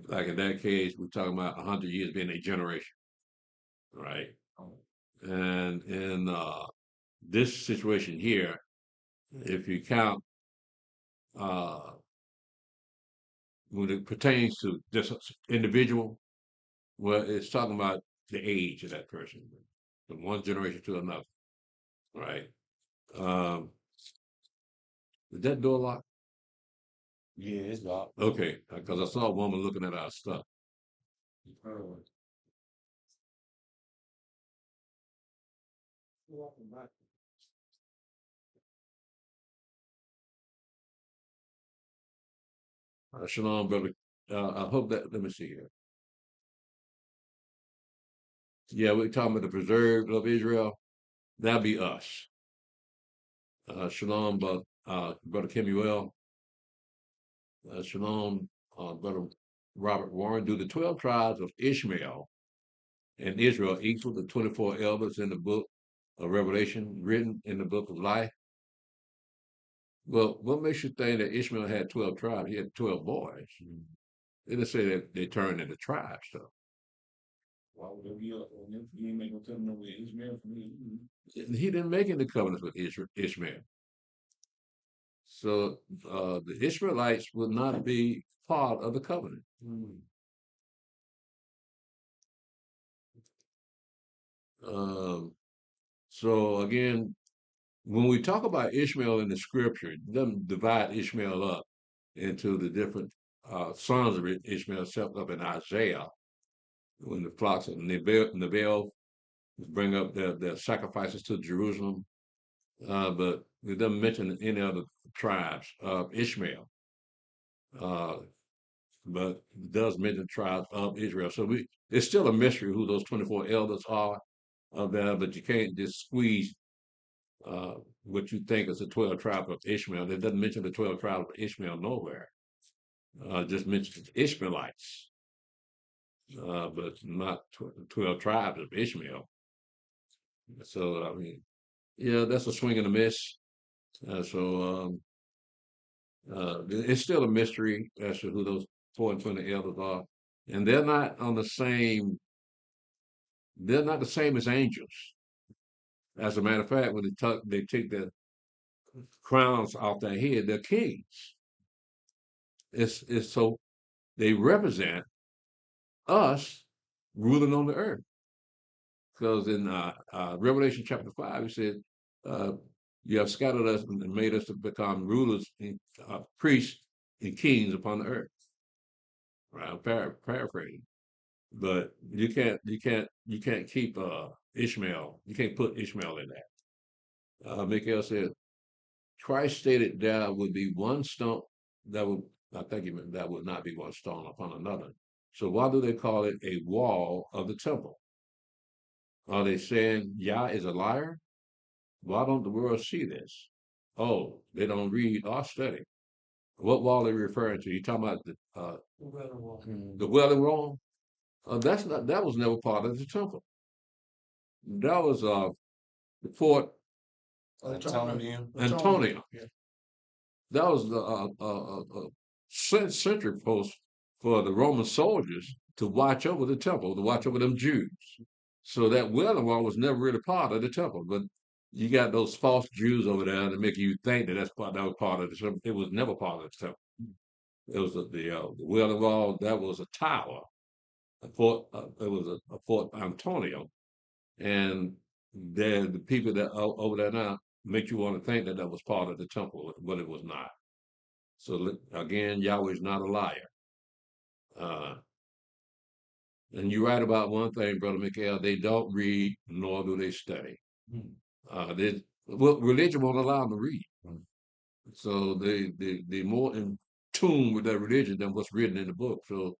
Like in that case, we're talking about 100 years being a generation, right? And in this situation here, if you count when it pertains to this individual, well, it's talking about the age of that person, from one generation to another, right? Is that door locked? Yeah, it's locked. Okay, because I saw a woman looking at our stuff. Shalom, brother I hope that, let me see here. Yeah, we're talking about the preserved of Israel. That'll be us. Shalom, Brother Kemuel. Shalom, Brother Robert Warren. Do the 12 tribes of Ishmael and Israel equal the 24 elders in the book of Revelation written in the book of life? Well, what makes you think that Ishmael had 12 tribes? He had 12 boys. They didn't say that they turned into tribes, though. Why would there be he ain't make no covenant with Ishmael for me? He didn't make any covenants with Ishmael. So the Israelites would not be part of the covenant. So again, when we talk about Ishmael in the scripture, it doesn't divide Ishmael up into the different sons of Ishmael, except up in Isaiah, when the flocks of Nevel bring up their sacrifices to Jerusalem. But it doesn't mention any other tribes of Ishmael. But it does mention tribes of Israel. So it's still a mystery who those 24 elders are of there, but you can't just squeeze what you think is the 12 tribes of Ishmael. It doesn't mention the 12 tribes of Ishmael nowhere. Just mentions Ishmaelites, but not 12 tribes of Ishmael. So, I mean, yeah, that's a swing and a miss. It's still a mystery as to who those 420 elders are. And they're not the same as angels. As a matter of fact, when they take the crowns off their head, they're kings. It's so they represent us ruling on the earth. Because in Revelation chapter 5, it said, you have scattered us and made us to become rulers, and priests, and kings upon the earth. Right? I'm paraphrasing, but you can't keep Ishmael. You can't put Ishmael in that. Mikhail said Christ stated there would be one stone that would. I think he meant that would not be one stone upon another. So why do they call it a wall of the temple? Are they saying Yah is a liar? Why don't the world see this? Oh, they don't read or study. What wall are they referring to? You talking about the Wailing Wall? That was never part of the temple. That was the Fort Antonio. Antonio. Yeah. That was the sentry post for the Roman soldiers to watch over the temple, to watch over them Jews. So that Wailing Wall was never really part of the temple, but you got those false Jews over there that make you think that that was part of the temple. It was never part of the temple. It was the Wailing Wall. That was a tower. It was a Fort Antonio, and the people that are over there now make you want to think that that was part of the temple, but it was not. So again, Yahweh is not a liar. And you're right about one thing, Brother Mikhail. They don't read, nor do they study. Religion won't allow them to read. So they're more in tune with their religion than what's written in the book. So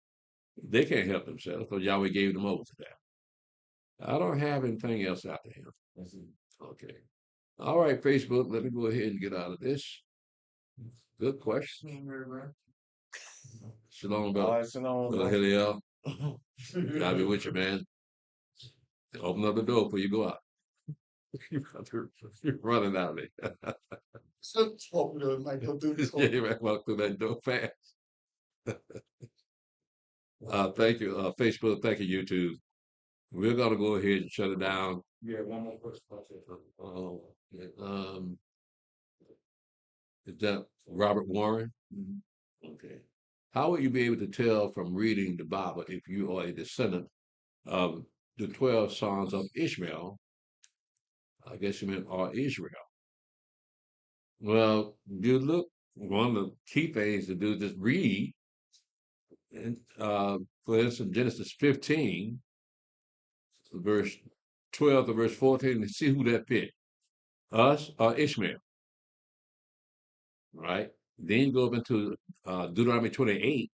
they can't help themselves because Yahweh gave them over to that. I don't have anything else after him. Okay. All right, Facebook, let me go ahead and get out of this. Good question. Shalom, brother. All right, Shalom. Brother Heliel. God be with you, man. Open up the door before you go out. You're running out of there. Might go through this Yeah, you might walk through that door fast. Thank you, Facebook. Thank you, YouTube. We're gonna go ahead and shut it down. Yeah, one more question. Is that Robert Warren? Okay. How will you be able to tell from reading the Bible if you are a descendant of the 12 sons of Ishmael? I guess you meant or Israel. Well, you look, one of the key things to do is just read. And for instance, Genesis 15, verse 12 to verse 14, and see who that fit. Us or Ishmael. Right? Then you go up into Deuteronomy 28,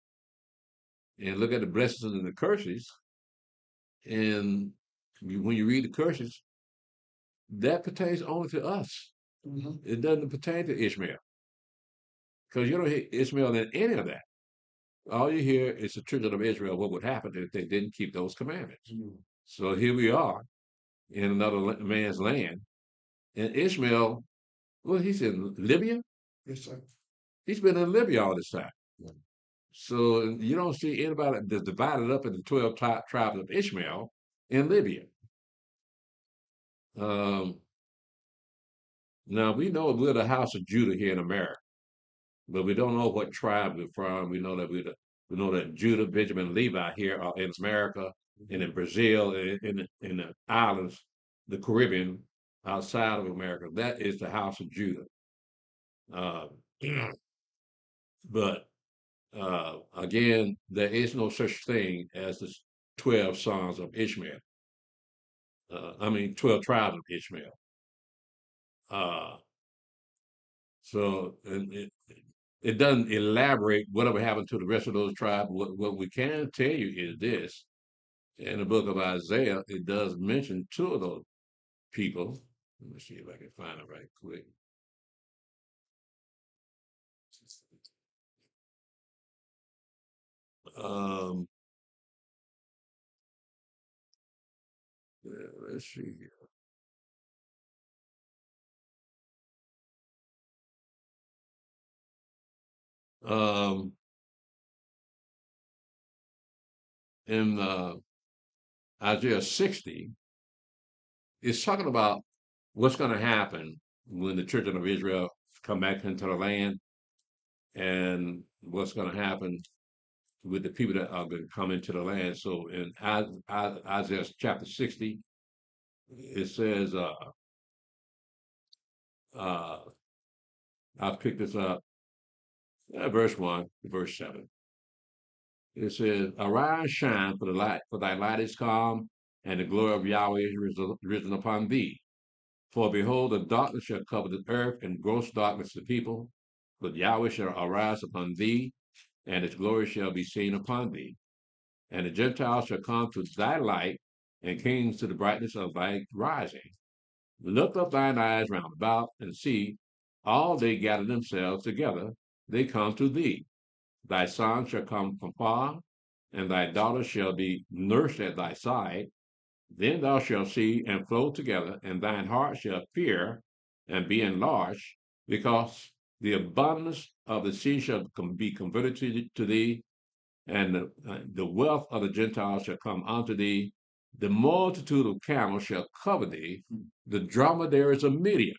and look at the blessings and the curses. And when you read the curses, that pertains only to us. Mhm. It doesn't pertain to Ishmael, because you don't hear Ishmael in any of that. All you hear is the children of Israel, what would happen if they didn't keep those commandments. So here we are in another man's land. And Ishmael, well, he's in Libya. Yes, sir. He's been in Libya all this time. So you don't see anybody that's divided up into 12 tribes of Ishmael in Libya. Um, Now we know we're the house of Judah here in America, but we don't know what tribe we're from. We know that we know that Judah, Benjamin, Levi here are in America and in Brazil, in the islands, the Caribbean, outside of America. That is the house of Judah. Uh, but again, there is no such thing as the 12 sons of Ishmael. 12 tribes of Ishmael. Uh, so it doesn't elaborate whatever happened to the rest of those tribes. What we can tell you is this: in the book of Isaiah, it does mention two of those people. Let me see if I can find it right quick. Um, let's see here. Um, in Isaiah 60, it's talking about what's going to happen when the children of Israel come back into the land, and what's going to happen with the people that are going to come into the land. So in Isaiah chapter 60, it says, uh, I'll pick this up, verse 1 to verse 7. It says, Arise, shine, for thy light is come, and the glory of Yahweh is risen upon thee. For behold, the darkness shall cover the earth, and gross darkness the people. But Yahweh shall arise upon thee, and his glory shall be seen upon thee. And the Gentiles shall come to thy light, and kings to the brightness of thy rising. Lift up thine eyes round about, and see, all they gather themselves together, they come to thee. Thy son shall come from far, and thy daughter shall be nursed at thy side. Then thou shalt see and flow together, and thine heart shall fear and be enlarged, because the abundance of the sea shall be converted to thee, and the wealth of the Gentiles shall come unto thee. The multitude of camels shall cover thee, the dromedaries of Midian.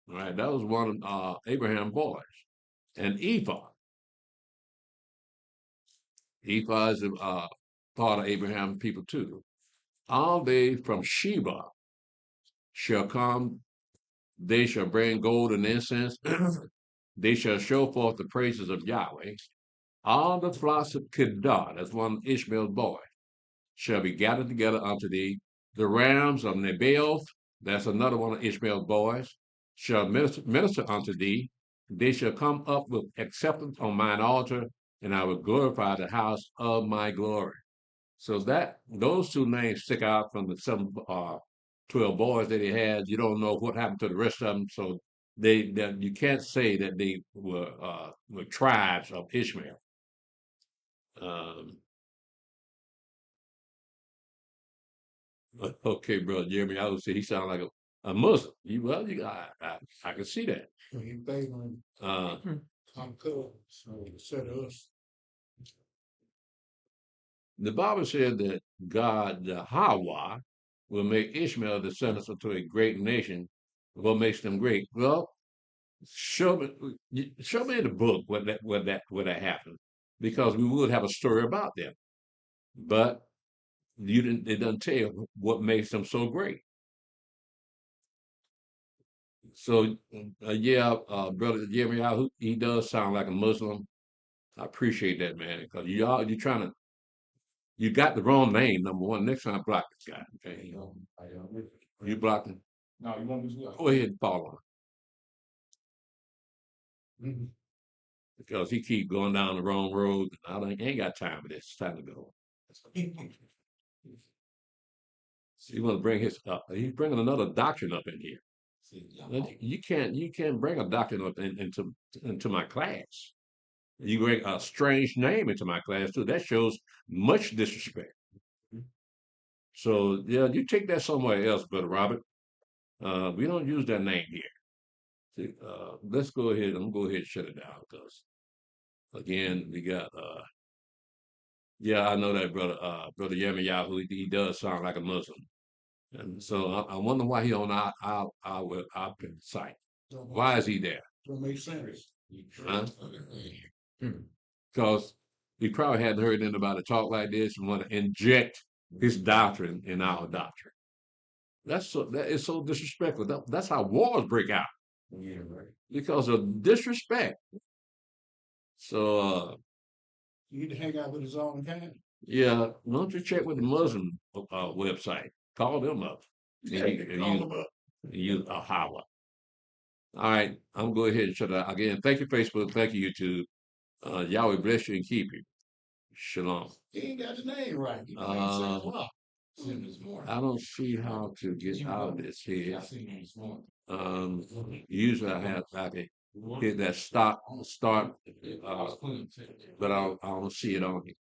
All right, that was one of Abraham's boys. And Ephah. Ephah is part of Abraham's people too. All they from Sheba shall come, they shall bring gold and incense, they shall show forth the praises of Yahweh. All the flocks of Kedar, that's one of Ishmael's boys, shall be gathered together unto thee. The rams of Nebaioth, that's another one of Ishmael's boys, shall minister unto thee. They shall come up with acceptance on mine altar, and I will glorify the house of my glory. So that those two names stick out from the 12 boys that he had. You don't know what happened to the rest of them, so you can't say that they were tribes of Ishmael. Um, Okay, brother Jeremy, I would say he sounds like a Muslim. I can see that. He favoring Uh, some colors, so instead of us. the Bible said that God, Hawa, will make Ishmael descendants into a great nation. What makes them great? Well, show me in the book where that happened, because we would have a story about them. But you didn't. It doesn't tell you what makes them so great. So, brother Jeremy, he does sound like a Muslim. I appreciate that, man, because you got the wrong name, number one. Next time, block this guy, okay? You blocked him? No, you want me to? Go ahead and follow him. Mhm. because he keep going down the wrong road. Ain't got time for this. It's time to go. He want to bring he's bringing another doctrine up in here. You can't bring a doctrine up into my class. You bring a strange name into my class too. That shows much disrespect. So yeah, you take that somewhere else, Brother Robert. We don't use that name here. See, let's go ahead. I'm gonna go ahead and shut it down because again, we got yeah, I know that brother Yirmiyahu, he does sound like a Muslim. And so I wonder why he on our site. Why is he there? Don't make sense. Huh? Because he probably hadn't heard anybody talk like this and want to inject his doctrine in our doctrine. That is so disrespectful. That's how wars break out. Yeah, right. Because of disrespect. So You need to hang out with his own kind. yeah, why don't you check with the Muslim website? Call them up. Use a holla. All right, I'm going to go ahead and shut it out. Again, thank you, Facebook. Thank you, YouTube. Yahweh bless you and keep you. Shalom. He ain't got his name right. He ain't saying why. I don't see how to get out of this here. Usually I can hit that start, but I don't see it on here.